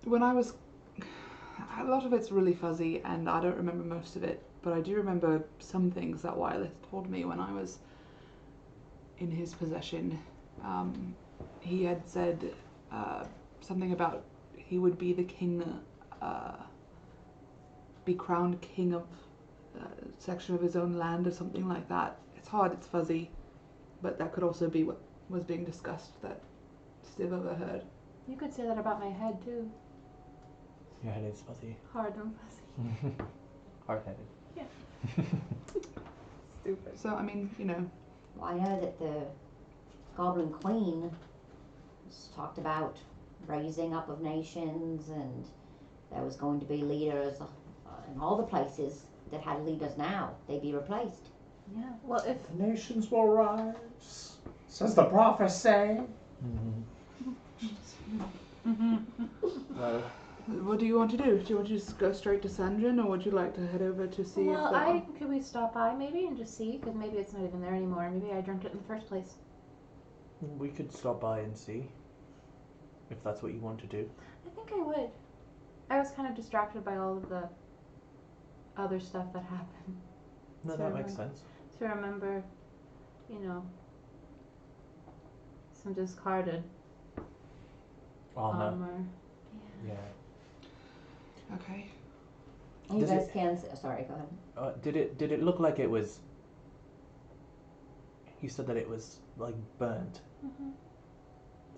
When I was A lot of it's really fuzzy, and I don't remember most of it, but I do remember some things that Wyleth told me when I was in his possession. He had said something about he would be the king, be crowned king of a section of his own land or something like that. It's hard, it's fuzzy, but that could also be what was being discussed that Stiv overheard. You could say that about my head too. Your head is fuzzy. Hard and fuzzy. Hard-headed. Stupid. So, I mean, you know. Well, I know that the Goblin Queen talked about raising up of nations, and there was going to be leaders in all the places that had leaders now. They'd be replaced. Yeah. Well, if The nations will rise, says the prophecy. Well, What do you want to do? Do you want to just go straight to Sandrin, or would you like to head over to see well, if could we stop by maybe and just see? Because maybe it's not even there anymore. Maybe I dreamt it in the first place. we could stop by and see if that's what you want to do. I think I would. I was kind of distracted by all of the other stuff that happened. No, So that makes remember- sense. To remember, you know, some discarded armor. Yeah. Okay. You Does guys it- can. Sorry, go ahead. Did it look like it was? You said that it was like burnt, Mm-hmm.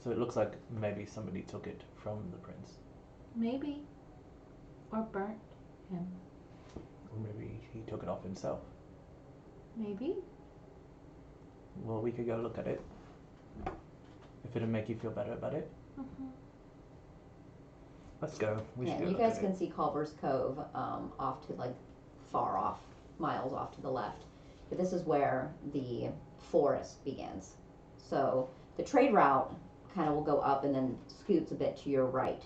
so it looks like maybe somebody took it from the prince, Maybe. Or burnt him. or maybe he took it off himself. Maybe. Well, we could go look at it. If it'll make you feel better about it, Mm-hmm. let's go. We Yeah, should go you look guys at can it. see Culver's Cove off to like far off, miles off to the left. But this is where the forest begins. So the trade route kind of will go up and then scoots a bit to your right,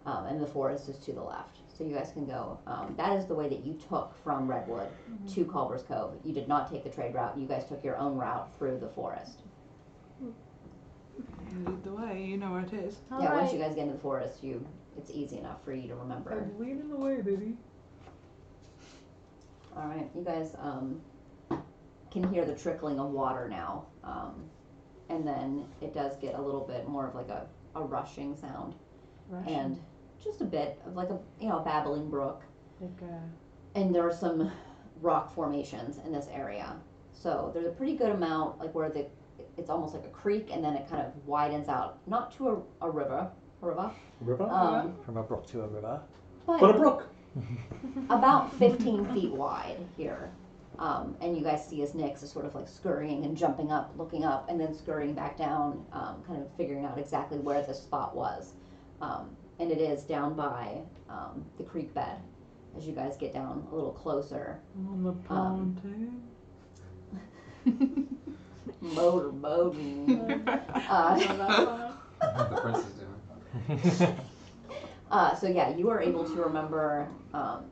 and the forest is to the left. So you guys can go. That is the way that you took from Redwood to Culver's Cove. You did not take the trade route. You guys took your own route through the forest. Lead the way. You know where it is. Yeah, once you guys get into the forest, it's easy enough for you to remember. leading the way, baby. All right, you guys can hear the trickling of water now, and then it does get a little bit more of like a rushing sound, and just a bit of like a babbling brook, and there are some rock formations in this area. So there's a pretty good amount, like where it's almost like a creek, and then it kind of widens out, not to a river, River? From a brook to a river. But a brook. about 15 feet wide here. And you guys see as Nyx is sort of like scurrying and jumping up, looking up, and then scurrying back down, kind of figuring out exactly where this spot was. And it is down by the creek bed. As you guys get down a little closer. On the pontoon. Motorboating. The prince is doing. So yeah, you are able to remember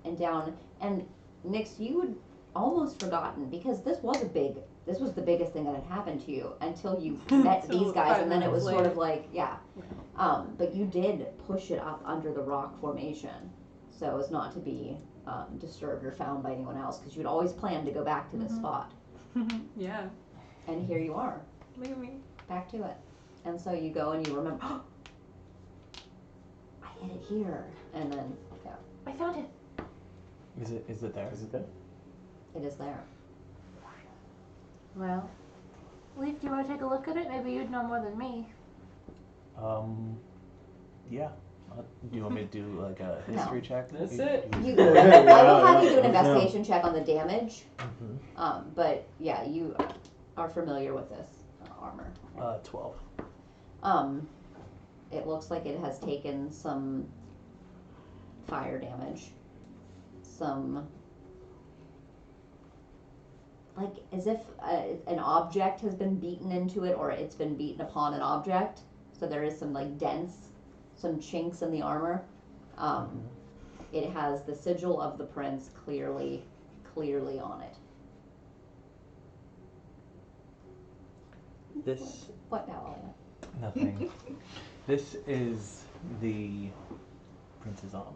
and down. And Nyx, you had almost forgotten, because this was the biggest thing that had happened to you until you met Until these guys, 5 and then it was minutes sort of later. like, yeah. But you did push it up under the rock formation so as not to be disturbed or found by anyone else, because you'd always planned to go back to this spot. Yeah. And here you are, Look at me. back to it. And so you go and you remember, oh, I hid it here. And then, yeah, I found it. Is it there? Is it there? it is there. Well, Leaf, do you want to take a look at it? Maybe you'd know more than me. Yeah. Do you want me to do like a history check? That's You- it. you- I will have you do an Yeah. investigation check on the damage. Mhm. But yeah, you are familiar with this armor. 12. It looks like it has taken some fire damage, some, like as if an object has been beaten into it, or it's been beaten upon an object. So there is some like dents, some chinks in the armor. It has the sigil of the prince clearly on it. This What now, Elena? nothing. This is the Prince's armor?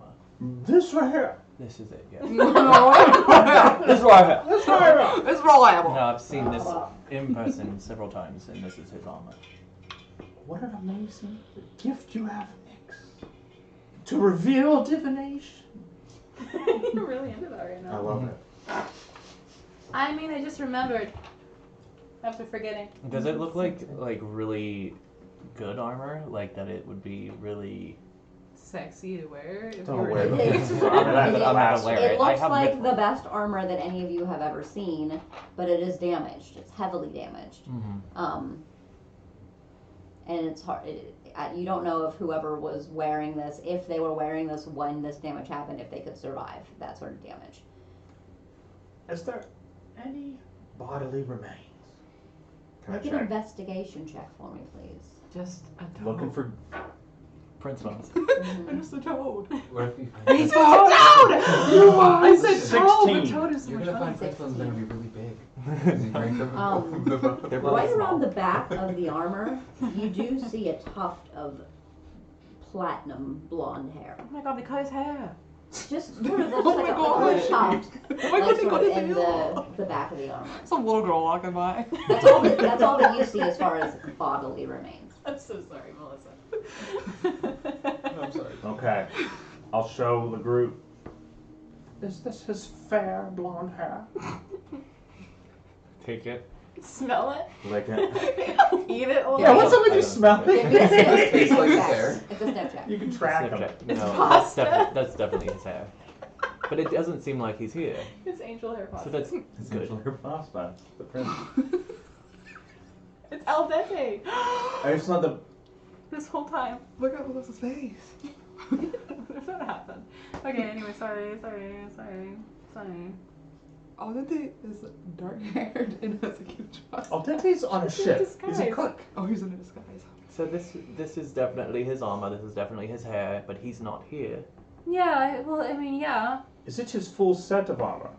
This right here. This is it, yes. This right here. This right here. It's reliable. No, I've seen this in person several times, and this is his armor. What an amazing gift you have, Nix. To reveal divination. You're really into that right I now. love it. I mean, I just remembered after forgetting. Does it look like really good armor? Like that it would be really... Sexy to wear. If Don't you were wear to- the It- pieces on it. I'm not gonna wear It it. I looks have like mithril. the best armor that any of you have ever seen, but it is damaged. It's heavily damaged. And it's hard. You don't know if whoever was wearing this, if they were wearing this when this damage happened, if they could survive that sort of damage. Is there any bodily remains? Can I Make an check? investigation check for me, please. Just a toad. Looking for. Prince bones. I'm just a toad. What if you find He's a Prince- toad! You are! I said toad, 16. but toad is so You're much gonna fun. find Prince Bones that are gonna be really big. Because you drank them. They're Right really around small. the back of the armor, you do see a tuft of platinum blonde hair. Oh my god, they cut his hair. Just sort of looks Oh like my a God. little tuft, Oh my like god, they sort got of his in hair. the back of the armor. Some little girl walking by. That's all that you see as far as bodily remains. I'm so sorry, Melissa. I'm sorry. Okay. I'll show the group. Is this his fair blonde hair? Take it. Smell it? Lick it. Eat it? Yeah, I want somebody I to don't smell think Give me a it. sniff Tastes like his check. hair. It's a sniff check. You can track him. Snapchat. It's No, pasta. that's definitely his hair. But it doesn't seem like he's here. It's angel hair So pasta. that's It's good. actually her pasta. The prince. It's al dente. It's not the. This whole time. Look at Melissa's face. If that happened. Okay, anyway, sorry. Oh, that they is dark haired and has a huge bust. Al dente's on a ship. He's a Disguise. cook. Oh, he's in a disguise. So this is definitely his armor. This is definitely his hair, but he's not here. Yeah, well, I mean, yeah. Is it his full set of armor?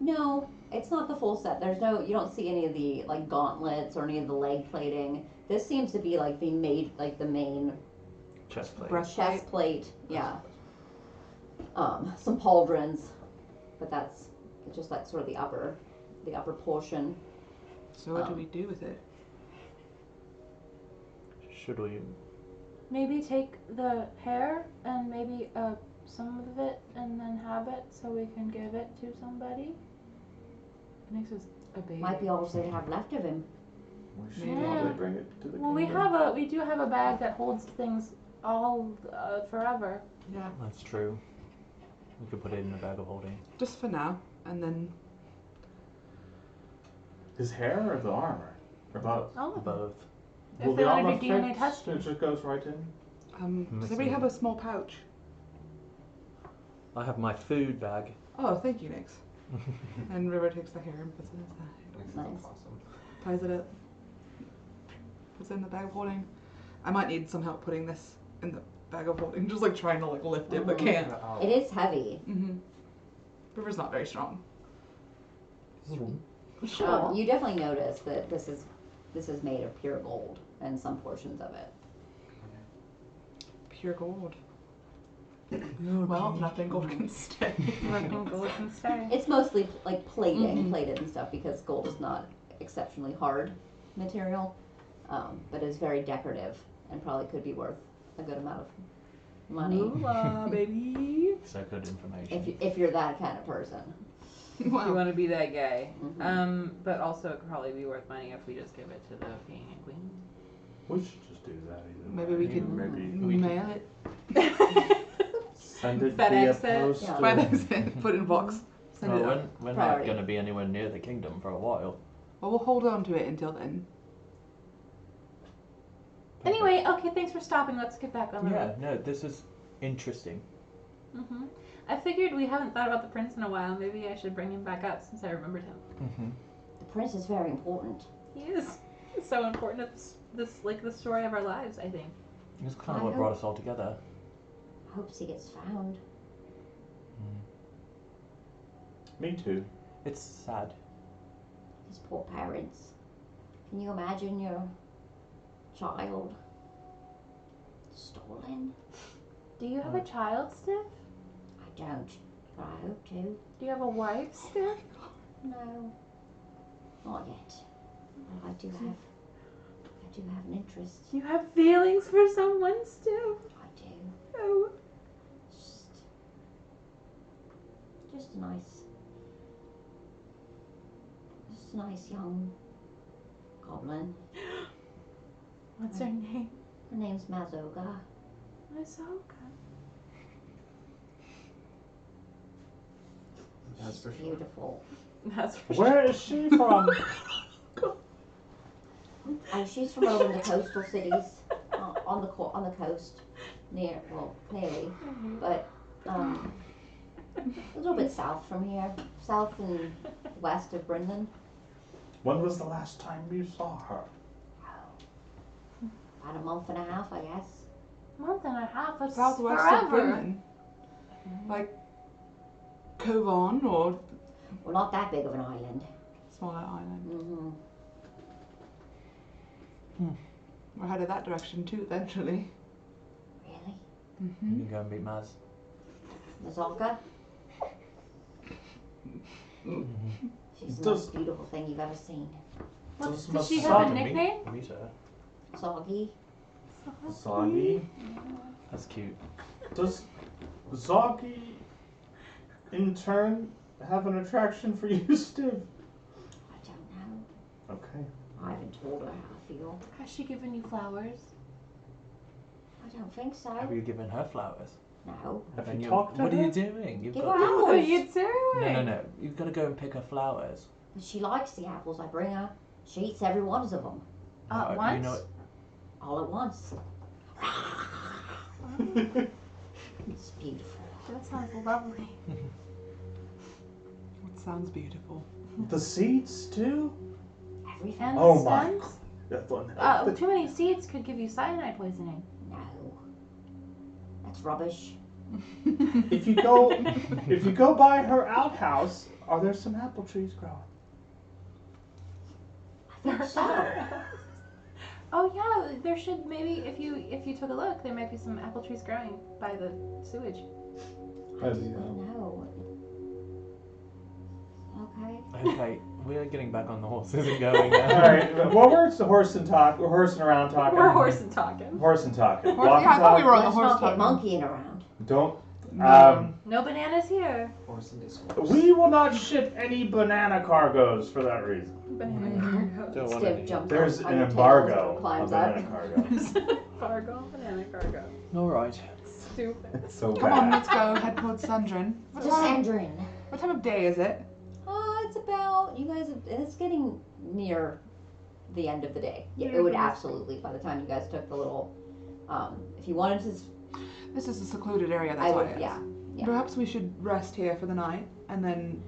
No, it's not the full set. You don't see any of the like gauntlets or any of the leg plating. This seems to be like the main Chest plate. Breastplate. chest plate. Yeah. Some pauldrons, but that's just like sort of the upper portion. So what do we do with it? Should we? Maybe take the hair and maybe some of it and then have it so we can give it to somebody. Nix is a baby. Might be all they have left of him. We should Yeah. probably bring it to the Well, kingdom. we do have a bag that holds things all forever. Yeah, That's true. We could put it in a bag of holding. just for now, and then His hair or the armor? Or both? All of them. Both. If Will they the want to armor do DNA fit? testing. It just goes right in. does anybody have a small pouch? I have my food bag. Oh, thank you, Nix. And River takes the hair and puts it inside. Nice. Awesome. Ties it up. Puts it in the bag of holding. I might need some help putting this in the bag of holding. Just like trying to like lift it, but can't. It is heavy. Mm-hmm. River's not very strong. You definitely notice that this is made of pure gold and some portions of it. Pure gold. Well, nothing gold can stay. Nothing gold can stay. It's mostly like plated and stuff because gold is not exceptionally hard material, but is very decorative and probably could be worth a good amount of money Moolah, baby. So good information. if you're that kind of person. If you Wow. want to be that guy. Mhm. But also it could probably be worth money if we just give it to the king and queen. We should just do that. Either Maybe way. we could Maybe mail it. send it FedEx via it. post. Yeah. or- FedEx it. Put it in a box. Send Well, it up. we're not Priority. going to be anywhere near the kingdom for a while. Well, we'll hold on to it until then. Anyway, okay, thanks for stopping. Let's get back on the Yeah, no, this is interesting. Mm-hmm. I figured we haven't thought about the prince in a while. Maybe I should bring him back up since I remembered him. Mm-hmm. The prince is very important. He is so important to this like the story of our lives, I think. It's kind of I what know. brought us all together. Hopes he gets found. Me too. It's sad. His poor parents. Can you imagine your child stolen? Do you have a child, Stiff? I don't, but I hope to. Do you have a wife, Stiff? No, not yet. But I do have an interest. You have feelings for someone, Stiff? I do. Oh. Just a nice young goblin. What's her name? Her name's Mazoga. Mazoka. That's for She's sure. beautiful. That's for Where is she from? She's from over in the coastal cities, on the coast, clearly, but a little bit south from here, south and west of Brendan. When was the last time you saw her? About a month and a half, I guess. Month and a half. That's Southwest of forever. Brennan. Like Kovan or Well, not that big of an island. smaller island. Mm-hmm. We're headed that direction too eventually. Really? You Mm-hmm. can go and meet Maz. Mazalka? Mm-hmm. She's the most beautiful thing you've ever seen. Does she have a nickname? Meet her. Soggy. Zoggy? That's cute. Does Zoggy, in turn, have an attraction for you, Stiv? I don't know. Okay. I haven't told her how I feel. Has she given you flowers? I don't think so. Have you given her flowers? No. Have Then you you- talked to What her? are you doing? You've Give got her to... What are apples. you doing? No. You've got to go and pick her flowers. She likes the apples I bring her. She eats every one of them. At You once? know, All at once. It's beautiful. That sounds lovely. It sounds beautiful. The seeds, too? Everything. And Oh the my stems? That one. Too many seeds could give you cyanide poisoning. No. That's rubbish. If you go by her outhouse, are there some apple trees growing? I think so. Oh yeah, there should maybe if you took a look, there might be some apple trees growing by the sewage. I just don't know. Okay. okay, we're getting back on the horses and going now. Alright, well, we're horsing around talking. We're horse and talking. Horsing talking. Horse- yeah, I thought we were on the Let's horse not get talking. monkeying around. Don't. No bananas here. Horse and discourse. We will not ship any banana cargoes for that reason. Banana cargo. Don't want Stiff any. jumps There's on an your tail embargo and on climbs up. banana cargoes. Cargo, banana cargo. All right. Stupid. It's so Come on, bad. let's go head towards Sandrin. To Sandrin. What time of day is it? It's about, you guys, it's getting near the end of the day. Yeah, Near it would the- absolutely, by the time you guys took the little, if you wanted to, This is a secluded area, that's I why would, it is. yeah. Perhaps we should rest here for the night and then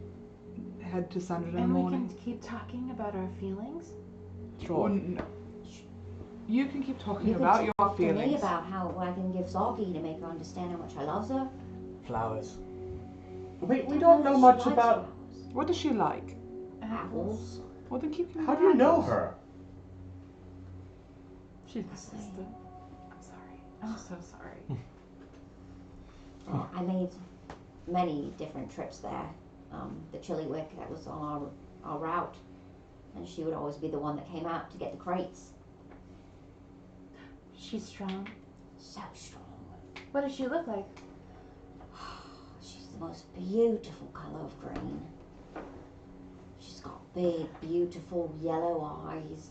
head to Sandrin in the And we morning. can keep talking about our feelings. Sure. You can keep talking You can about your talk to me feelings. about what I can give Zoggy to make her understand how much I love her. Flowers. Wait, we don't know She much likes about. flowers. What does she like? Apples. Well, then keep. How do you know her? She's persistent. I'm sorry. I'm so sorry. I made many different trips there. The Chillywick, that was on our route. And she would always be the one that came out to get the crates. She's strong. So strong. What does she look like? She's the most beautiful colour of green. She's got big, beautiful yellow eyes.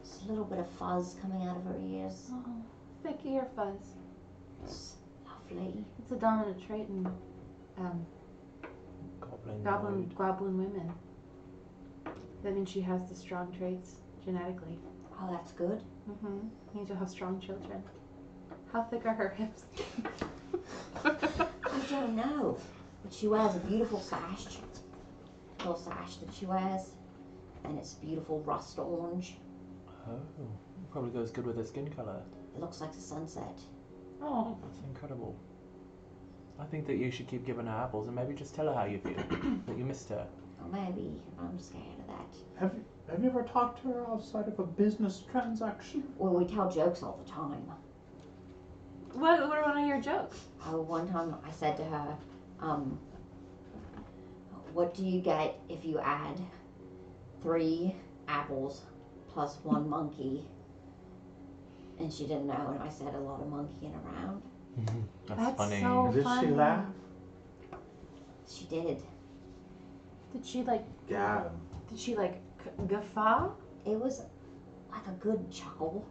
There's a little bit of fuzz coming out of her ears. Oh, thick ear fuzz. It's lovely. It's a dominant trait in Goblin. goblin women. That means she has the strong traits genetically. Oh, that's good. Mm-hmm. Means you'll have strong children. How thick are her hips? I don't know. But she wears a beautiful sash. Little sash that she wears. And it's beautiful rust orange. Oh, probably goes good with her skin color. It looks like the sunset. Oh. That's incredible. I think that you should keep giving her apples and maybe just tell her how you feel. That you missed her. Or maybe I'm scared of that. Have you ever talked to her outside of a business transaction? Well, we tell jokes all the time. What were one of your jokes? Oh, one time I said to her, what do you get if you add 3 apples plus 1 monkey? And she didn't know, and I said a lot of monkeying around. That's funny. so Did funny. she laugh? She did. Did she like? Yeah. Did she like guffaw? It was like a good chuckle.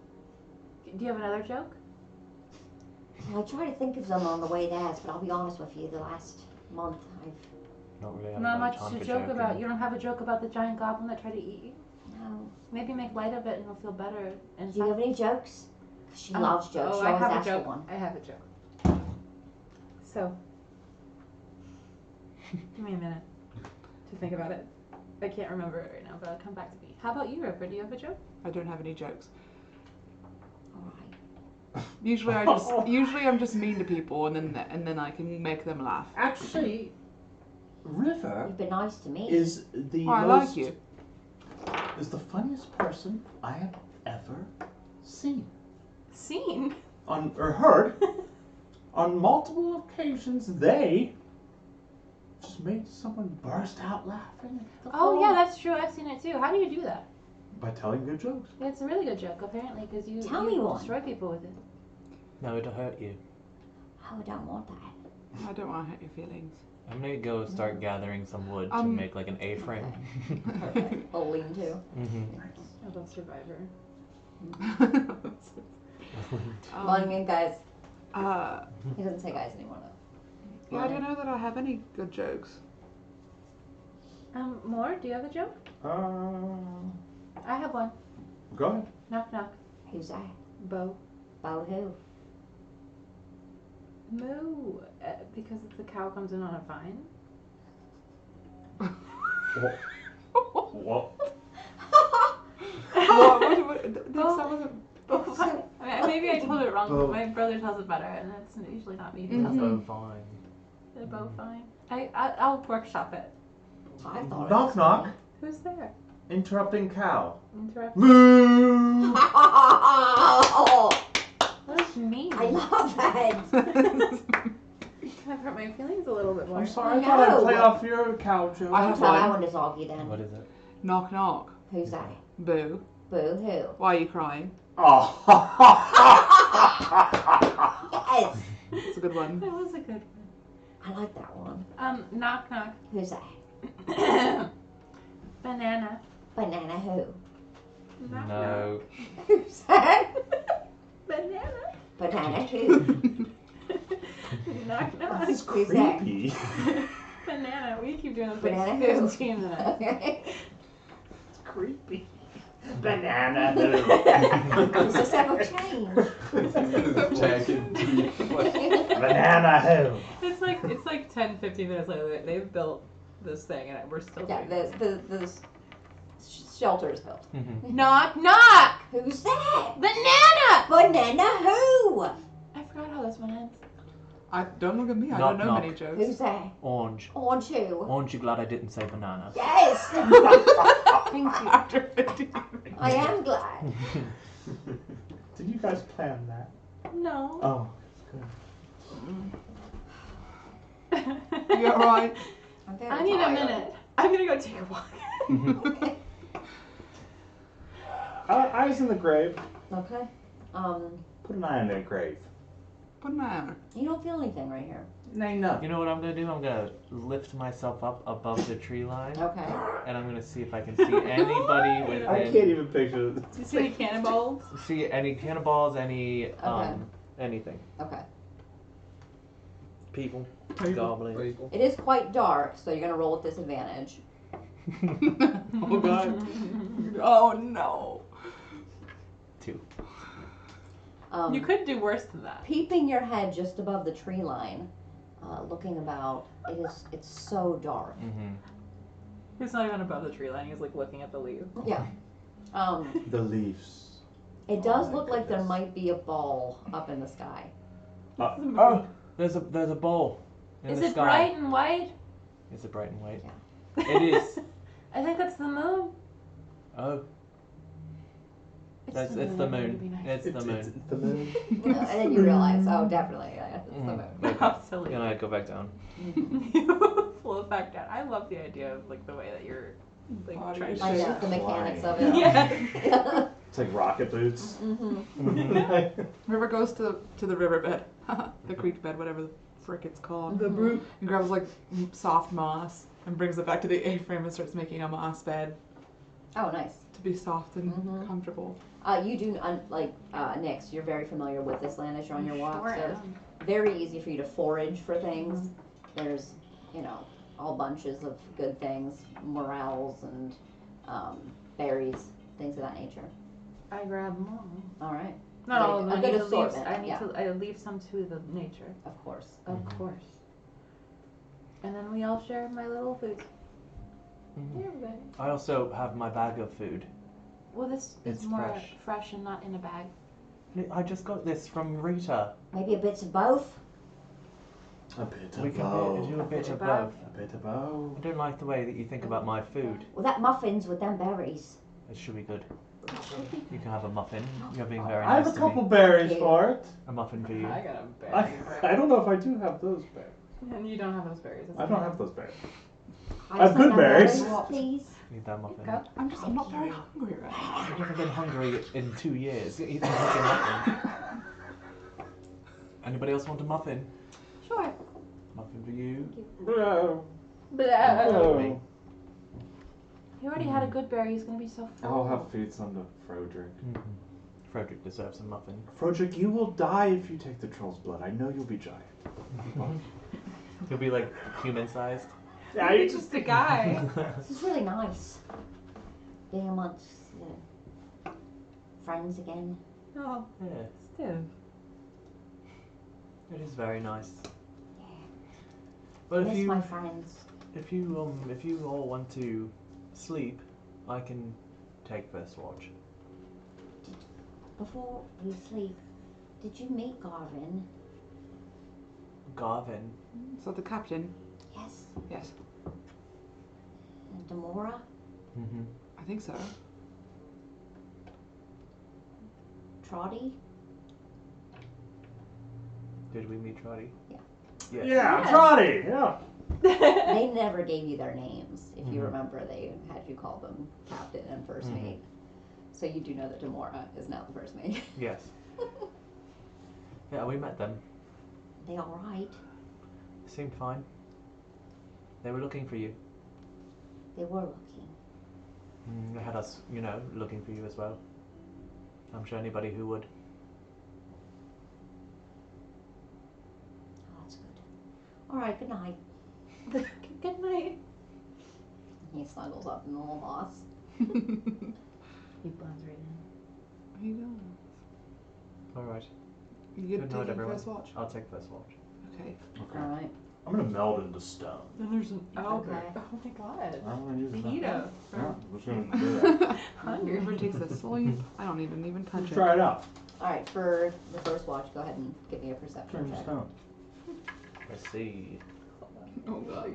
Do you have another joke? I try to think of some on the way there, but I'll be honest with you, the last month I've Don't really have Not a much time to for joke joking. about. You don't have a joke about the giant goblin that tried to eat you? no. Maybe make light of it and you'll feel better. And Do you have any jokes? 'Cause she loves jokes. Oh, She I always have a asks for joke. one. I have a joke. So, give me a minute to think about it. I can't remember it right now, but it'll come back to me. How about you, River? Do you have a joke? I don't have any jokes. All right. Usually I'm just mean to people, and then I can make them laugh. Actually, River You've been nice to me. is the Oh, I most, like you. is the funniest person I have ever seen Scene. or heard. On multiple occasions, they just made someone burst out laughing. At the Oh phone yeah, that's true. I've seen it too. How do you do that? by telling good jokes. It's a really good joke, apparently, because you Tell me one. destroy people with it. No, it'll hurt you. Oh, I don't want that. I don't want to hurt your feelings. I'm gonna go start gathering some wood to make like an A-frame. Perfect. A lean-to. Mm-hmm. I love Survivor. Well, I mean, guys. uh, He doesn't say guys anymore, though. yeah, I don't know that I have any good jokes. More? Do you have a joke? I have one. Go ahead. Knock knock. Who's that? Bo. Bo who? Moo. Because the cow comes in on a vine. What? That wasn't. I mean, maybe I told it wrong, Bo. but my brother tells it better, and it's usually not me who Mm-hmm. tells it. Fine. The bow fine. I'll workshop it. I thought Knock, it was knock. funny. Who's there? Interrupting cow. Interrupt. Moo! Oh, What does mean? I love that. I've hurt my feelings a little bit more. I'm sorry, I thought I'd No. play off your cow joke. I I'll have tell that one. one to Zoggy then. What is it? Knock knock. Who's that? Boo. Boo who? Why are you crying? Oh. Yes. It's a good one. That was a good I like that one. one. Knock knock. Who's that? Banana. Banana who? Knock No. Who's that? knock. Banana. Banana who? Knock knock. That's Who's that? creepy. Banana. We keep doing this Banana like who? 15 minutes. Okay. It's creepy. Banana who? Does this ever change? Jagged teeth. Banana who? It's like 10, 15 minutes later. They've built this thing, and we're still Yeah, doing the shelter is built. Mm-hmm. Knock knock. Who's that? Banana. Banana who? I forgot how this one ends. Don't look at me. I Knock, don't know knock. many jokes. Who's that? Orange. Orange who? Aren't you glad I didn't say banana? Yes! Thank you. After 50 minutes. I am glad. Did you guys plan that? No. Oh, that's good. You alright? I'm very I need a tired. minute. I'm gonna go take a walk. Eyes in the grave. Okay. Put an eye in the grave. Banana. You don't feel anything right here. No. You know what I'm gonna do? I'm gonna lift myself up above the tree line, Okay. and I'm gonna see if I can see anybody within. I can't even picture it. Do you see any cannonballs? See any cannonballs, any Okay. anything. Okay. People, People. goblins. It is quite dark, so you're gonna roll with disadvantage. Oh god. Oh no. 2. You could do worse than that. Peeping your head just above the tree line, looking about. It's so dark. Mm-hmm. He's not even above the tree line. He's like looking at the leaves. Yeah. The leaves. It does Oh my look like there goodness. might be a ball up in the sky. Oh, there's a bowl in Is the it sky. bright and white? Is it bright and white? Yeah. It is. I think that's the moon. Oh. It's the moon. It'd be nice. It's the moon. It's the moon. And then you realize, oh, definitely, yeah, it's the moon. How silly. Can I go back down? You float back down. I love the idea of like the way that you're like Body trying is I to. know the mechanics of Flying. it. Yeah. It's like rocket boots. Mm-hmm. River goes to the riverbed, the creek bed, whatever the frick it's called. The brute. And grabs like soft moss and brings it back to the A-frame and starts making a moss bed Oh, nice. to be soft and Mhm. comfortable. You do, Nix, you're very familiar with this land as you're on your walk, Sure so it's am. very easy for you to forage for things. There's, all bunches of good things, morels and berries, things of that nature. I grab them all. All right, Not all of them. A I good need to leave. assortment, I need yeah. to. I leave some to the nature. of course. Of Mhm. course. And then we all share my little food. Mhm. Here, everybody. I also have my bag of food. Well, this It's is more fresh. and not in a bag. I just got this from Rita. Maybe a bit of both. A bit We of can both. do a bit of both. both. A bit of both. I don't like the way that you think about my food. Well, that muffins with them berries. It should be good. You can have a muffin. You're being very I have nice a to couple me. berries Okay. for it. A muffin for you. I got a berry. I don't know if I do have those berries. And you don't have those berries. That's I don't okay. have those berries. I have just good like them berries. please. Need that muffin. Go. I'm not very hungry right now. I've never been hungry in 2 years. Eat a fucking muffin. Anybody else want a muffin? Sure. Muffin for you. Bro. Blah. He already had a good berry. He's gonna be so full. I'll have feed some to Frodrick. Frederick deserves a muffin. Frodrick, you will die if you take the troll's blood. I know you'll be giant. He'll be like human sized. Yeah, You're just a guy. This is really nice. Being amongst friends again. Oh, Yeah, Steve. it is very nice. Yeah. But Miss my friends. if you all want to sleep, I can take first watch. Before you sleep, did you meet Garvin? Garvin. So the captain, Yes. yes, And Demora? Mm-hmm. I think so. Trotty? Did we meet Trotty? Yeah. Yes. Yeah, Yeah. Trotty. Yeah. They never gave you their names. If you Mhm. remember, they had you call them captain and first Mhm. mate. So you do know that Demora is now the first mate. Yes. Yeah, we met them. They alright? Seemed fine. They were looking for you. They were looking. They had us, looking for you as well. I'm sure anybody who would. Oh, that's good. Alright, good night. Good night. He snuggles up in the little moss. He blends right in. He does. All right. You get Good to night, take everyone. first watch. I'll take first watch. Okay. Okay. All right. I'm gonna meld into stone. Then there's an Okay. Oh my god. I'm gonna use it. Fajita. Yeah, I'm just gonna do that. Hungry. River takes a sleep. I don't even touch it. Try it out. All right. For the first watch, go ahead and give me a perception Turn to check. stone. Let's see. Oh god.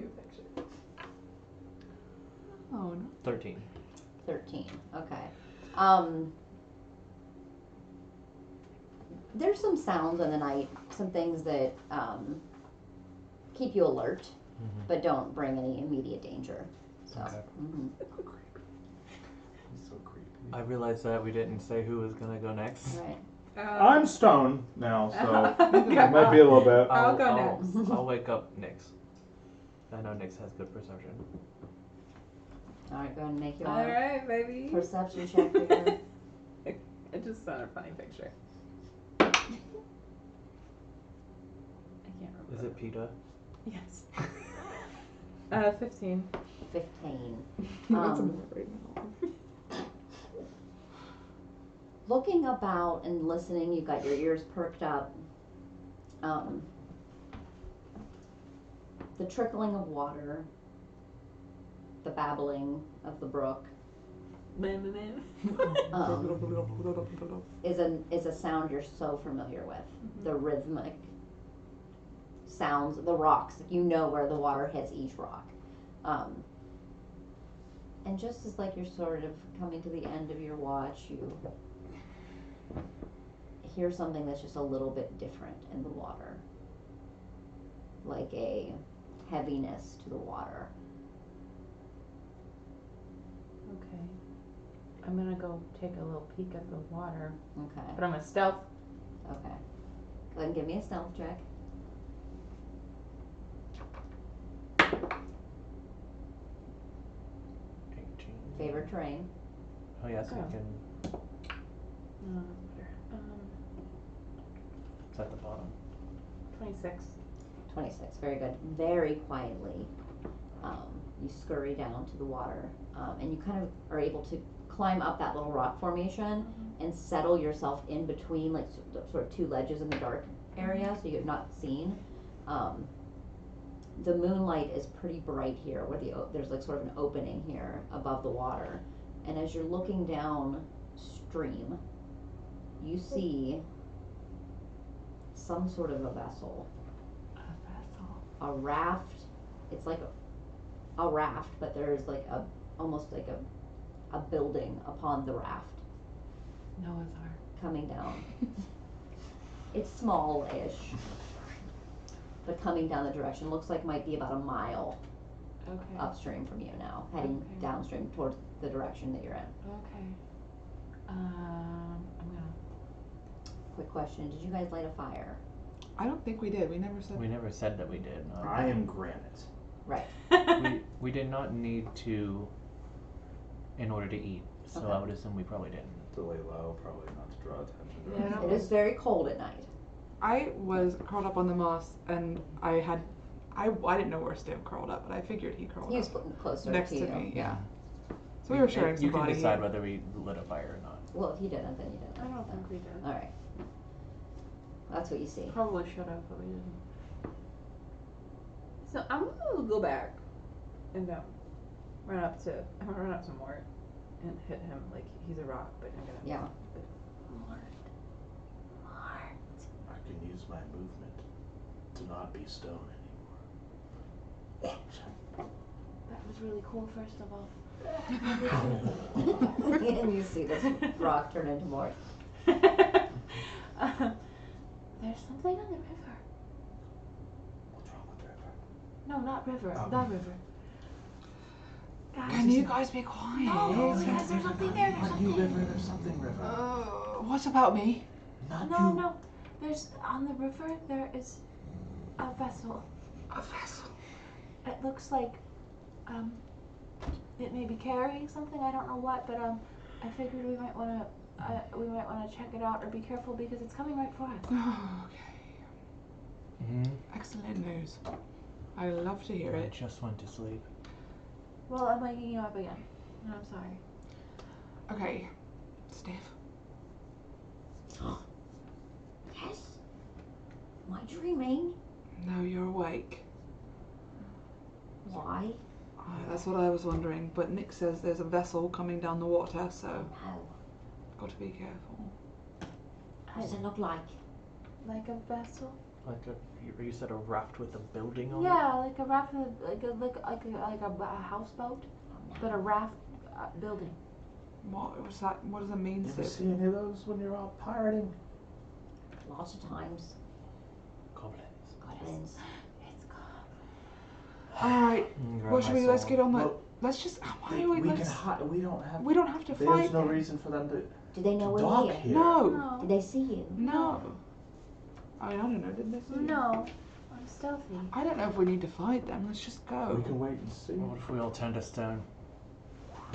Oh no. 13. 13. Okay. There's some sounds in the night, some things that keep you alert, Mm-hmm. but don't bring any immediate danger. So. Okay. Mhm. He's so creepy. I realized that we didn't say who was gonna go next. All right. I'm stone now, so it might be a little bit. I'll go next. I'll wake up Nyx. I know Nyx has good perception. All right. Go ahead and make your All right, baby. perception check here. It just sounded a funny picture. I can't remember. Is it Peter? Yes. 15. 15. That's Um, right now. Looking about and listening, you've got your ears perked up. The trickling of water, the babbling of the brook, is a sound you're so familiar with. The rhythmic sounds, the rocks. You know where the water hits each rock. And just as like you're sort of coming to the end of your watch, you hear something that's just a little bit different in the water. Like a heaviness to the water. Okay. I'm gonna go take a little peek at the water, Okay. but I'm gonna stealth. Okay. Go ahead and give me a stealth check. 18. Favorite terrain. Oh yes, we Oh. can. Better. It's at the bottom. 26. 26. Very good. Very quietly, you scurry down to the water, and you kind of are able to climb up that little rock formation and settle yourself in between, like sort of two ledges in the dark area, so you're not seen. The moonlight is pretty bright here, where there's like sort of an opening here above the water, and as you're looking downstream, you see some sort of a vessel. A raft. It's like a raft, but there's like almost like a building upon the raft Noah's Ark. coming down. It's small-ish, but coming down the direction. Looks like might be about a mile Okay. upstream from you now, heading Okay. downstream towards the direction that you're in. Okay. I'm gonna. Quick question: did you guys light a fire? I don't think we did. We never said. We never said that we did. No. I am granite. Right. we did not need to in order to eat, so Okay. I would assume we probably didn't. To lay low, probably not to draw attention to Yeah, It is very cold at night. I was curled up on the moss, and I didn't know where Steve curled up, but I figured he curled He was up closer next to to you. me. Yeah. So we were sharing some You can body decide heat. whether we lit a fire or not. Well, if you didn't, then you didn't. I don't think we did. All right. That's what you see. Probably should have, but we didn't. So I'm gonna go back and I'm gonna run up to Mort and hit him like he's a rock, but I'm gonna. Yeah. I can use my movement to not be stone anymore. That was really cool, first of all. And you see this rock turn into more. There's something on the river. What's wrong with the river? No, not river. Oh. The river. Guys, Can you guys be quiet? No, guys, there's something there. There's Not you, something. river. There's something, river. What's about me? Not No, you. no. There's on the river. There is a vessel. A vessel. It looks like it may be carrying something. I don't know what, but I figured we might wanna check it out or be careful because it's coming right for us. Okay. Mm-hmm. Excellent news. I love to hear I it. just went to sleep. Well, I'm waking you up again. And I'm sorry. Okay, Steve. Yes? Am I dreaming? No, you're awake. Why? That's what I was wondering. But Nick says there's a vessel coming down the water, so No. got to be careful. What does it look like? Like a vessel? Like you said a raft with a building on it? Yeah, like a raft, like a houseboat, but a raft building. What was that? What does that mean, You ever Steve? see any of those when you're out pirating? Lots of times. Goblins. Goblins. It's gone. All right. Grab What should my we? Let's sword. get on the. Well, Let's just. Why we are we? can Let's, hide. We don't have. we don't have to There's fight. no them. reason for them to Do they know we're dock here? here. No. No. Did they see you? No. I don't know. Didn't they see you? No. I'm stealthy. I don't know if we need to fight them. Let's just go. We can wait and see. What if we all turned to stone?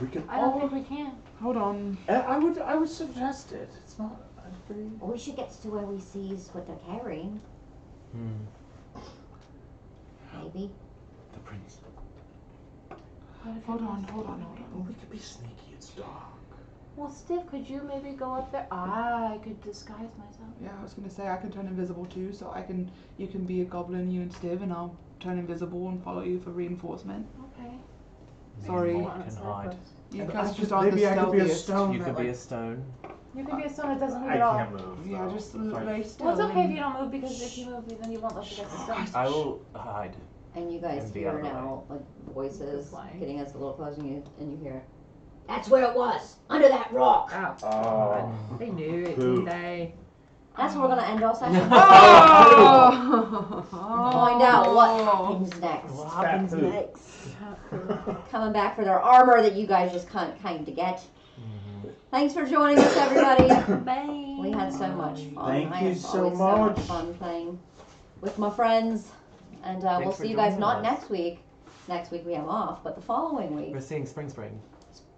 We can. I don't think we can. Hold on. I would suggest it. It's not. I'd be. Well, we should get to where we see what they're carrying. Maybe. The prince. Hold on. Well, we could be sneaky. It's dark. Well, Steve, could you maybe go up there? I could disguise myself. Yeah, I was gonna say I can turn invisible too, so you can be a goblin, you and Steve, and I'll turn invisible and follow you for reinforcement. Okay. Sorry. Mort can hide. You And guys I just could- aren't the maybe I could be a stealthiest. stone. You that, could be a like, stone. You could be a stone that doesn't move I at all. can't move. Yeah, though. just If I- lay still. Well, it's okay if and- you don't move because if you move, then you won't look against the stone. I will hide. And you guys And be hear out of the now, like voices flying. getting us a little closer, and you hear, That's where it was. Under that rock. Oh, Oh. they knew it, Who? didn't they? That's where we're gonna end our session. Oh! Find out what happens next. What happens Fat food. next? Coming back for their armor that you guys just came to get. Thanks for joining us, everybody. Bye. We had so much fun. Thank I you had so always so much much. fun playing with my friends. And we'll Thanks for see you guys joining not us. next week. Next week we have off, but the following We're week, seeing Spring.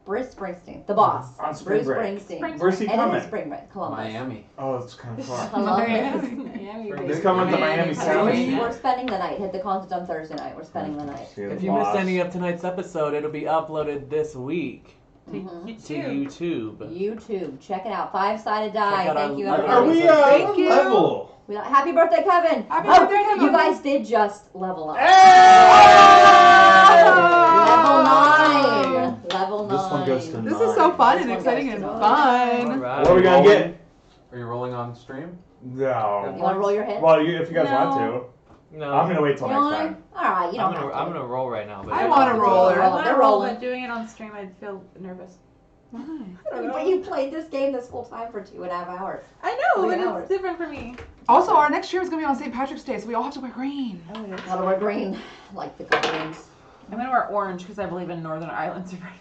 Bruce Springsteen, the boss. On spring Bruce break. Springsteen. Where's he And it coming? is spring break, Columbus. Miami. Oh, it's kind of far. Columbus. He's coming to Miami South. We're spending the night. Hit the concert on Thursday night. We're spending the night. If you missed any of tonight's episode, it'll be uploaded this week Mhm. to YouTube. YouTube. Check it out. Five-sided die. Check out Thank our- you, our- Are everybody. we Thank you. level? Happy birthday, Kevin. Happy Oh, birthday, Kevin. You guys did just level up. Hey! Level 9. Level 9. This one goes to This is so fun and This one exciting goes and to fun. Alright. What are we gonna get? Are you rolling on stream? You No. want to roll your hit? Well, if you guys want No. to, I'm gonna wait till You next want time. to? Alright, you don't have to. I'm gonna roll right now. But I want a roller. I want They're to roll, rolling. but doing it on stream, I'd feel nervous. Why? But you played this game this whole time for 2.5 hours. I know, 3 but hours. it's different for me. Also, our next stream is gonna be on St. Patrick's Day, so we all have to wear green. Gotta wear green, like the coverings. I'm gonna wear orange because I believe in Northern Ireland survival.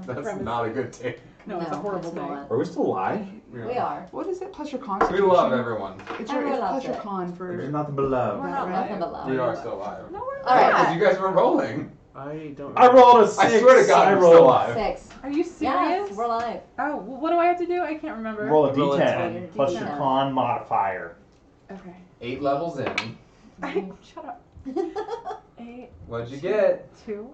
That's not a good take. No, it's a horrible it's day. not. Are we still live? We are. What is it? Plus your We constitution. love everyone. It's your Everyone it's plus loves your it. con There's for. nothing below. We're not Right. nothing but love. We are still live. No, we're not. All right. Because you guys were rolling. I don't. I rolled a 6. I swear to God, I we're still rolled. live. 6. Are you serious? Yes, we're live. Oh, well, what do I have to do? I can't remember. Roll a Roll a d10 10. plus your D10. con modifier. Okay. 8 levels in. Shut up. 8, What'd you get? 2.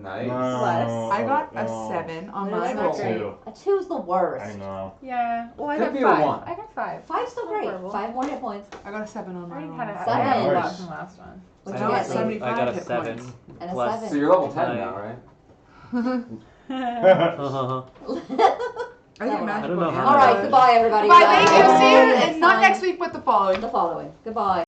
Nice. I got a no. 7 on What my did I roll. get? Two. A 2's the worst. I know. Yeah. Well, I Could got be a 5. 1. I got 5. 5's still great. Horrible. 5 more hit points. I got a 7 on I my already roll. had a Seven. I Nice. lost in the last one. What'd I you got get? 70. I got a hit 7. points. And a plus- 7. So you're level 10 now, right? I think I magical don't know how All to- right, goodbye, everybody. Bye, thank you. See you, Next and not time. next week, but the following. The following. Goodbye.